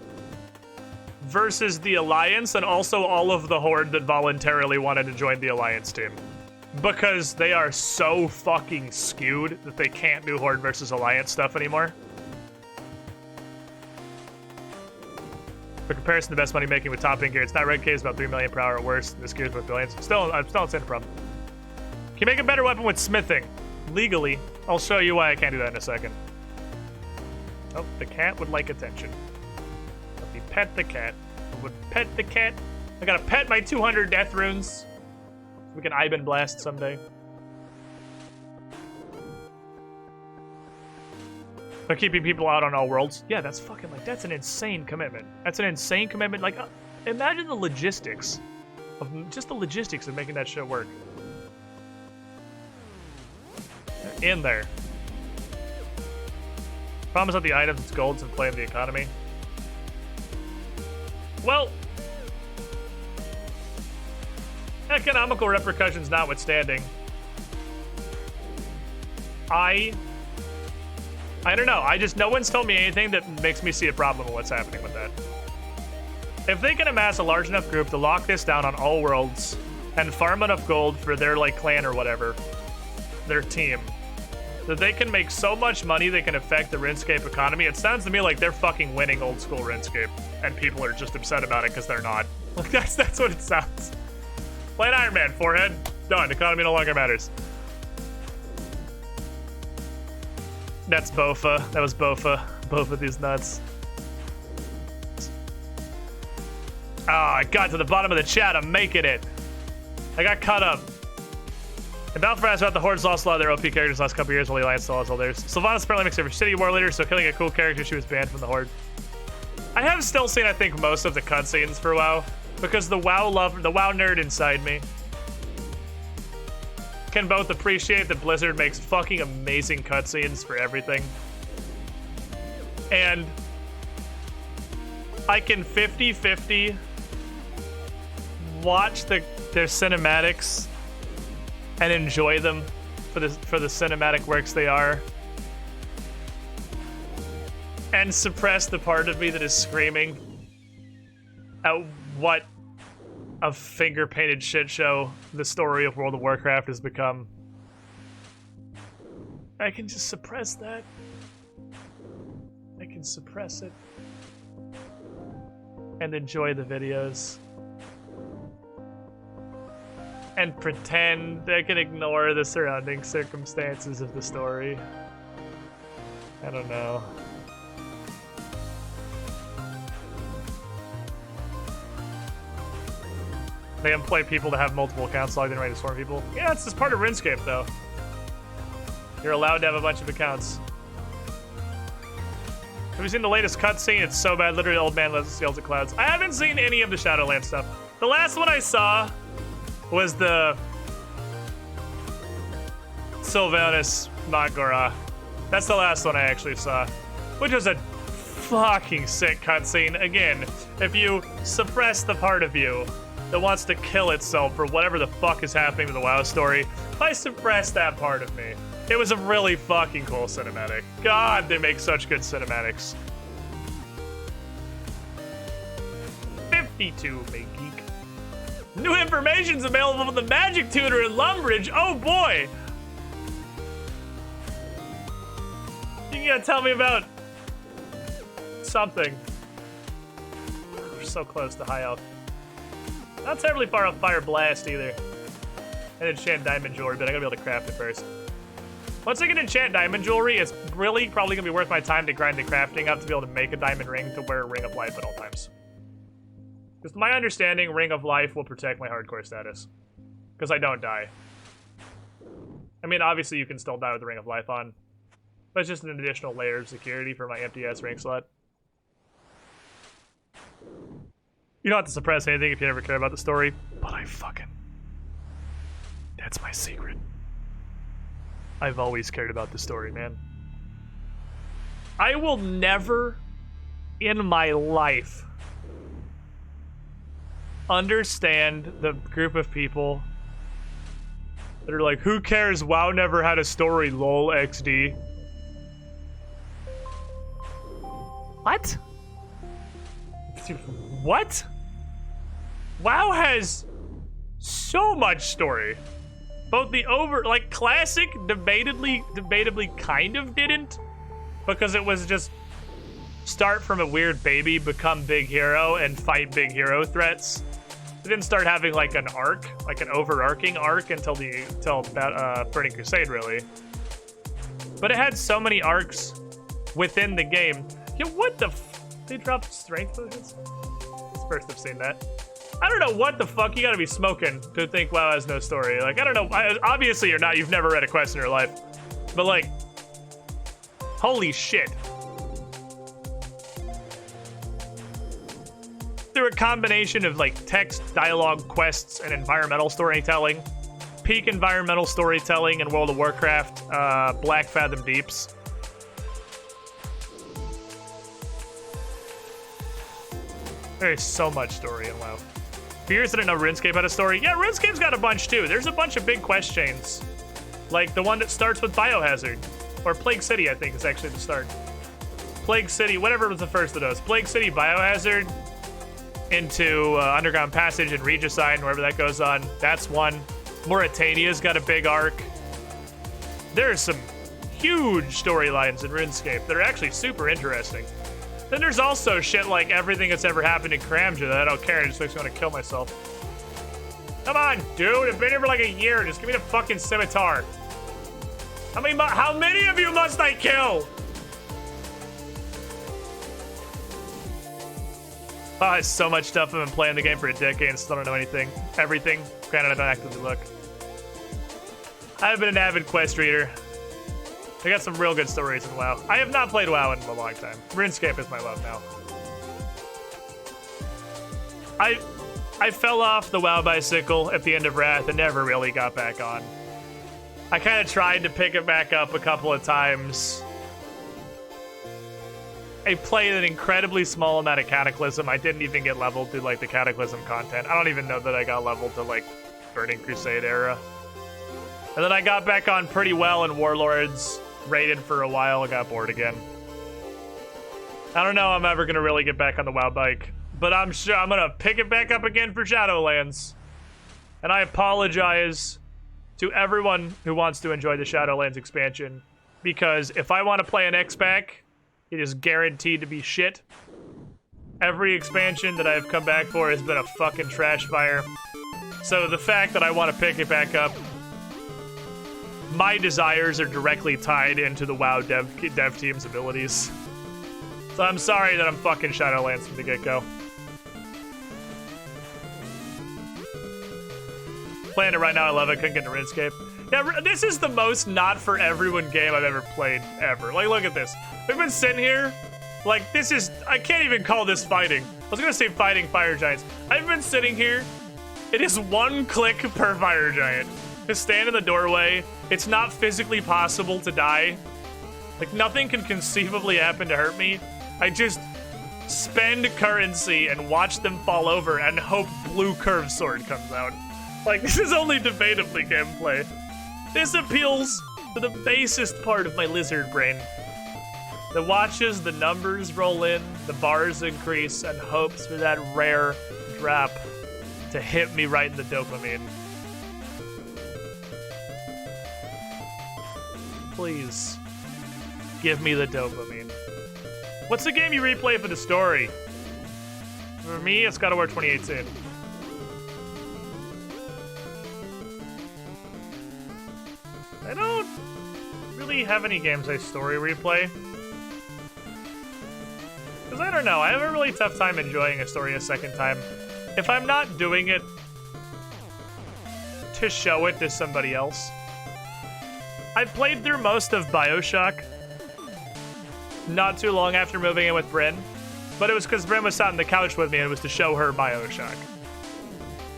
versus the Alliance, and also all of the Horde that voluntarily wanted to join the Alliance team. Because they are so fucking skewed that they can't do Horde versus Alliance stuff anymore. For comparison, the best money making with top end gear, it's not red caves, about 3 million per hour or worse. This gear's worth billions. I'm still not saying a problem. Can you make a better weapon with smithing? Legally. I'll show you why I can't do that in a second. Oh, the cat would like attention. Let me pet the cat. I would pet the cat. I gotta pet my 200 death runes. We can Iban blast someday. But keeping people out on all worlds. Yeah, that's fucking, like, that's an insane commitment. That's an insane commitment. Like, imagine the logistics of, just the logistics of making that shit work. They're in there. Problem is not the items, it's golds and play in the economy. Well, economical repercussions notwithstanding, I don't know. No one's told me anything that makes me see a problem with what's happening with that. If they can amass a large enough group to lock this down on all worlds and farm enough gold for their, like, clan or whatever, their team, that they can make so much money they can affect the RuneScape economy, it sounds to me like they're fucking winning old school RuneScape, and people are just upset about it because they're not. Like, that's what it sounds. Play an Iron Man, forehead. Done. Economy no longer matters. That's Bofa. That was Bofa. Bofa these nuts. I got to the bottom of the chat. I'm making it. I got caught up. And Balfour asked about the Horde's lost a lot of their OP characters the last couple years while the Alliance still has all theirs. Sylvanas apparently makes her city war leader, so killing a cool character, she was banned from the Horde. I have still seen, I think, most of the cutscenes for WoW, because the WoW nerd inside me can both appreciate that Blizzard makes fucking amazing cutscenes for everything, and I can 50-50 watch their cinematics and enjoy them for the cinematic works they are, and suppress the part of me that is screaming at what a finger-painted shit show the story of World of Warcraft has become. I can just suppress that. I can suppress it and enjoy the videos. and pretend I can ignore the surrounding circumstances of the story. I don't know. They employ people to have multiple accounts logged in ready to swarm people. Yeah, it's just part of RuneScape, though. You're allowed to have a bunch of accounts. Have you seen the latest cutscene? It's so bad. Literally, old man yells at clouds. I haven't seen any of the Shadowlands stuff. The last one I saw was the Sylvanas Magora. That's the last one I actually saw, which was a fucking sick cutscene. Again, if you suppress the part of you that wants to kill itself for whatever the fuck is happening to the WoW story, I suppressed that part of me. It was a really fucking cool cinematic. God, they make such good cinematics. 52, big geek. New information's available from the Magic Tutor in Lumbridge. Oh boy! You gotta tell me about something. We're so close to high elf. Not terribly far off Fire Blast either. And enchant diamond jewelry, but I gotta be able to craft it first. Once I can enchant diamond jewelry, it's really probably gonna be worth my time to grind the crafting up to be able to make a diamond ring to wear a Ring of Life at all times. Because to my understanding, Ring of Life will protect my hardcore status. Because I don't die. I mean, obviously you can still die with the Ring of Life on. But it's just an additional layer of security for my empty ass rank slot. You don't have to suppress anything if you never care about the story, but I fucking... That's my secret. I've always cared about the story, man. I will never in my life understand the group of people that are like, who cares, WoW never had a story, lol XD. What? What? WoW has so much story. Both the classic debatably kind of didn't, because it was just start from a weird baby, become big hero, and fight big hero threats. It didn't start having like an arc, like an overarching arc until Burning Crusade, really. But it had so many arcs within the game. Yo, what the they dropped strength potions? It's the first I've seen that. I don't know what the fuck you gotta be smoking to think WoW has no story. Like, I don't know. Obviously you're not. You've never read a quest in your life. But like, holy shit. Through a combination of like text, dialogue, quests, and environmental storytelling. Peak environmental storytelling in World of Warcraft, Black Fathom Deeps. There's so much story in WoW. For years I didn't know RuneScape had a story. Yeah, RuneScape's got a bunch too. There's a bunch of big quest chains. Like the one that starts with Biohazard. Or Plague City, I think, is actually the start. Plague City, whatever was the first of those. Plague City, Biohazard, into Underground Passage and Regicide, wherever that goes on. That's one. Mauritania's got a big arc. There's some huge storylines in RuneScape that are actually super interesting. Then there's also shit like everything that's ever happened in Kramja that I don't care. It just makes me want to kill myself. Come on, dude. I've been here for like a year. Just give me the fucking scimitar. How many of you must I kill? Oh, there's so much stuff. I've been playing the game for a decade and still don't know anything. Everything. Granted, I don't actively look. I've been an avid quest reader. I got some real good stories in WoW. I have not played WoW in a long time. RuneScape is my love now. I fell off the WoW bicycle at the end of Wrath and never really got back on. I kind of tried to pick it back up a couple of times. I played an incredibly small amount of Cataclysm. I didn't even get leveled to like the Cataclysm content. I don't even know that I got leveled to like Burning Crusade era. And then I got back on pretty well in Warlords, raided for a while, and got bored again. I don't know if I'm ever gonna really get back on the WoW bike, but I'm sure I'm gonna pick it back up again for Shadowlands. And I apologize to everyone who wants to enjoy the Shadowlands expansion, because if I want to play an X-Pack, it is guaranteed to be shit. Every expansion that I've come back for has been a fucking trash fire. So the fact that I want to pick it back up, my desires are directly tied into the WoW dev team's abilities. So I'm sorry that I'm fucking Shadowlands from the get-go. Playing it right now, I love it. Couldn't get into RuneScape. Yeah, this is the most not for everyone game I've ever played, ever. Like, look at this. We've been sitting here, like, this is, I can't even call this fighting. I was gonna say fighting fire giants. I've been sitting here, it is one click per fire giant. Just stand in the doorway. It's not physically possible to die. Like, nothing can conceivably happen to hurt me. I just spend currency and watch them fall over and hope blue curved sword comes out. Like, this is only debatably gameplay. This appeals to the basest part of my lizard brain that watches the numbers roll in, the bars increase, and hopes for that rare drop to hit me right in the dopamine. Please, give me the dopamine. What's the game you replay for the story? For me, it's God of War 2018. I don't really have any games I story replay. Because I don't know, I have a really tough time enjoying a story a second time. If I'm not doing it to show it to somebody else. I've played through most of BioShock not too long after moving in with Bryn, but it was because Bryn was sat on the couch with me and it was to show her BioShock.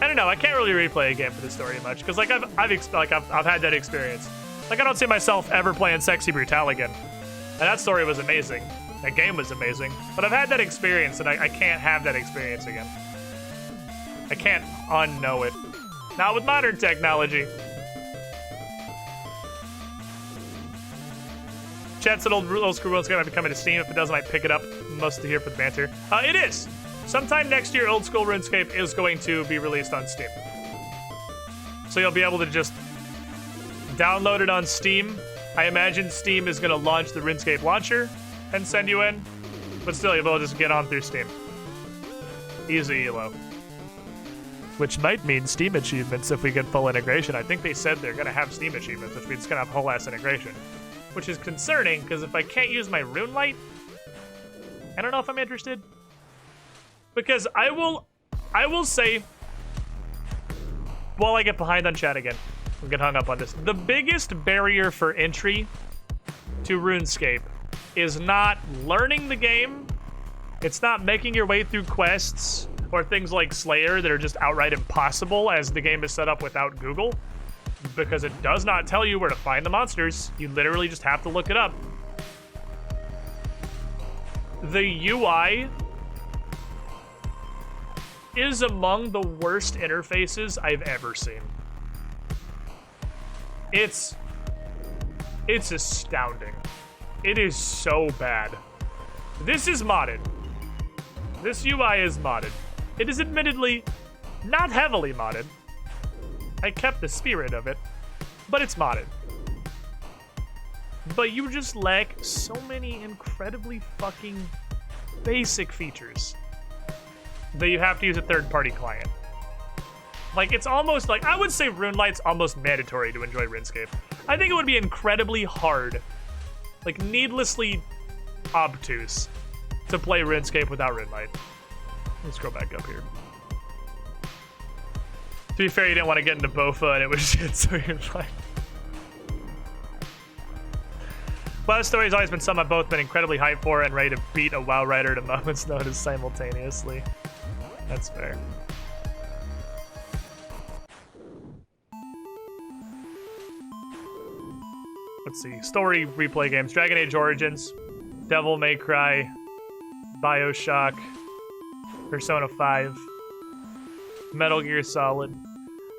I don't know, I can't really replay a game for the story much, because like I've had that experience. Like, I don't see myself ever playing Sexy Brutale again. And that story was amazing. That game was amazing. But I've had that experience, and I can't have that experience again. I can't unknow it. Not with modern technology. Chat said old school rules might be coming to Steam. If it doesn't, I pick it up. Mostly here for the banter. It is. Sometime next year, Old School RuneScape is going to be released on Steam. So you'll be able to just download it on Steam. I imagine Steam is going to launch the RuneScape launcher and send you in. But still, you'll be able to just get on through Steam. Easy elo. Which might mean Steam achievements if we get full integration. I think they said they're going to have Steam achievements, which means it's going to have whole-ass integration. Which is concerning, because if I can't use my rune light, I don't know if I'm interested. Because I will say, while I get behind on chat again, we'll get hung up on this. The biggest barrier for entry to RuneScape is not learning the game. It's not making your way through quests or things like Slayer that are just outright impossible as the game is set up without Google. Because it does not tell you where to find the monsters. You literally just have to look it up. The UI is among the worst interfaces I've ever seen. It's astounding. It is so bad. This is modded. This UI is modded. It is admittedly not heavily modded. I kept the spirit of it, but it's modded. But you just lack so many incredibly fucking basic features that you have to use a third-party client. Like, it's almost like, I would say RuneLight's almost mandatory to enjoy RuneScape. I think it would be incredibly hard, like needlessly obtuse, to play RuneScape without RuneLight. Let's scroll back up here. To be fair, you didn't want to get into Bofa and it was shit, so you're fine. WoW Story's always been something I've both been incredibly hyped for and ready to beat a WoW writer at a moment's notice simultaneously. That's fair. Let's see. Story replay games. Dragon Age Origins, Devil May Cry, BioShock, Persona 5, Metal Gear Solid.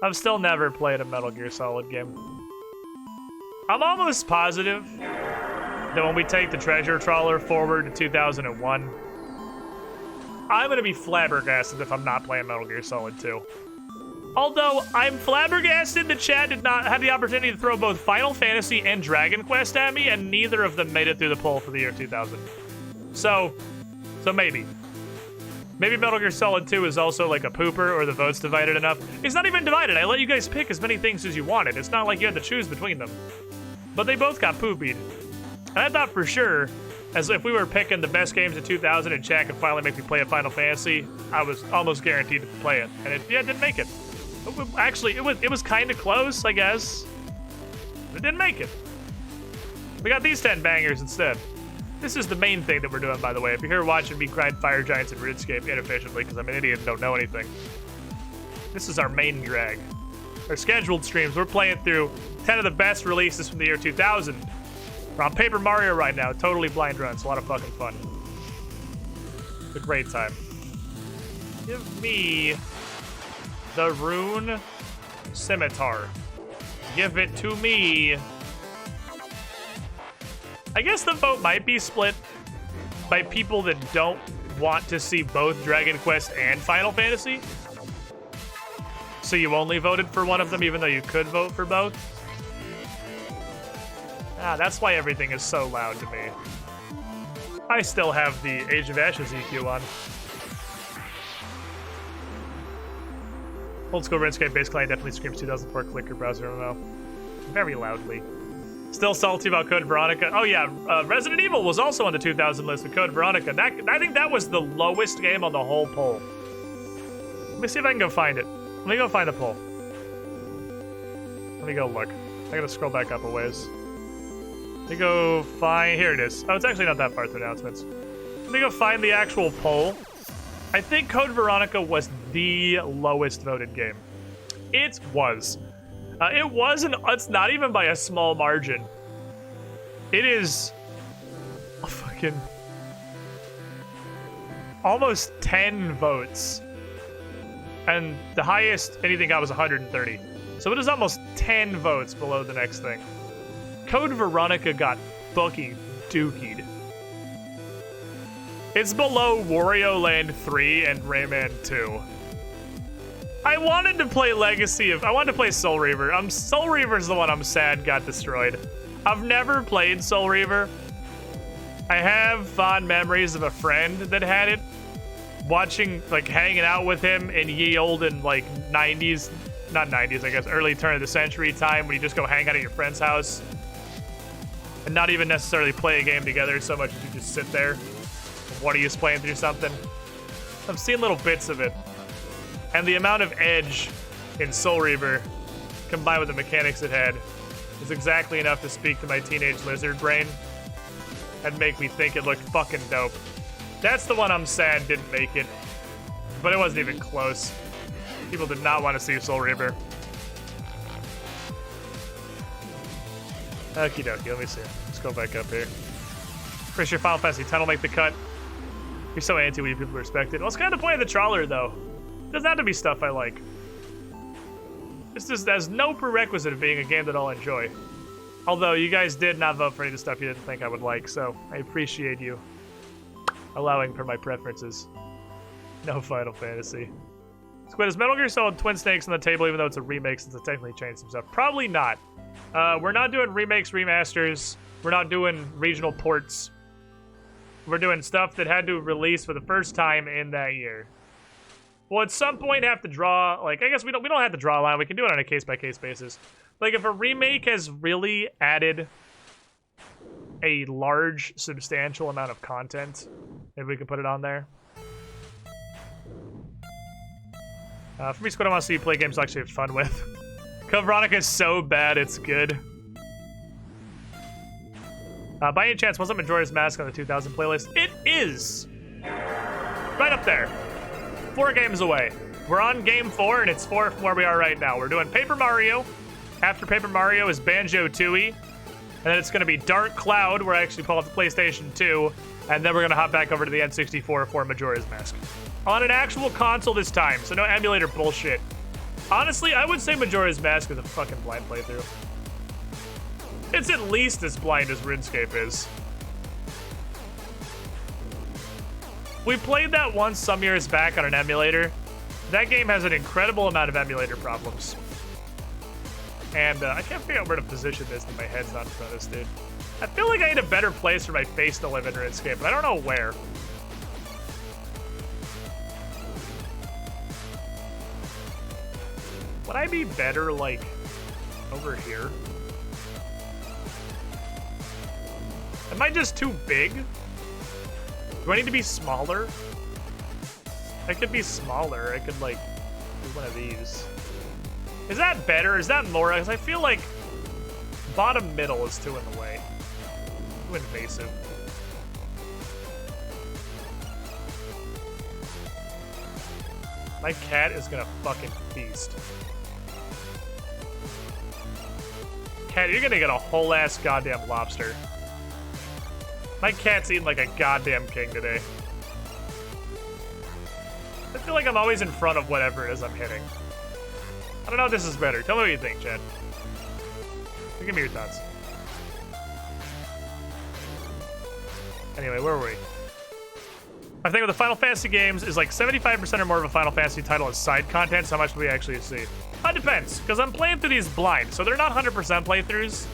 I've still never played a Metal Gear Solid game. I'm almost positive that when we take the treasure trawler forward to 2001, I'm gonna be flabbergasted if I'm not playing Metal Gear Solid 2. Although, I'm flabbergasted that Chad did not have the opportunity to throw both Final Fantasy and Dragon Quest at me, and neither of them made it through the poll for the year 2000. So maybe. Maybe Metal Gear Solid 2 is also like a pooper, or the vote's divided enough. It's not even divided. I let you guys pick as many things as you wanted. It's not like you had to choose between them. But they both got poopied. And I thought for sure, as if we were picking the best games of 2000 and chat could finally make me play a Final Fantasy, I was almost guaranteed to play it. And it didn't make it. Actually, it was kind of close, I guess. But it didn't make it. We got these 10 bangers instead. This is the main thing that we're doing, by the way. If you're here watching me grind Fire Giants and RuneScape inefficiently because I'm an idiot and don't know anything, this is our main drag. Our scheduled streams, we're playing through 10 of the best releases from the year 2000. We're on Paper Mario right now, totally blind run. It's a lot of fucking fun. It's a great time. Give me the Rune Scimitar. Give it to me. I guess the vote might be split by people that don't want to see both Dragon Quest and Final Fantasy. So you only voted for one of them even though you could vote for both. Ah, that's why everything is so loud to me. I still have the Age of Ashes EQ on. Old school RuneScape base client definitely screams 2004 clicker browser MMO. Very loudly. Still salty about Code Veronica. Oh yeah, Resident Evil was also on the 2000 list with Code Veronica. I think that was the lowest game on the whole poll. Let me see if I can go find it. Let me go find the poll. Let me go look. I gotta scroll back up a ways. Let me go find, here it is. Oh, it's actually not that far through announcements. Let me go find the actual poll. I think Code Veronica was the lowest voted game. It was. It wasn't, it's not even by a small margin. It is a fucking almost 10 votes. And the highest anything got was 130. So it is almost 10 votes below the next thing. Code Veronica got fucking dookied. It's below Wario Land 3 and Rayman 2. I wanted to play I wanted to play Soul Reaver. Soul Reaver's the one I'm sad got destroyed. I've never played Soul Reaver. I have fond memories of a friend that had it. Watching, like, hanging out with him in ye olden, like, 90s, not 90s, I guess, early turn of the century time when you just go hang out at your friend's house and not even necessarily play a game together so much as you just sit there. One of you's playing through something. I've seen little bits of it. And the amount of edge in Soul Reaver, combined with the mechanics it had, is exactly enough to speak to my teenage lizard brain and make me think it looked fucking dope. That's the one I'm sad didn't make it, but it wasn't even close. People did not want to see Soul Reaver. Okie dokie, let me see. Let's go back up here. Pretty sure Final Fantasy X will make the cut. You're so anti when people respect it. Well, it's kind of the point of the trawler, though. It doesn't have to be stuff I like. It's just, there's no prerequisite of being a game that I'll enjoy. Although, you guys did not vote for any of the stuff you didn't think I would like, so I appreciate you allowing for my preferences. No Final Fantasy. Squid, is Metal Gear Solid Twin Snakes on the table even though it's a remake since it technically changed some stuff? Probably not. We're not doing remakes, remasters. We're not doing regional ports. We're doing stuff that had to release for the first time in that year. We'll at some point have to draw, like, I guess we don't have to draw a line. We can do it on a case-by-case basis. Like, if a remake has really added a large, substantial amount of content, maybe we can put it on there. For me, Squid, I want to see you play games I actually have fun with. Code Veronica is so bad, it's good. By any chance, wasn't Majora's Mask on the 2000 playlist? It is! Right up there. 4 games away. We're on game 4, and it's 4 from where we are right now. We're doing Paper Mario. After Paper Mario is Banjo-Tooie. And then it's going to be Dark Cloud, where I actually pull up the PlayStation 2. And then we're going to hop back over to the N64 for Majora's Mask. On an actual console this time, so no emulator bullshit. Honestly, I would say Majora's Mask is a fucking blind playthrough. It's at least as blind as RuneScape is. We played that once some years back on an emulator. That game has an incredible amount of emulator problems. And I can't figure out where to position this and my head's not in front of this, dude. I feel like I need a better place for my face to live in RuneScape, but I don't know where. Would I be better, like, over here? Am I just too big? Do I need to be smaller? I could be smaller. I could, like, do one of these. Is that better? Is that more? Because I feel like bottom middle is too in the way. Too invasive. My cat is gonna fucking feast. Cat, you're gonna get a whole ass goddamn lobster. My cat's eating like a goddamn king today. I feel like I'm always in front of whatever it is I'm hitting. I don't know if this is better. Tell me what you think, Chad. Give me your thoughts. Anyway, where were we? I think with the Final Fantasy games is like 75% or more of a Final Fantasy title is side content, so how much do we actually see? It depends, because I'm playing through these blind, so they're not 100% playthroughs.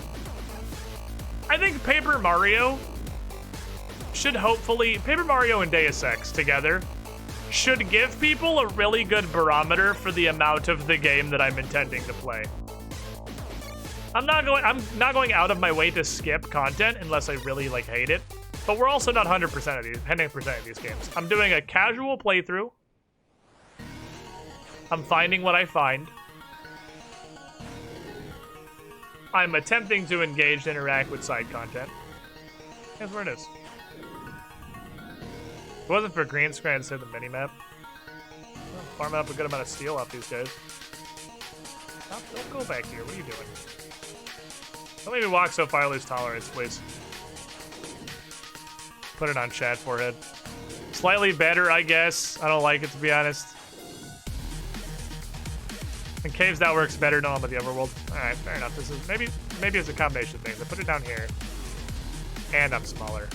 I think Paper Mario should hopefully, Paper Mario and Deus Ex together, should give people a really good barometer for the amount of the game that I'm intending to play. I'm not going out of my way to skip content unless I really like hate it. But we're also not 100% of these games. I'm doing a casual playthrough. I'm finding what I find. I'm attempting to engage and interact with side content. That's where it is. If it wasn't for green screen, I'd say the minimap. Farming up a good amount of steel off these guys. Stop, don't go back here. What are you doing? Don't let me walk so far I lose tolerance, please. Put it on chat forehead. Slightly better, I guess. I don't like it, to be honest. And Caves that works better than the overworld. Alright, fair enough. This is maybe it's a combination thing. So put it down here. And I'm smaller.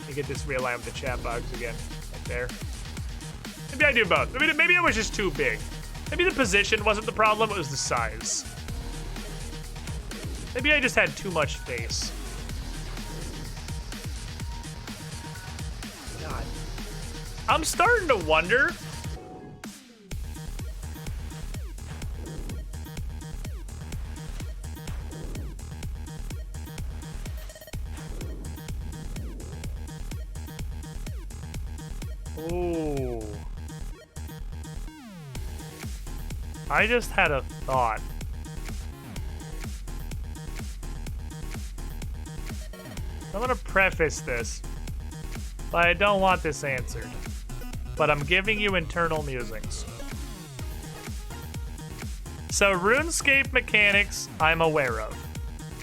You get this realign with the chat box again. Right there. Maybe I do both. Maybe I was just too big. Maybe the position wasn't the problem, it was the size. Maybe I just had too much face. God. I'm starting to wonder. Ooh. I just had a thought. I'm gonna preface this, but I don't want this answered. But I'm giving you internal musings. So RuneScape mechanics, I'm aware of.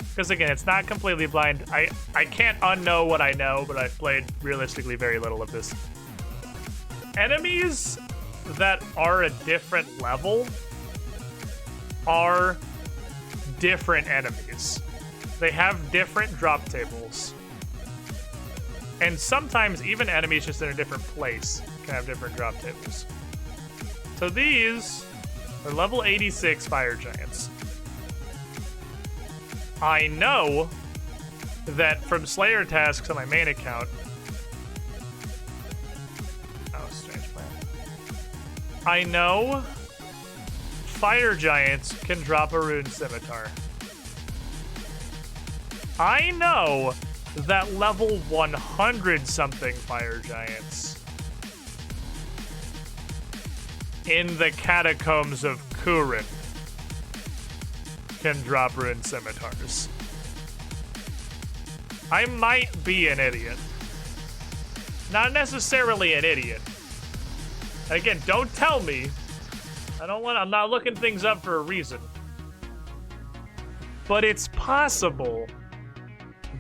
Because again, it's not completely blind. I can't unknow what I know, but I've played realistically very little of this. Enemies that are a different level are different enemies. They have different drop tables. And sometimes even enemies just in a different place can have different drop tables. So these are level 86 fire giants. I know that from Slayer tasks on my main account. Oh, strange plan. I know fire giants can drop a rune scimitar. I know that level 100 something fire giants in the catacombs of Kurin can drop rune scimitars. I might be an idiot. Not necessarily an idiot. Again, don't tell me. I'm not looking things up for a reason. But it's possible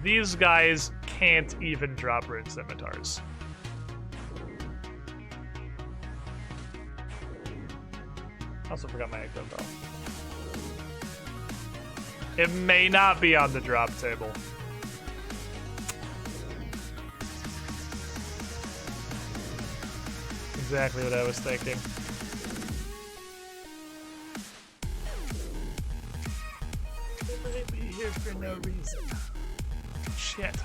these guys can't even drop rune scimitars. Also forgot my echo though. It may not be on the drop table. Exactly what I was thinking. It might be here for no reason. Shit.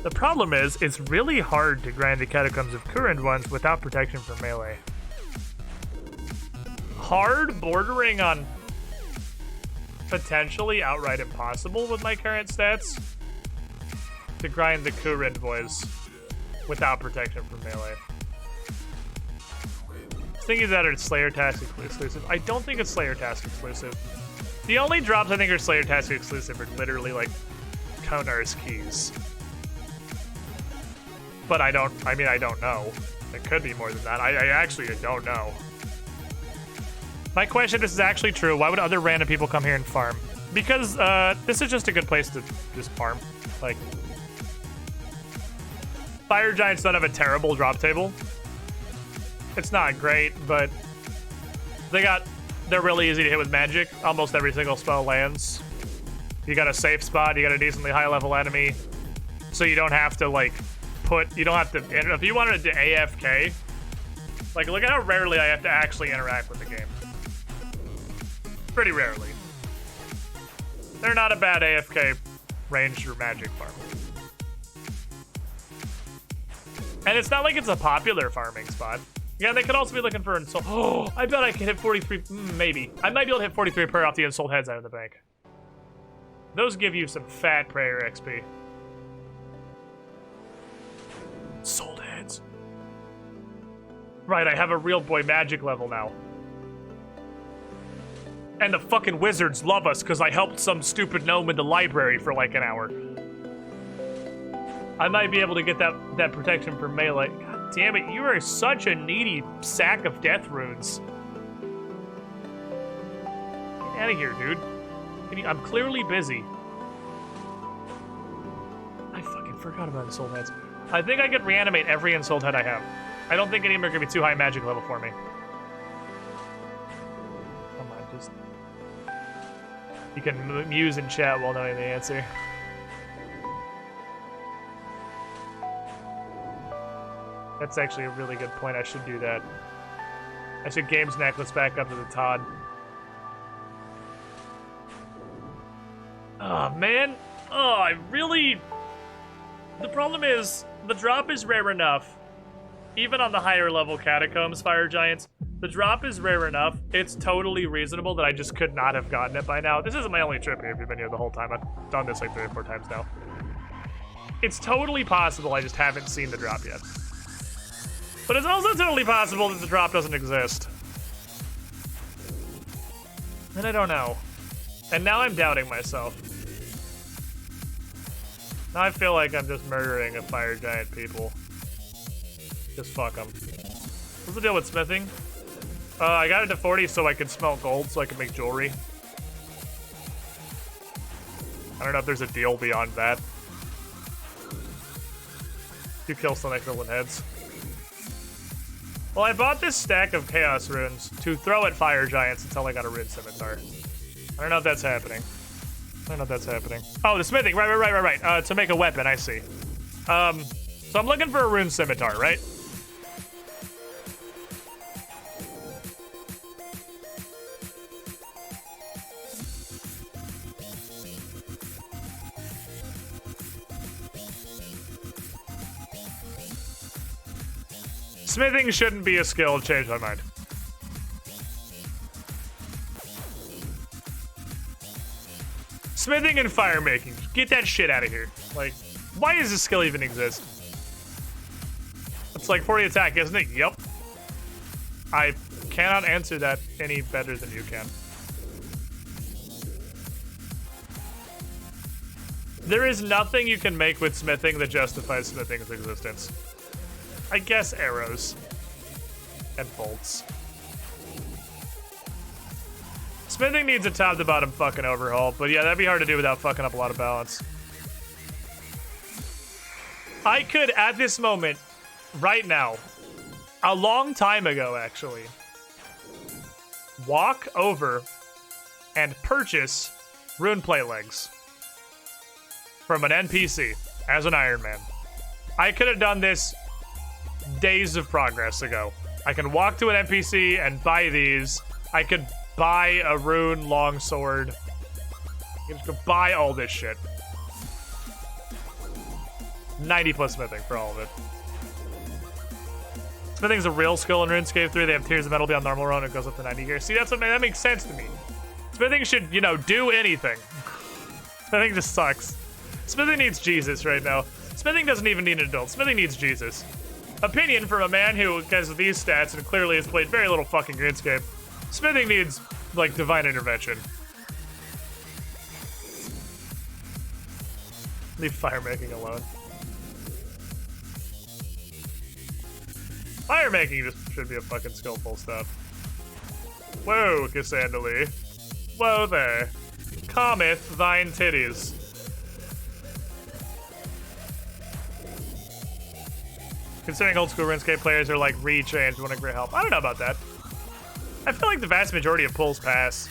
The problem is, it's really hard to grind the Catacombs of Kurin ones without protection from melee. hard, bordering on potentially outright impossible with my current stats to grind the Kurin boys without protection from melee. I was thinking that it's Slayer Task exclusive. I don't think it's Slayer Task exclusive. The only drops I think are Slayer Task exclusive are literally like Konar's keys. But I don't know. It could be more than that. I actually don't know. My question, this is actually true. Why would other random people come here and farm? Because this is just a good place to just farm. Like, Fire Giants don't have a terrible drop table. It's not great, but they're really easy to hit with magic. Almost every single spell lands. You got a safe spot, you got a decently high level enemy. So you don't have to like if you wanted to AFK, like look at how rarely I have to actually interact with the game. Pretty rarely. They're not a bad AFK ranged or magic farm. And it's not like it's a popular farming spot. Yeah, they could also be looking for insult. Oh, I bet I can hit 43, maybe. I might be able to hit 43 prayer off the insult heads out of the bank. Those give you some fat prayer XP. Soul heads. Right, I have a real boy magic level now. And the fucking wizards love us because I helped some stupid gnome in the library for like an hour. I might be able to get that protection for melee. God damn it, you are such a needy sack of death runes. Get out of here, dude. I'm clearly busy. I fucking forgot about insult heads. I think I could reanimate every insult head I have. I don't think any of them are gonna be too high magic level for me. Come on, just... You can muse in chat while knowing the answer. That's actually a really good point. I should do that. I should games necklace back up to the Todd. Oh, man. Oh, I really... The problem is, the drop is rare enough. Even on the higher level Catacombs Fire Giants, the drop is rare enough. It's totally reasonable that I just could not have gotten it by now. This isn't my only trip here if you've been here the whole time. I've done this like 3 or 4 times now. It's totally possible I just haven't seen the drop yet. But it's also totally possible that the drop doesn't exist. And I don't know. And now I'm doubting myself. Now I feel like I'm just murdering a Fire Giant people. Just fuck them. What's the deal with smithing? I got it to 40 so I could smelt gold so I could make jewelry. I don't know if there's a deal beyond that. You kill some equivalent heads. Well, I bought this stack of Chaos Runes to throw at Fire Giants until I got a Rune Scimitar. I don't know if that's happening. Oh, the smithing, right. To make a weapon, I see. So I'm looking for a Rune Scimitar, right? Smithing shouldn't be a skill, change my mind. Smithing and fire making. Get that shit out of here. Like, why does this skill even exist? It's like 40 attack, isn't it? Yep. I cannot answer that any better than you can. There is nothing you can make with smithing that justifies smithing's existence. I guess arrows. And bolts. Smithing needs a top to bottom fucking overhaul, but yeah, that'd be hard to do without fucking up a lot of balance. I could, at this moment, right now, a long time ago actually, walk over and purchase rune plate legs from an NPC as an Iron Man. I could have done this days of progress ago. I can walk to an NPC and buy these. I could buy a rune longsword. I can just buy all this shit. 90 plus smithing for all of it. Smithing's a real skill in RuneScape 3. They have tiers of metal beyond normal run. It goes up to 90 gear. See, that makes sense to me. Smithing should, you know, do anything. Smithing just sucks. Smithing needs Jesus right now. Smithing doesn't even need an adult. Smithing needs Jesus. Opinion from a man who has these stats and clearly has played very little fucking RuneScape. Smithing needs, like, divine intervention. Leave fire making alone. Fire making just should be a fucking skillful stuff. Whoa, Cassandra. Whoa there. Calmeth thine titties. Considering old school RuneScape players are like re-changed, want a great help. I don't know about that. I feel like the vast majority of pulls pass.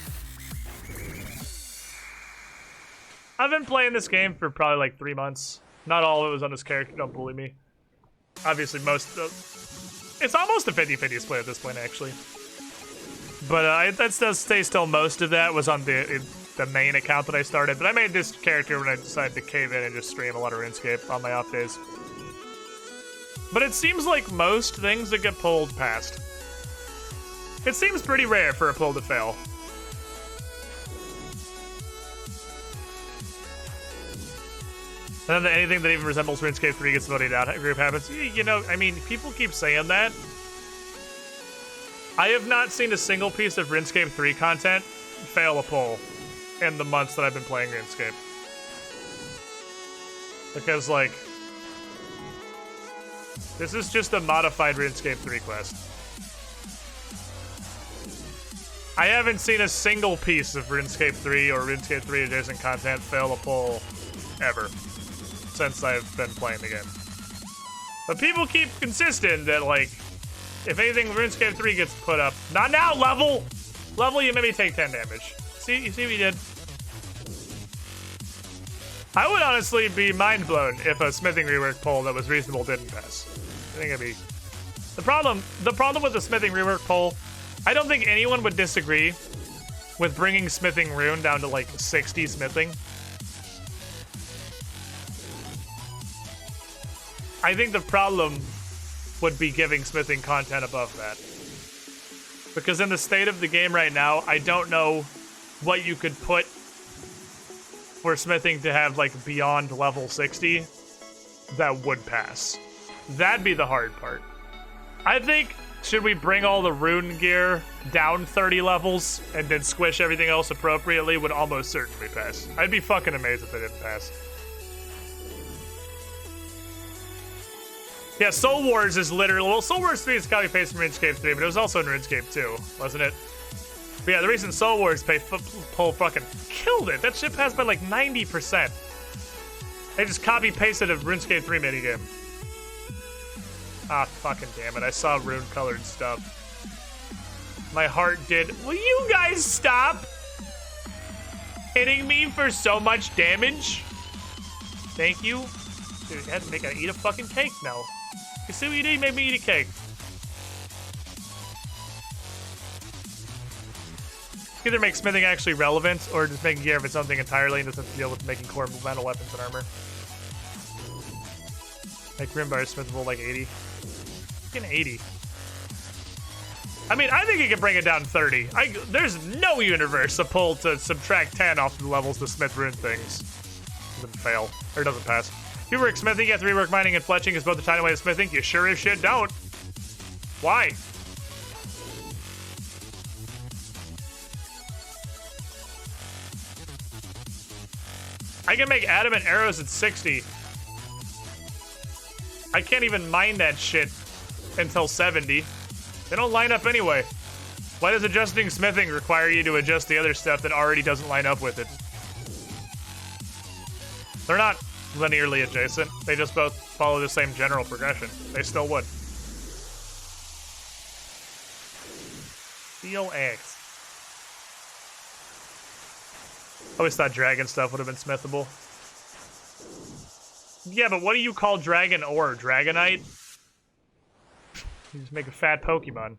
I've been playing this game for probably like 3 months. Not all of it was on this character, don't bully me. Obviously most of... It's almost a 50-50 split at this point, actually. But that does stay still. Most of that was on the main account that I started. But I made this character when I decided to cave in and just stream a lot of RuneScape on my off days. But it seems like most things that get pulled passed. It seems pretty rare for a pull to fail. And then anything that even resembles RuneScape 3 gets voted out. Group happens. You know, I mean, people keep saying that. I have not seen a single piece of RuneScape 3 content fail a pull in the months that I've been playing RuneScape. Because, like, this is just a modified RuneScape 3 quest. I haven't seen a single piece of RuneScape 3 or RuneScape 3 adjacent content fail a pull ever since I've been playing the game. But people keep consistent that, like, if anything, RuneScape 3 gets put up. Not now, Level! Level, you maybe take 10 damage. See, you see what you did? I would honestly be mind blown if a smithing rework poll that was reasonable didn't pass. I think it'd be... The problem with the smithing rework poll, I don't think anyone would disagree with bringing smithing rune down to like 60 smithing. I think the problem would be giving smithing content above that. Because in the state of the game right now, I don't know what you could put for smithing to have like beyond level 60 that would pass. That'd be the hard part. I think, should we bring all the rune gear down 30 levels and then squish everything else appropriately, would almost certainly pass. I'd be fucking amazed if it didn't pass. Yeah, Soul Wars is literally... Well, Soul Wars 3 is copy-paste from RuneScape 3, but it was also in RuneScape 2, wasn't it? But yeah, the recent Soul Wars poll fucking killed it. That shit passed by like 90%. They just copy-pasted a RuneScape 3 minigame. Ah, fucking damn it. I saw rune-colored stuff. My heart did... Will you guys stop hitting me for so much damage? Thank you. Dude, I had to make I eat a fucking cake now. You see what you did? You made me eat a cake. Either make smithing actually relevant, or just making gear of its own thing entirely and doesn't have to deal with making core metal weapons and armor. Like Rimbar is smithable like 80. Fucking 80. I mean, I think you can bring it down 30. There's no universe a pull to subtract 10 off the levels to smith rune things. Doesn't fail. Or doesn't pass. If you work smithing, you have to rework mining and fletching is both a tiny way of smithing. You sure as shit don't. Why? I can make adamant arrows at 60. I can't even mine that shit until 70. They don't line up anyway. Why does adjusting smithing require you to adjust the other stuff that already doesn't line up with it? They're not linearly adjacent. They just both follow the same general progression. They still would. Steel X. I always thought dragon stuff would have been smithable. Yeah, but what do you call dragon ore? Dragonite? You just make a fat Pokemon.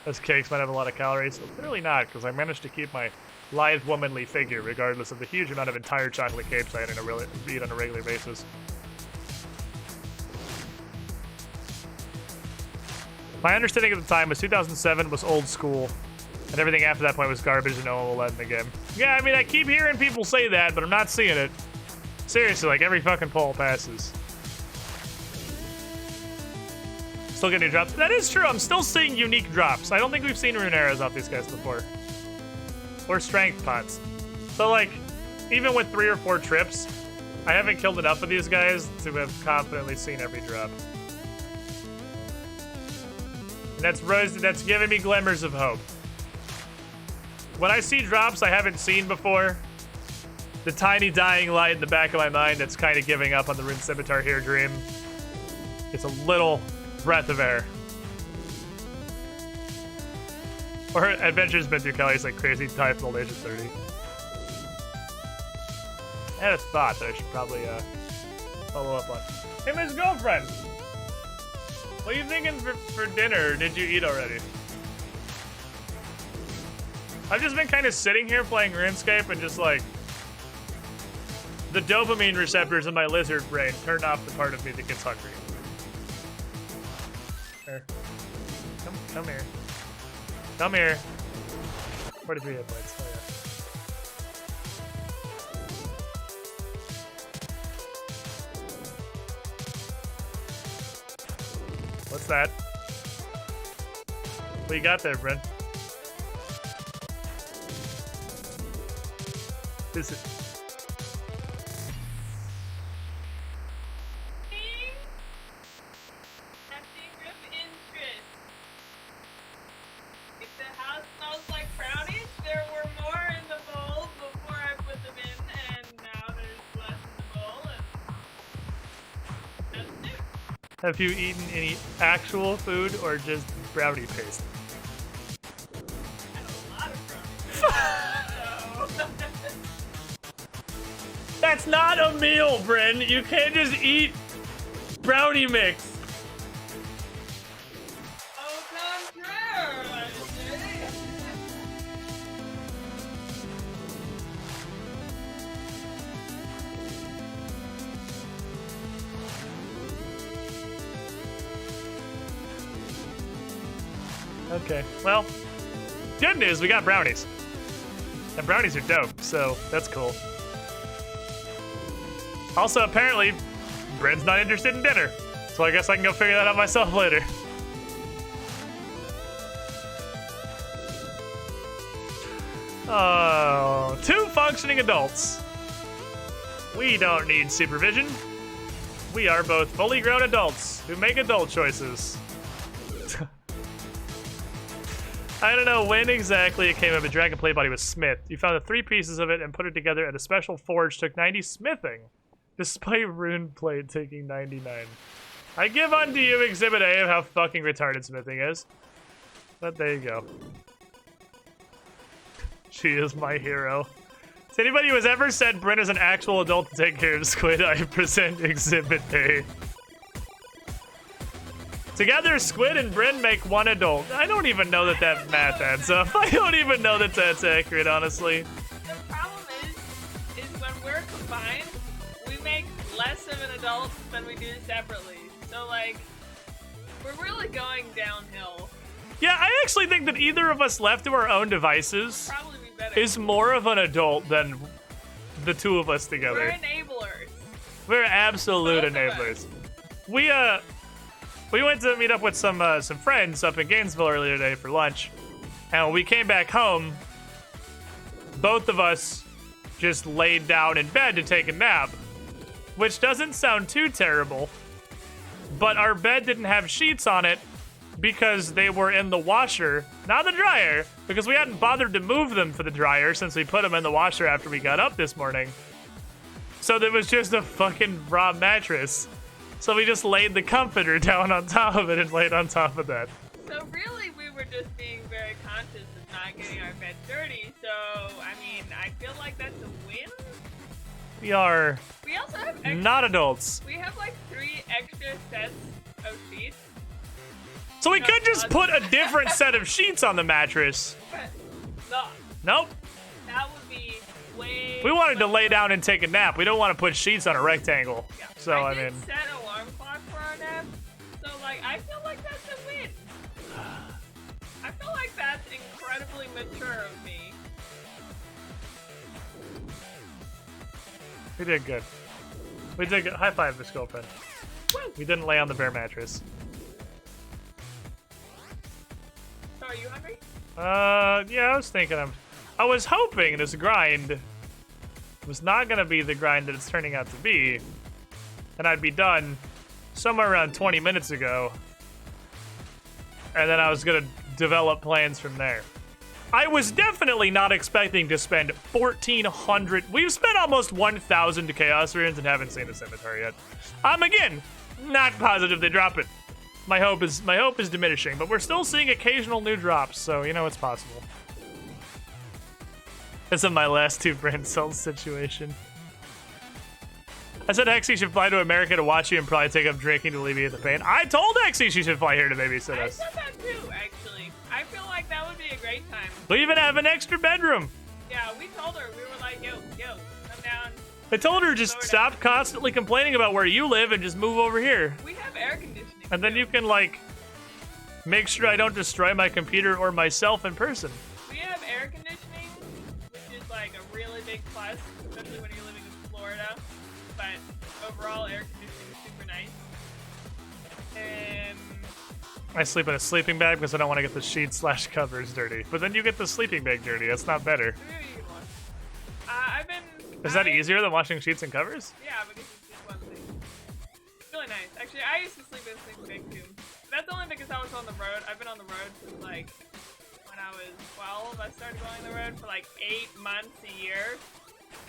Those cakes might have a lot of calories. Well, clearly not, because I managed to keep my lithe womanly figure regardless of the huge amount of entire chocolate cakes I eat on a regular basis. My understanding at the time was 2007 was old school, and everything after that point was garbage and no one will let in the game. Yeah, I mean, I keep hearing people say that, but I'm not seeing it. Seriously, like every fucking poll passes. Still getting drops. That is true. I'm still seeing unique drops. I don't think we've seen rune arrows off these guys before. Or strength pots. So like, even with 3 or 4 trips, I haven't killed enough of these guys to have confidently seen every drop. And that's giving me glimmers of hope. When I see drops I haven't seen before, the tiny dying light in the back of my mind that's kind of giving up on the Rune Scimitar here dream, it's a little breath of air. Or Adventure's been through Kelly's like crazy time from old age of 30. I had a thought that I should probably follow up on. Him and his girlfriend! What are you thinking for dinner, or did you eat already? I've just been kind of sitting here playing RuneScape and just like, the dopamine receptors in my lizard brain turned off the part of me that gets hungry. Here. Come here. Come here. 43 hit points. Oh, yeah. What's that? What you got there, Brent? This is... Have you eaten any actual food or just brownie paste? That's not a meal, Bryn. You can't just eat brownie mix. Okay, well, good news, we got brownies. And brownies are dope, so that's cool. Also, apparently, Bryn's not interested in dinner, so I guess I can go figure that out myself later. Oh, 2 functioning adults. We don't need supervision. We are both fully grown adults who make adult choices. I don't know when exactly it came up, but Dragon Plate Body was smith. You found the 3 pieces of it and put it together at a special forge. Took 90 smithing, despite Rune Plate taking 99. I give unto you Exhibit A of how fucking retarded smithing is. But there you go. She is my hero. To anybody who has ever said Bryn is an actual adult to take care of Squid, I present Exhibit A. Together, Squid and Bryn make 1 adult. I don't even know that that math adds up. I don't even know that that's accurate, honestly. The problem is when we're combined, we make less of an adult than we do separately. So, like, we're really going downhill. Yeah, I actually think that either of us left to our own devices Probably be better. is more of an adult than the 2 of us together. We're enablers. We're absolute Both of enablers. We went to meet up with some friends up in Gainesville earlier today for lunch, and when we came back home, both of us just laid down in bed to take a nap, which doesn't sound too terrible, but our bed didn't have sheets on it because they were in the washer, not the dryer, because we hadn't bothered to move them for the dryer since we put them in the washer after we got up this morning. So there was just a fucking raw mattress. So we just laid the comforter down on top of it and laid on top of that. So really, we were just being very conscious of not getting our bed dirty. So, I mean, I feel like that's a win. We are We also have extra, not adults. We have like 3 extra sets of sheets. So we could just put a different set of sheets on the mattress. But no, Nope. that would be way. We wanted to lay down and take a nap. We don't want to put sheets on a rectangle. Yeah. So, I did mean... set alarm clock for our nap. So, like, I feel like that's a win. I feel like that's incredibly mature of me. We did good. We did good. High five, Miss Girlfriend. Woo! We didn't lay on the bare mattress. So are you hungry? Yeah, I was thinking I was hoping this grind was not gonna be the grind that it's turning out to be, and I'd be done somewhere around 20 minutes ago, and then I was gonna develop plans from there. I was definitely not expecting to spend 1,400. We've spent almost 1,000 Chaos Runes and haven't seen the Scimitar yet. Again, not positive they drop it. My hope is diminishing, but we're still seeing occasional new drops, so you know it's possible. This is my last two brain cells situation. I said Hexy should fly to America to watch you and probably take up drinking to alleviate the pain. I told Hexy she should fly here to babysit I us. said that too, actually. I feel like that would be a great time. We even have an extra bedroom. Yeah, we told her. We were like, yo, come down. I told her just stop constantly complaining about where you live and just move over here. We have air conditioning. And then you can, like, make sure I don't destroy my computer or myself in person. We have air conditioning, which is like a really big plus, especially when you're living in Florida. But overall, air conditioning is super nice. I sleep in a sleeping bag because I don't want to get the sheets / covers dirty. But then you get the sleeping bag dirty. That's not better. Is that easier than washing sheets and covers? Yeah, because it's just one thing. It's really nice. Actually, I used to sleep in a sleeping bag too. That's only because I was on the road. I've been on the road since like when I was 12. I started going on the road for like 8 months a year.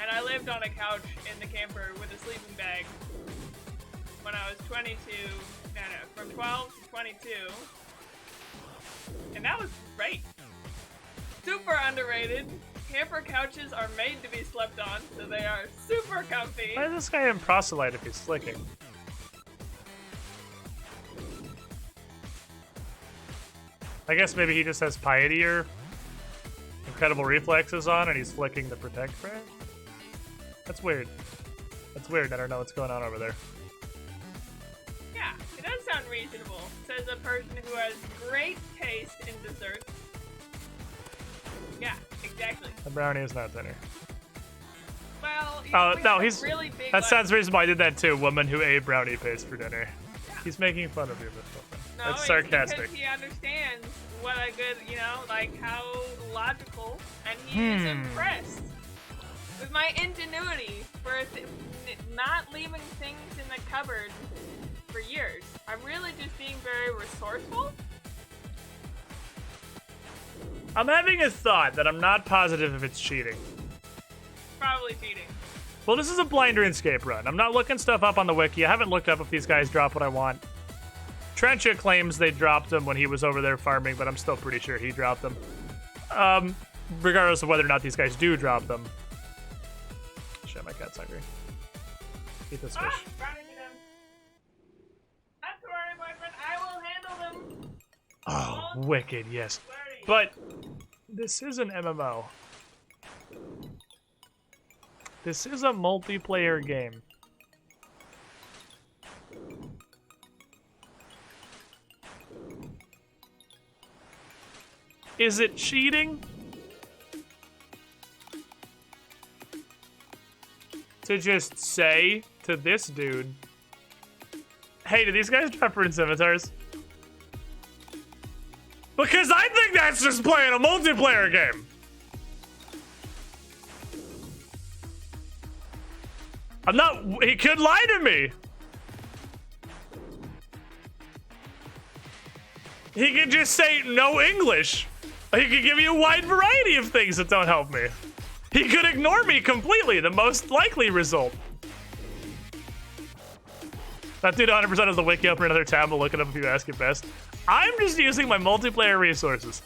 And I lived on a couch in the camper with a sleeping bag when I was 22. No, from 12 to 22. And that was great. Super underrated. Camper couches are made to be slept on, so they are super comfy. Why is this guy in proselyte if he's flicking? I guess maybe he just has piety or incredible reflexes on and he's flicking the protect frame? That's weird. That's weird. I don't know what's going on over there. Yeah, it does sound reasonable. Says a person who has great taste in desserts. Yeah, exactly. The brownie is not dinner. Well, no, he's really big. That sounds reasonable. I did that too. Woman who ate brownie paste for dinner. Yeah. He's making fun of you, Miss Wilson. No, That's it's sarcastic. because he understands what a good, like how logical, and he is impressed with my ingenuity for not leaving things in the cupboard for years. I'm really just being very resourceful. I'm having a thought that I'm not positive if it's cheating. Probably cheating. Well, this is a blind RuneScape run. I'm not looking stuff up on the wiki. I haven't looked up if these guys drop what I want. Trencha claims they dropped them when he was over there farming, but I'm still pretty sure he dropped them. Regardless of whether or not these guys do drop them. Shit, my cat's hungry. Eat this fish. Brownies are done. Not to worry, boyfriend. I will handle them. Oh, wicked, yes. But this is an MMO. This is a multiplayer game. Is it cheating to just say to this dude, hey, do these guys drop rune scimitars? Because I think that's just playing a multiplayer game. He could lie to me. He could just say no English. He could give you a wide variety of things that don't help me. He could ignore me completely, the most likely result. That dude 100% has the wiki up for another tab, but look it up if you ask it best. I'm just using my multiplayer resources.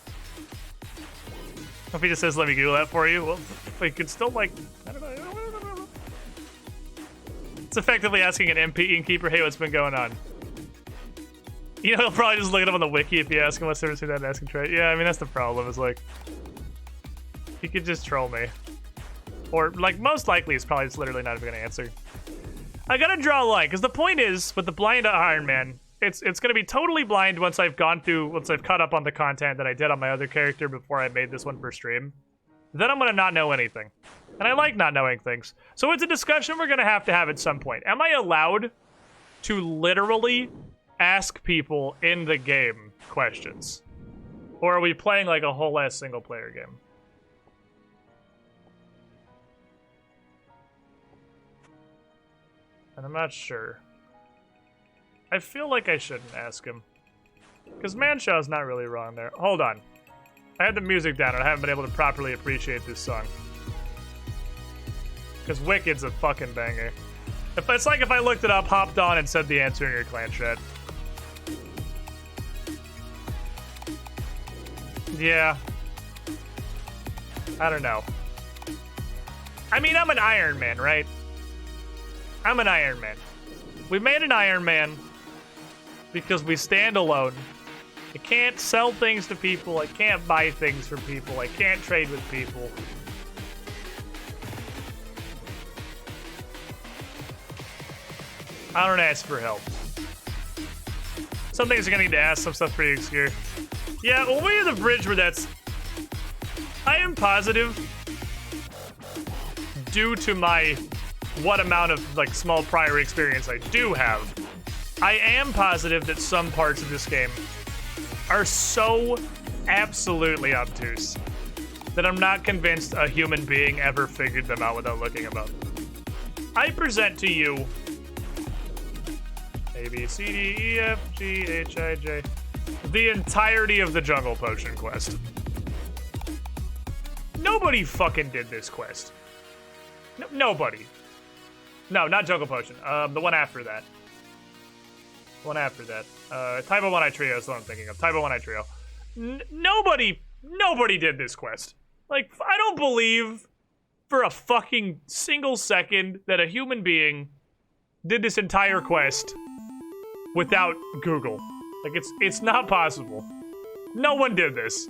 If he just says, let me Google that for you, well, we could still, like, I don't know. It's effectively asking an MP innkeeper, hey, what's been going on? You know, he'll probably just look it up on the wiki if you ask him what service he's at asking trade. Yeah, I mean, that's the problem, is like, he could just troll me. Or, like, most likely, he's probably just literally not even gonna answer. I gotta draw a line, because the point is, with the blind IRONMAN, it's gonna be totally blind once I've caught up on the content that I did on my other character before I made this one for stream. Then I'm gonna not know anything. And I like not knowing things. So it's a discussion we're gonna have to have at some point. Am I allowed to literally ask people in the game questions? Or are we playing like a whole ass single player game? And I'm not sure. I feel like I shouldn't ask him. Because Manshaw's not really wrong there. Hold on. I had the music down and I haven't been able to properly appreciate this song. Because Wicked's a fucking banger. It's like if I looked it up, hopped on, and said the answer in your clan chat. Yeah. I don't know. I mean, I'm an Iron Man, right? I'm an Iron Man. We made an Iron Man because we stand alone. I can't sell things to people. I can't buy things from people. I can't trade with people. I don't ask for help. Some things are gonna need to ask, some stuff's pretty obscure. Yeah, well, we're at the bridge where that's... I am positive, due to my what amount of like small prior experience I do have, I am positive that some parts of this game are so absolutely obtuse that I'm not convinced a human being ever figured them out without looking them up. I present to you A, B, C, D, E, F, G, H, I, J, the entirety of the Jungle Potion quest. Nobody fucking did this quest. No, nobody. No, not Jungle Potion. The one after that. The one after that. Typo 1 I Trio is what I'm thinking of. Typo 1 I Trio. Nobody did this quest. Like, I don't believe for a fucking single second that a human being did this entire quest without Google. Like, it's not possible. No one did this.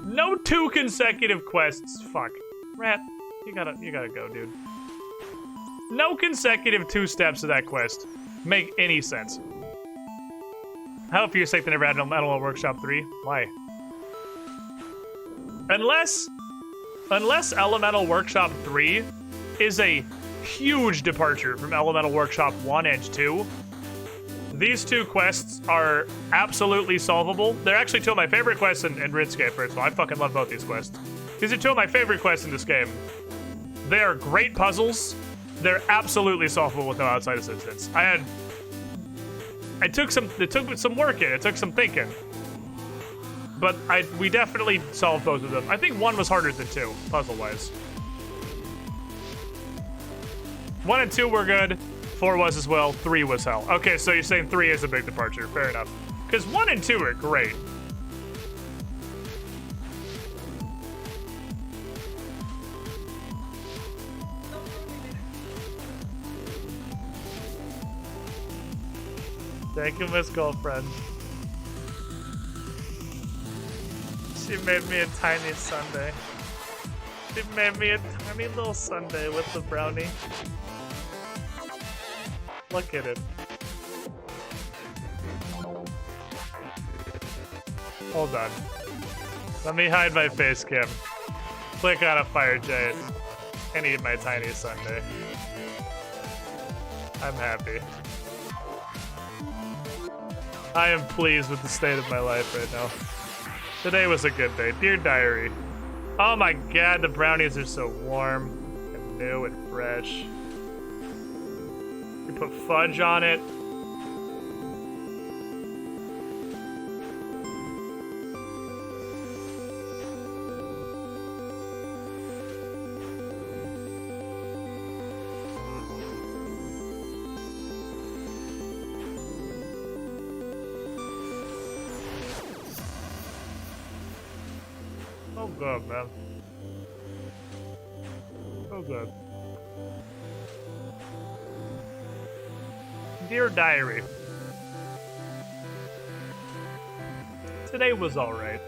No 2 consecutive quests. Fuck. Rat, you gotta go, dude. No consecutive 2 steps of that quest make any sense. How for your sake they never had an Elemental Workshop 3? Why? Unless Elemental Workshop 3 is a huge departure from Elemental Workshop 1 and 2. These 2 quests are absolutely solvable. They're actually 2 of my favorite quests in RuneScape, first of all. I fucking love both these quests. These are 2 of my favorite quests in this game. They are great puzzles. They're absolutely solvable with no outside assistance. It took some work in. It took some thinking. But we definitely solved both of them. I think 1 was harder than 2, puzzle-wise. 1 and 2 were good. 4 was as well. 3 was hell. Okay, so you're saying 3 is a big departure. Fair enough. Because 1 and 2 are great. Thank you, Miss Girlfriend. She made me a tiny sundae. She made me a tiny little sundae with the brownie. Look at it. Hold on. Let me hide my face cam. Click on a fire giant and eat my tiny sundae. I'm happy. I am pleased with the state of my life right now. Today was a good day. Dear Diary. Oh my god, the brownies are so warm and new and fresh. You put fudge on it. Oh good, man. Oh good. Dear Diary. Today was alright.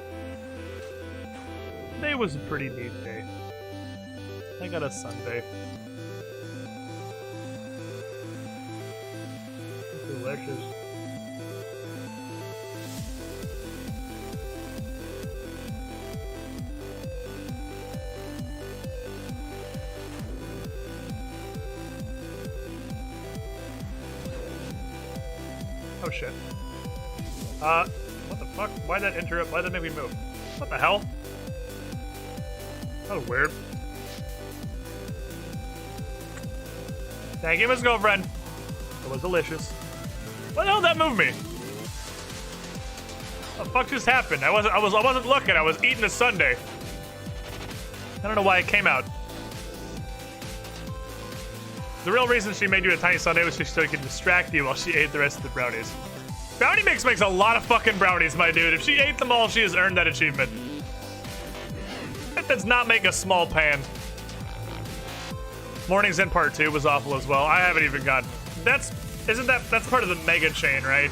Today was a pretty neat day. I got a sundae. Delicious. Oh shit. What the fuck? Why'd that interrupt? Why'd that make me move? What the hell? That was weird. Thank you, Miss Girlfriend. It was delicious. What the hell did that move me? What the fuck just happened? I wasn't looking. I was eating a sundae. I don't know why it came out. The real reason she made you a tiny sundae was so she could distract you while she ate the rest of the brownies. Brownie Mix makes a lot of fucking brownies, my dude. If she ate them all, she has earned that achievement. That does not make a small pan. Mornings in part 2 was awful as well. I haven't even got... That's part of the mega chain, right?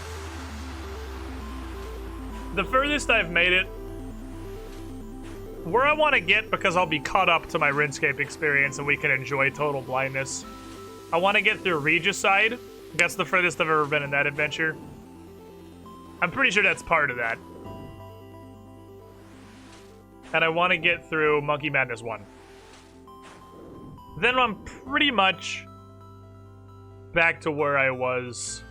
The furthest I've made it, where I want to get, because I'll be caught up to my RuneScape experience and we can enjoy total blindness, I want to get through Regicide. That's the furthest I've ever been in that adventure. I'm pretty sure that's part of that. And I want to get through Monkey Madness 1. Then I'm pretty much back to where I was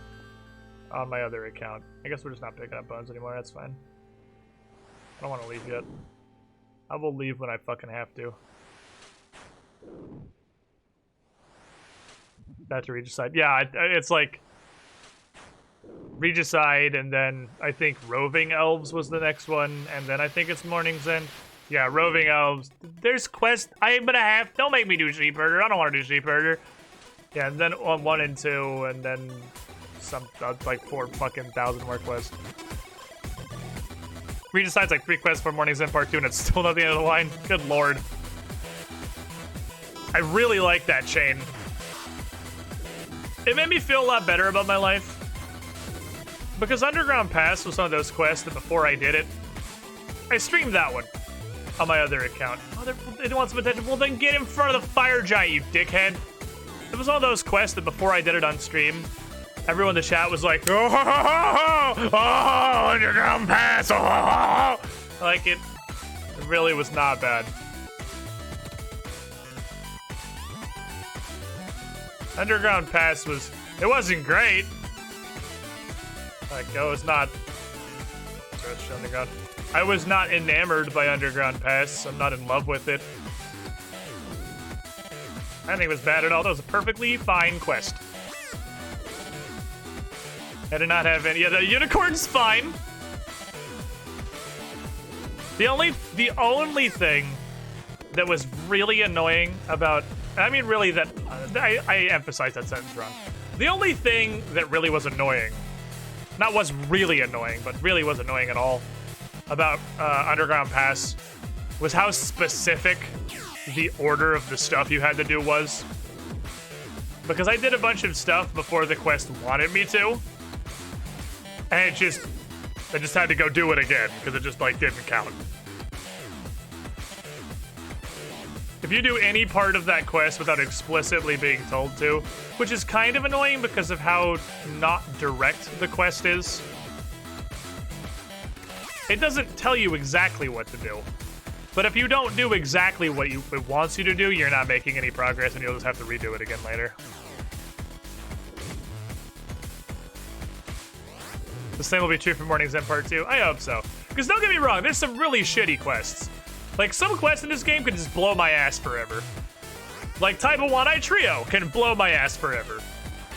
on my other account. I guess we're just not picking up bones anymore, that's fine. I don't want to leave yet. I will leave when I fucking have to. Back to Regicide. Yeah, it's like Regicide, and then I think Roving Elves was the next one, and then I think it's Morning's End. Yeah, Roving Elves. There's quest. I'm gonna have. Don't make me do Sheepherder. I don't want to do Sheepherder. Yeah, and then on 1 and 2, and then some like 4 fucking thousand more quests. Regicide's like 3 quests for Morning's End Part 2, and it's still not the end of the line. Good lord. I really like that chain. It made me feel a lot better about my life. Because Underground Pass was one of those quests that before I did it, I streamed that one on my other account. Oh, they want some attention. Well, then get in front of the fire giant, you dickhead. It was one of those quests that before I did it on stream, everyone in the chat was like, oh, Underground Pass, oh. Like, it really was not bad. Underground Pass it wasn't great. Like, it was not. Underground. I was not enamored by Underground Pass. I'm not in love with it. I didn't think it was bad at all. That was a perfectly fine quest. I did not have any. Yeah, the unicorn's fine. The only thing that was really annoying about, I mean, really that I emphasized that sentence wrong. The only thing that really was annoying, not was really annoying, but really was annoying at all about Underground Pass was how specific the order of the stuff you had to do was. Because I did a bunch of stuff before the quest wanted me to, and I just had to go do it again because it just like didn't count. If you do any part of that quest without explicitly being told to, which is kind of annoying because of how not direct the quest is, it doesn't tell you exactly what to do. But if you don't do exactly what it wants you to do, you're not making any progress and you'll just have to redo it again later. The same will be true for Morning's End Part 2. I hope so. Because don't get me wrong, there's some really shitty quests. Like, some quests in this game can just blow my ass forever. Like, Type of One-Eye Trio can blow my ass forever.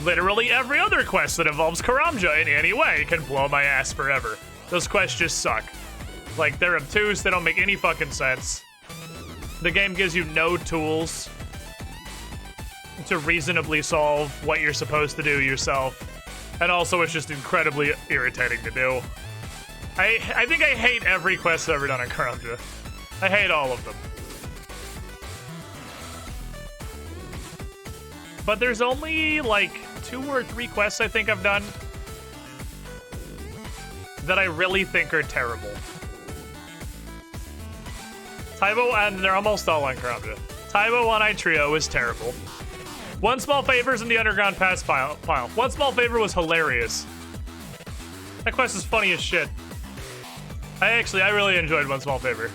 Literally every other quest that involves Karamja in any way can blow my ass forever. Those quests just suck. Like, they're obtuse, they don't make any fucking sense. The game gives you no tools to reasonably solve what you're supposed to do yourself. And also, it's just incredibly irritating to do. I think I hate every quest I've ever done on Karamja. I hate all of them. But there's only, like, 2 or 3 quests I think I've done that I really think are terrible. Taibo, and they're almost all on Karamja. Taibo One-Eye Trio is terrible. One Small Favor's in the underground pass pile. One Small Favor was hilarious. That quest is funny as shit. I really enjoyed One Small Favor.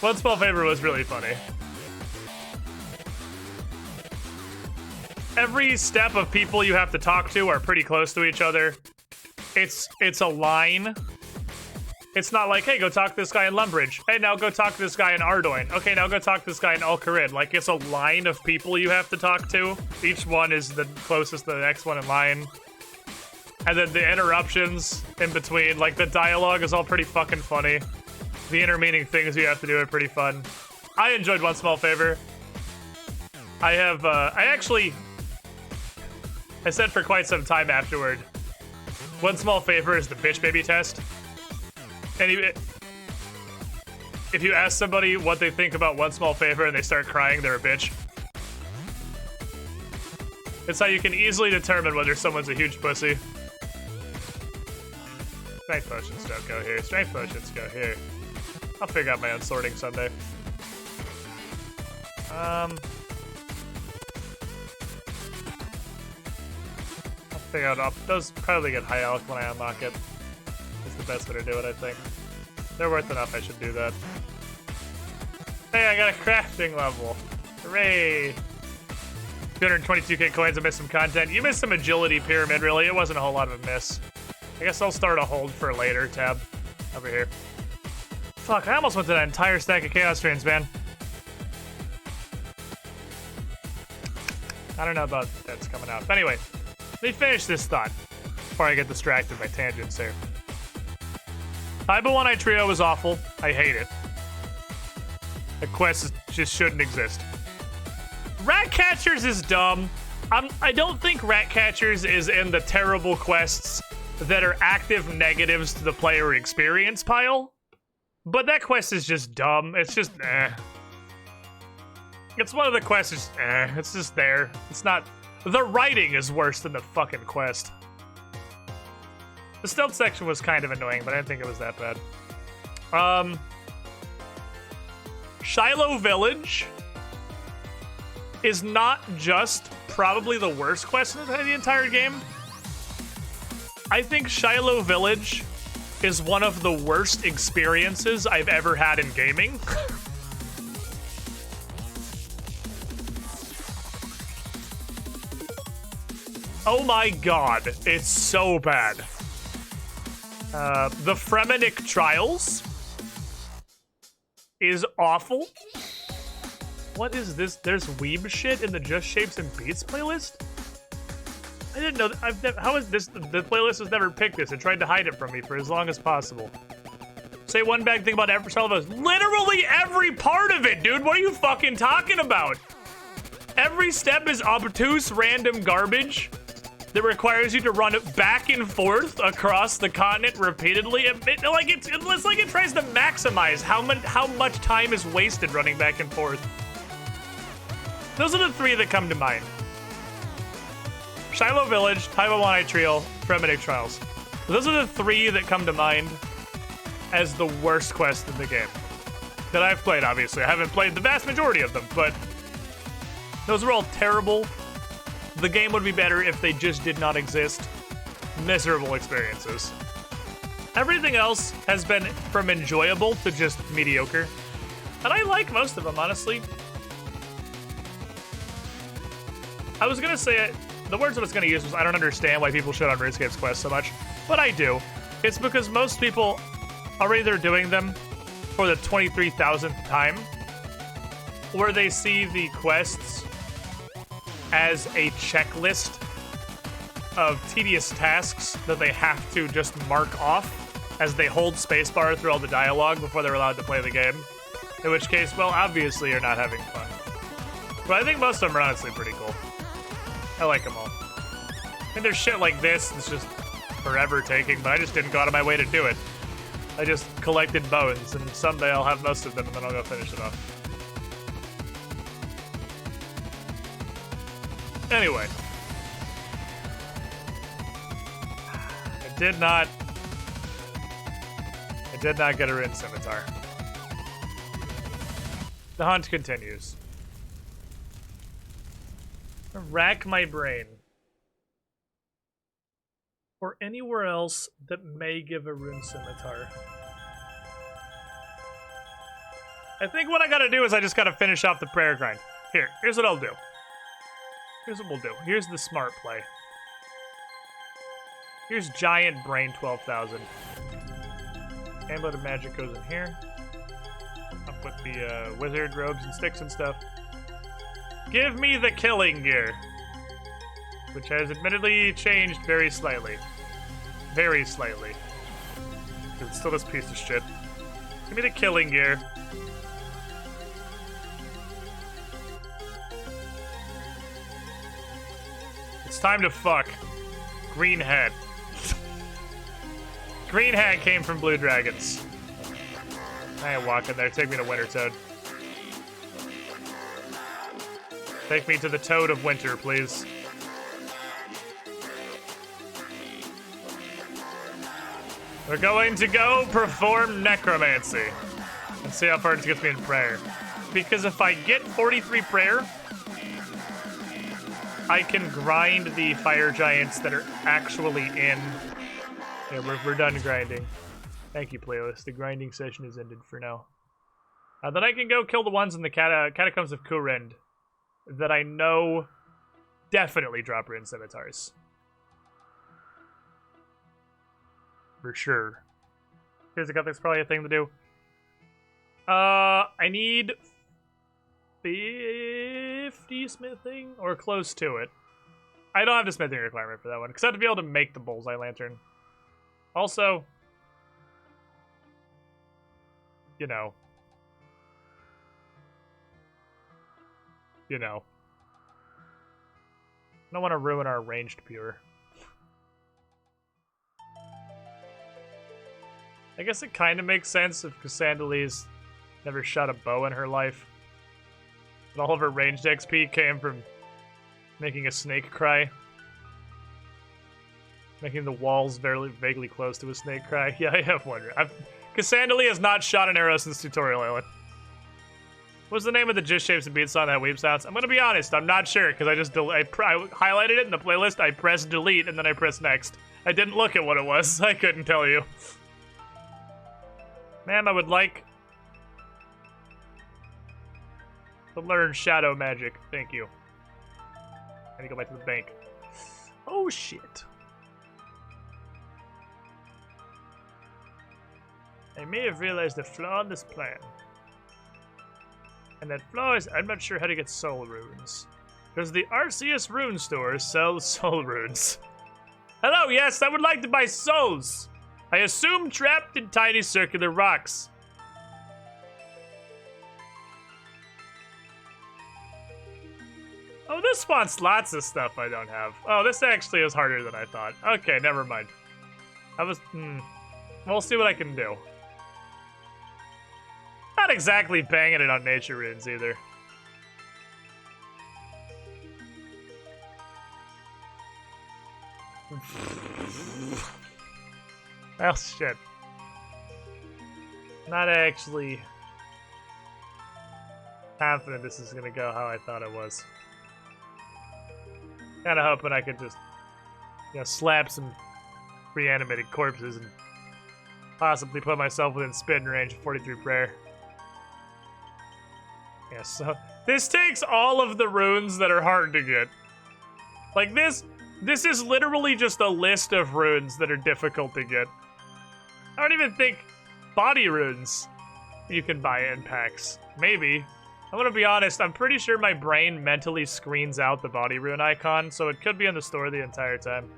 One Small Favor was really funny. Every step of people you have to talk to are pretty close to each other. It's a line. It's not like, hey, go talk to this guy in Lumbridge. Hey, now go talk to this guy in Ardoin. Okay, now go talk to this guy in Al-Kharid. Like, it's a line of people you have to talk to. Each one is the closest to the next one in line. And then the interruptions in between, like, the dialogue is all pretty fucking funny. The intermeaning things you have to do are pretty fun. I enjoyed One Small Favor. I said for quite some time afterward, One Small Favor is the bitch baby test. And if you ask somebody what they think about One Small Favor and they start crying, they're a bitch. It's how you can easily determine whether someone's a huge pussy. Strength potions don't go here. Strength potions go here. I'll figure out my own sorting someday. I'll figure out. Those probably get high alc when I unlock it. It's the best way to do it, I think. They're worth enough, I should do that. Hey, I got a crafting level. Hooray! 222k coins, I missed some content. You missed some agility pyramid, really. It wasn't a whole lot of a miss. I guess I'll start a hold for later tab. Over here. Fuck, I almost went to that entire stack of chaos trains, man. I don't know about that's coming out. But anyway, let me finish this thought before I get distracted by tangents here. Tyba 1-Eye Trio is awful. I hate it. The quest just shouldn't exist. Rat Catchers is dumb. I don't think Rat Catchers is in the terrible quests that are active negatives to the player experience pile. But that quest is just dumb. It's just, It's one of the quests, just, It's just there. It's not... The writing is worse than the fucking quest. The stealth section was kind of annoying, but I didn't think it was that bad. Shiloh Village is not just probably the worst quest in the entire game. I think Shiloh Village is one of the worst experiences I've ever had in gaming. Oh my god, it's so bad. The Fremenic Trials is awful. What is this? There's weeb shit in the Just Shapes and Beats playlist? I didn't know that. How is this? The playlist has never picked this. It tried to hide it from me for as long as possible. Say one bad thing about every Salvos. Literally every part of it, dude. What are you fucking talking about? Every step is obtuse, random garbage that requires you to run back and forth across the continent repeatedly. It's like it tries to maximize how much time is wasted running back and forth. Those are the three that come to mind. Shiloh Village, Tyba 1-Eye Trio, Fremenic Trials. Those are the three that come to mind as the worst quest in the game. That I've played, obviously. I haven't played the vast majority of them, but those are all terrible. The game would be better if they just did not exist. Miserable experiences. Everything else has been from enjoyable to just mediocre. And I like most of them, honestly. I was gonna say it. The words I was gonna use was I don't understand why people shit on RuneScape's quest so much. But I do. It's because most people are either doing them for the 23,000th time, where they see the quests as a checklist of tedious tasks that they have to just mark off as they hold spacebar through all the dialogue before they're allowed to play the game. In which case, well, obviously you're not having fun. But I think most of them are honestly pretty cool. I like them all. And there's shit like this that's just forever taking, but I just didn't go out of my way to do it. I just collected bones, and someday I'll have most of them, and then I'll go finish it off. Anyway. I did not get a Rin Scimitar. The hunt continues. Rack my brain. Or anywhere else that may give a rune scimitar. I think what I gotta do is I just gotta finish off the prayer grind. Here's what I'll do. Here's what we'll do. Here's the smart play. Here's Giant Brain 12,000. Amulet of Magic goes in here. Up with the wizard robes and sticks and stuff. Give me the killing gear. Which has admittedly changed very slightly. Very slightly. It's still this piece of shit. Give me the killing gear. It's time to fuck. Green hat. Green hat came from Blue Dragons. I ain't walking there. Take me to Winter Toad. Take me to the Toad of Winter, please. We're going to go perform necromancy. And see how far it gets me in prayer. Because if I get 43 prayer, I can grind the fire giants that are actually in. Yeah, we're done grinding. Thank you, playlist. The grinding session is ended for now. Then I can go kill the ones in the Catacombs of Kurind that I know definitely drop rune scimitars. For sure. Here's a gut, that's probably a thing to do. I need 50 smithing or close to it. I don't have the smithing requirement for that one because I have to be able to make the bullseye lantern. Also, you know. I don't want to ruin our ranged pure. I guess it kind of makes sense if Cassandale's never shot a bow in her life. And all of her ranged XP came from making a snake cry. Making the walls vaguely close to a snake cry. Yeah, I have one. Cassandale has not shot an arrow since Tutorial Island. What's the name of the Just Shapes and Beats song that weep sounds? I'm gonna be honest, I'm not sure, because I highlighted it in the playlist, I pressed delete, and then I pressed next. I didn't look at what it was, I couldn't tell you. Ma'am, I would like to learn shadow magic. Thank you. I need to go back to the bank. Oh, shit. I may have realized a flaw in this plan. And that flaw is I'm not sure how to get soul runes. Does the RCS rune store sell soul runes? Hello, yes, I would like to buy souls. I assume trapped in tiny circular rocks. Oh, this wants lots of stuff I don't have. Oh, this actually is harder than I thought. Okay, never mind. We'll see what I can do. Not exactly banging it on nature runes either. Well, shit. Not actually confident this is gonna go how I thought it was. Kinda hoping I could just, slap some reanimated corpses and possibly put myself within spitting range of 43 prayer. Yeah, so this takes all of the runes that are hard to get. Like this is literally just a list of runes that are difficult to get. I don't even think body runes you can buy in packs. Maybe. I'm gonna be honest, I'm pretty sure my brain mentally screens out the body rune icon, so it could be in the store the entire time.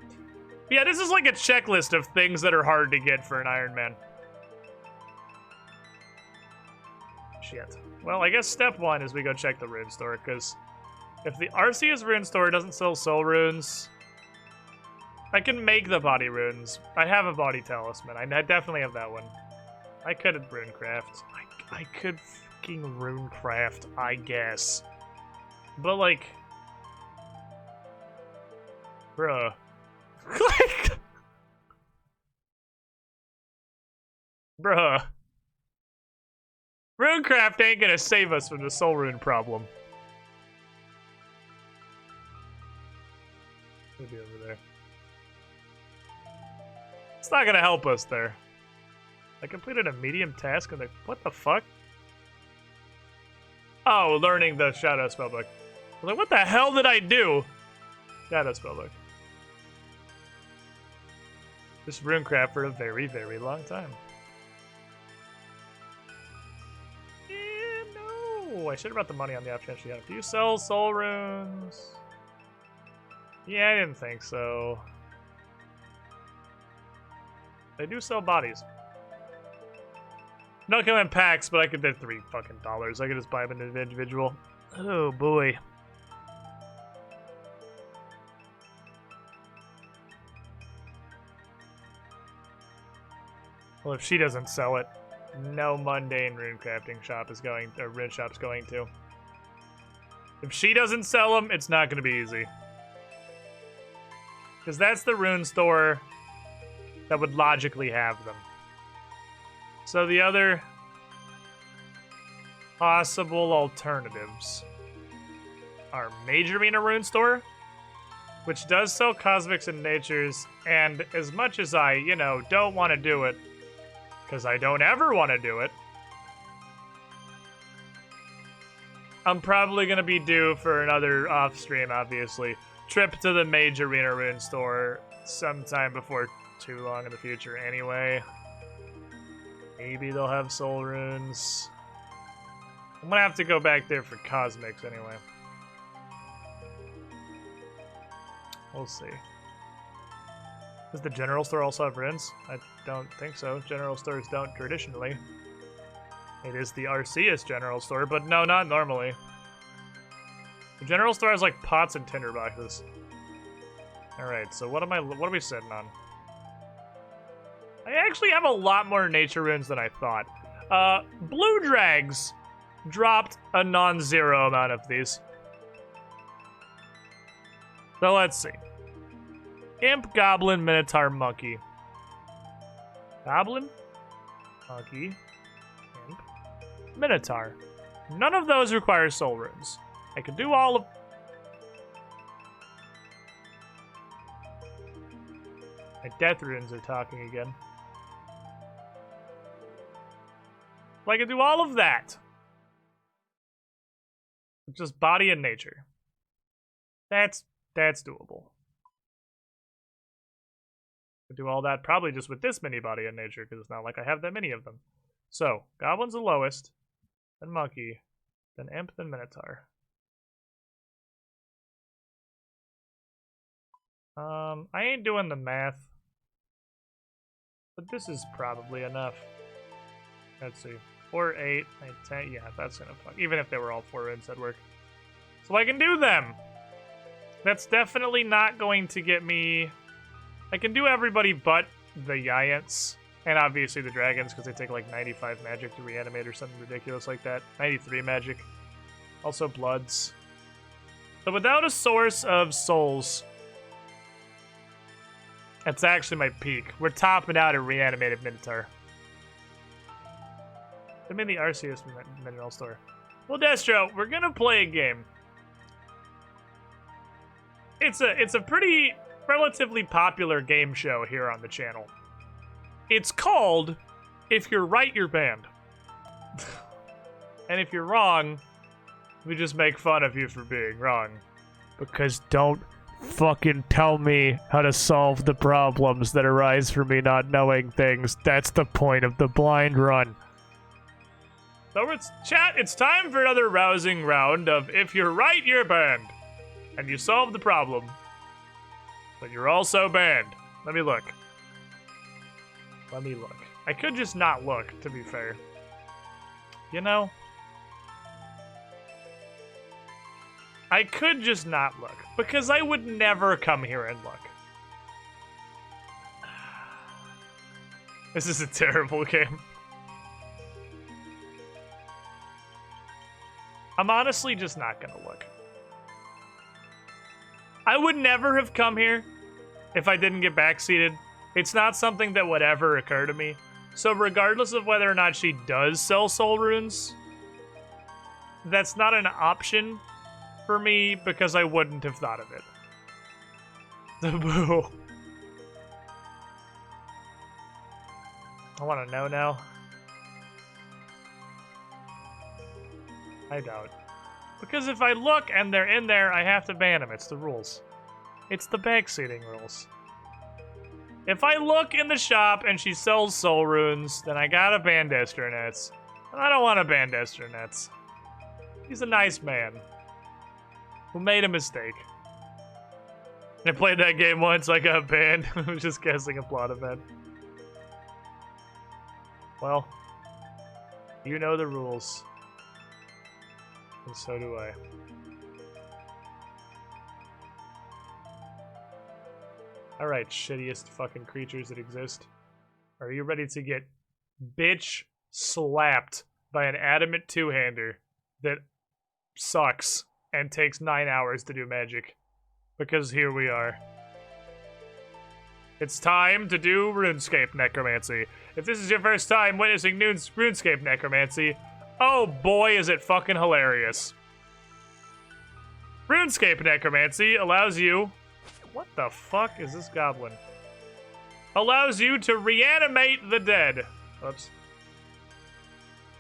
But yeah, this is like a checklist of things that are hard to get for an Iron Man. Shit. Well, I guess step one is we go check the rune store, because if the RCS rune store doesn't sell soul runes, I can make the body runes. I have a body talisman. I definitely have that one. I could runecraft. I could fucking runecraft, I guess. But like, bruh. Like, bruh. Runecraft ain't gonna save us from the soul rune problem. Maybe over there. It's not gonna help us there. I completed a medium task and what the fuck? Oh, learning the Shadow Spellbook. I was like, what the hell did I do? Shadow Spellbook. This runecraft for a very, very long time. Yeah, no. I should have brought the money on the off chance she had. Do you sell soul runes? Yeah, I didn't think so. They do sell bodies. No come in packs, but I could get $3 fucking. I could just buy them individual. Oh boy. Well, if she doesn't sell it, no mundane rune crafting shop is going, or rune shop's going to. If she doesn't sell them, it's not going to be easy. Because that's the rune store that would logically have them. So the other possible alternatives are Major Arena Rune Store, which does sell Cosmics and Natures, and as much as I, you know, don't want to do it, because I don't ever want to do it, I'm probably going to be due for another off-stream, obviously, trip to the Major Arena Rune Store sometime before too long in the future anyway. Maybe they'll have soul runes. I'm gonna have to go back there for cosmics anyway. We'll see. Does the general store also have runes? I don't think so. General stores don't traditionally. It is the Arceus general store, but no, not normally. The general store has like pots and tinderboxes. Alright, so what are we sitting on? I actually have a lot more nature runes than I thought. Blue Drags dropped a non-zero amount of these. So let's see. Imp, Goblin, Minotaur, Monkey. Goblin, Monkey, Imp, Minotaur. None of those require soul runes. I could do all of... My death runes are talking again. I can do all of that. Just body and nature. That's doable. I do all that probably just with this many body and nature, because it's not like I have that many of them. So, Goblin's the lowest, then Monkey, then Imp, then Minotaur. I ain't doing the math. But this is probably enough. Let's see. 4, 8, 9, 10. Yeah, that's gonna fuck. Even if they were all 4 runes, that'd work. So I can do them! That's definitely not going to get me... I can do everybody but the Giants. And obviously the dragons, because they take like 95 magic to reanimate or something ridiculous like that. 93 magic. Also bloods. So without a source of souls... That's actually my peak. We're topping out a reanimated Minotaur. I'm in the Arceus Mineral Store. Well, Destro, we're gonna play a game. It's a pretty relatively popular game show here on the channel. It's called If You're Right, You're Banned. And if you're wrong, we just make fun of you for being wrong. Because don't fucking tell me how to solve the problems that arise from me not knowing things. That's the point of the blind run. So it's time for another rousing round of If You're Right, You're Banned. And you solve the problem. But you're also banned. Let me look. I could just not look, to be fair. You know? I could just not look. Because I would never come here and look. This is a terrible game. I'm honestly just not gonna look. I would never have come here if I didn't get backseated. It's not something that would ever occur to me. So regardless of whether or not she does sell soul runes, that's not an option for me because I wouldn't have thought of it. Boo. I want to know now. I doubt. Because if I look and they're in there, I have to ban them. It's the rules. It's the backseating rules. If I look in the shop and she sells soul runes, then I gotta ban Destronets. And I don't want to ban Destronets. He's a nice man who made a mistake. I played that game once, I got banned. I was just guessing a plot event. Well, you know the rules. And so do I. Alright, shittiest fucking creatures that exist. Are you ready to get bitch slapped by an adamant two-hander that sucks and takes 9 hours to do magic? Because here we are. It's time to do RuneScape Necromancy. If this is your first time witnessing RuneScape Necromancy, oh boy is it fucking hilarious. RuneScape Necromancy allows you... What the fuck is this goblin? Allows you to reanimate the dead. Oops.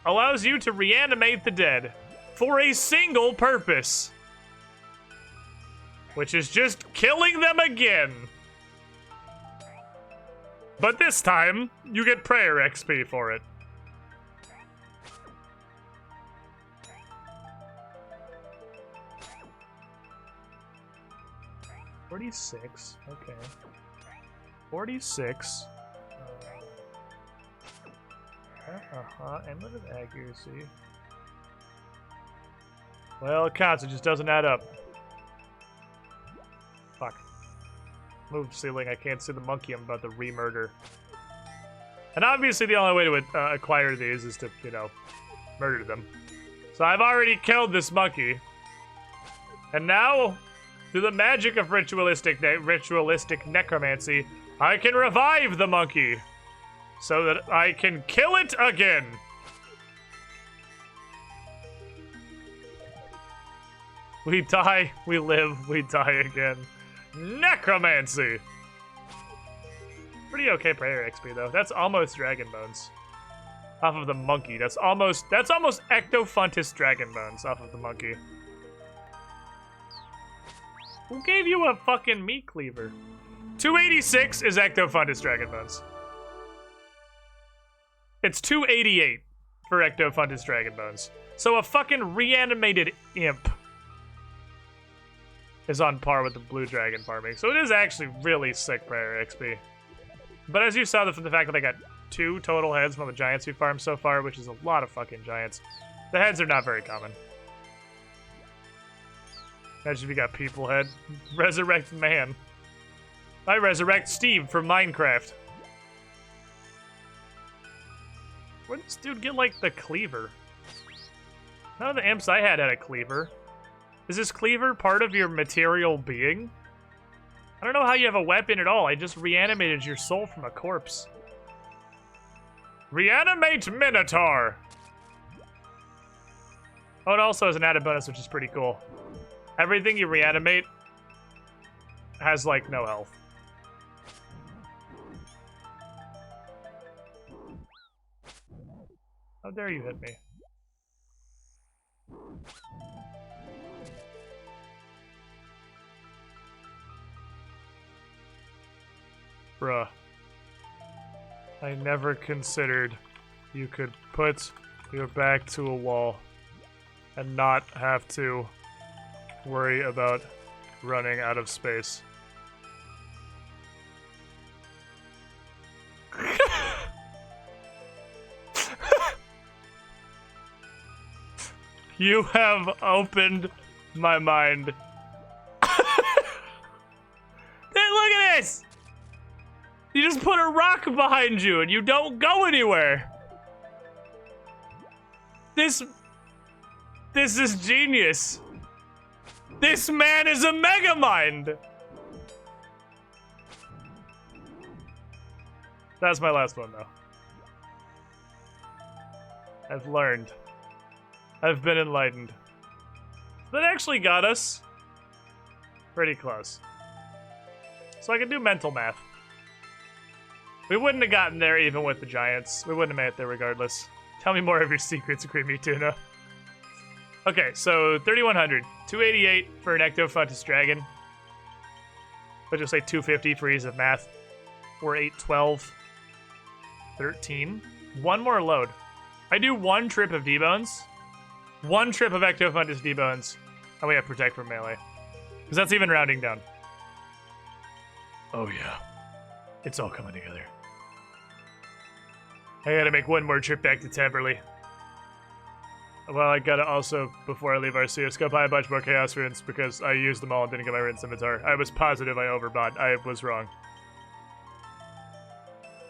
Allows you to reanimate the dead for a single purpose. Which is just killing them again. But this time, you get prayer XP for it. $46, okay. 46. And limited accuracy. Well, it counts, it just doesn't add up. Fuck. Move ceiling, I can't see the monkey I'm about to re-murder. And obviously the only way to acquire these is to, you know, murder them. So I've already killed this monkey. And now, through the magic of ritualistic necromancy, I can revive the monkey. So that I can kill it again. We die, we live, we die again. Necromancy! Pretty okay prayer XP though. That's almost dragon bones. Off of the monkey. That's almost Ectofuntus dragon bones off of the monkey. Who gave you a fucking meat cleaver? 286 is Ectofuntus dragon bones. It's 288 for Ectofuntus dragon bones. So a fucking reanimated imp is on par with the blue dragon farming. So it is actually really sick prayer XP. But as you saw from the fact that I got 2 total heads from the giants we farmed so far, which is a lot of fucking giants, the heads are not very common. Imagine if you got people head. Resurrect man. I resurrect Steve from Minecraft. Where'd this dude get, like, the cleaver? None of the imps I had a cleaver. Is this cleaver part of your material being? I don't know how you have a weapon at all. I just reanimated your soul from a corpse. Reanimate Minotaur! Oh, it also has an added bonus, which is pretty cool. Everything you reanimate has, like, no health. How dare you hit me? Bruh. I never considered you could put your back to a wall and not have to worry about running out of space. You have opened my mind. Hey, look at this! You just put a rock behind you and you don't go anywhere. This is genius. This man is a megamind. That's my last one, though. I've learned. I've been enlightened. That actually got us pretty close. So I can do mental math. We wouldn't have gotten there even with the Giants. We wouldn't have made it there regardless. Tell me more of your secrets, Creamy Tuna. Okay, so 3,100. 288 for an Ectofuntus Dragon. Let's just say 250 for ease of math. 4,812. 13. One more load. I do one trip of D-Bones. One trip of Ectofuntus D-Bones. And we have Protect from melee. Because that's even rounding down. Oh yeah. It's all coming together. I gotta make one more trip back to Temperley. Well, I gotta also, before I leave Arceus, buy a bunch more Chaos Runes because I used them all and didn't get my Rune Scimitar. I was positive I overbought. I was wrong.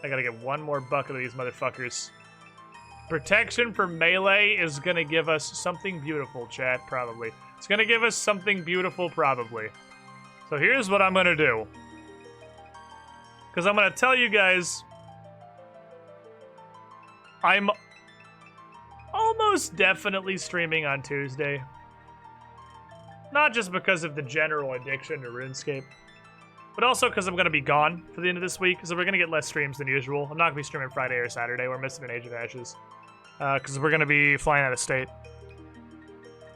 I gotta get one more bucket of these motherfuckers. Protection for melee is gonna give us something beautiful, chat, probably. It's gonna give us something beautiful, probably. So here's what I'm gonna do. Because I'm gonna tell you guys... I'm almost definitely streaming on Tuesday. Not just because of the general addiction to RuneScape, but also because I'm going to be gone for the end of this week, so we're going to get less streams than usual. I'm not going to be streaming Friday or Saturday. We're missing an Age of Ashes. Because we're going to be flying out of state.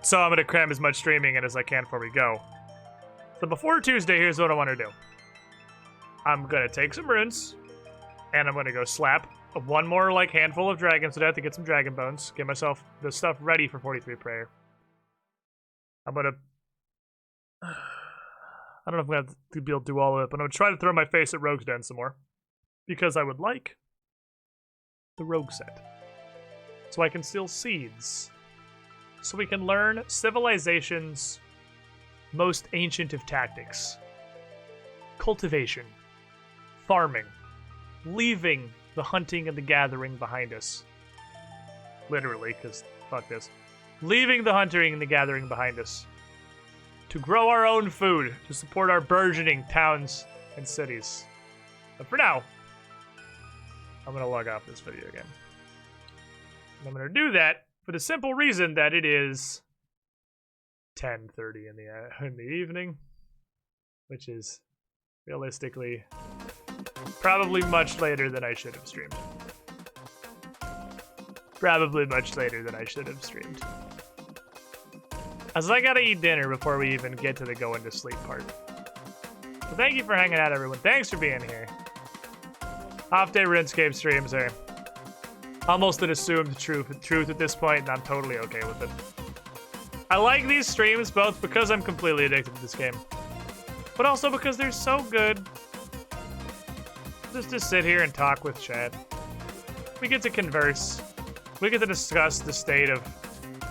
So I'm going to cram as much streaming in as I can before we go. So before Tuesday, here's what I want to do. I'm going to take some runes, and I'm going to go slap one more like handful of dragons to death to get some dragon bones. Get myself the stuff ready for 43 prayer. I'm gonna... I don't know if I'm gonna be able to do all of it, but I'm gonna try to throw my face at Rogue's Den some more. Because I would like the Rogue set. So I can steal seeds. So we can learn civilization's most ancient of tactics. Cultivation. Farming. Leaving the hunting and the gathering behind us. Literally, because fuck this. Leaving the hunting and the gathering behind us. To grow our own food, to support our burgeoning towns and cities. But for now, I'm going to log off this video again. And I'm going to do that for the simple reason that it is 10:30 in the evening, which is realistically probably much later than I should have streamed. Probably much later than I should have streamed. As I gotta eat dinner before we even get to the going to sleep part. So thank you for hanging out, everyone. Thanks for being here. Off-day RuneScape streams are almost an assumed truth at this point, and I'm totally okay with it. I like these streams both because I'm completely addicted to this game, but also because they're so good. Just to sit here and talk with chat. We get to converse. We get to discuss the state of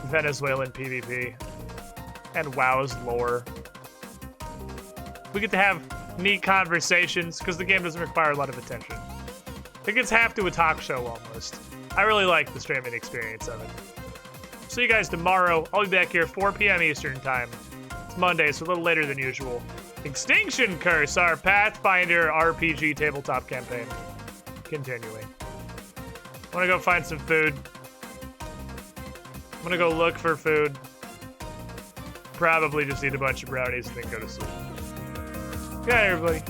Venezuelan PvP and WoW's lore. We get to have neat conversations because the game doesn't require a lot of attention. It gets half to a talk show almost. I really like the streaming experience of it. See you guys tomorrow. I'll be back here 4 p.m. Eastern time. It's Monday, so a little later than usual. Extinction Curse, our Pathfinder RPG tabletop campaign. Continuing. I want to go find some food. I'm going to go look for food. Probably just eat a bunch of brownies and then go to sleep. Good night, everybody.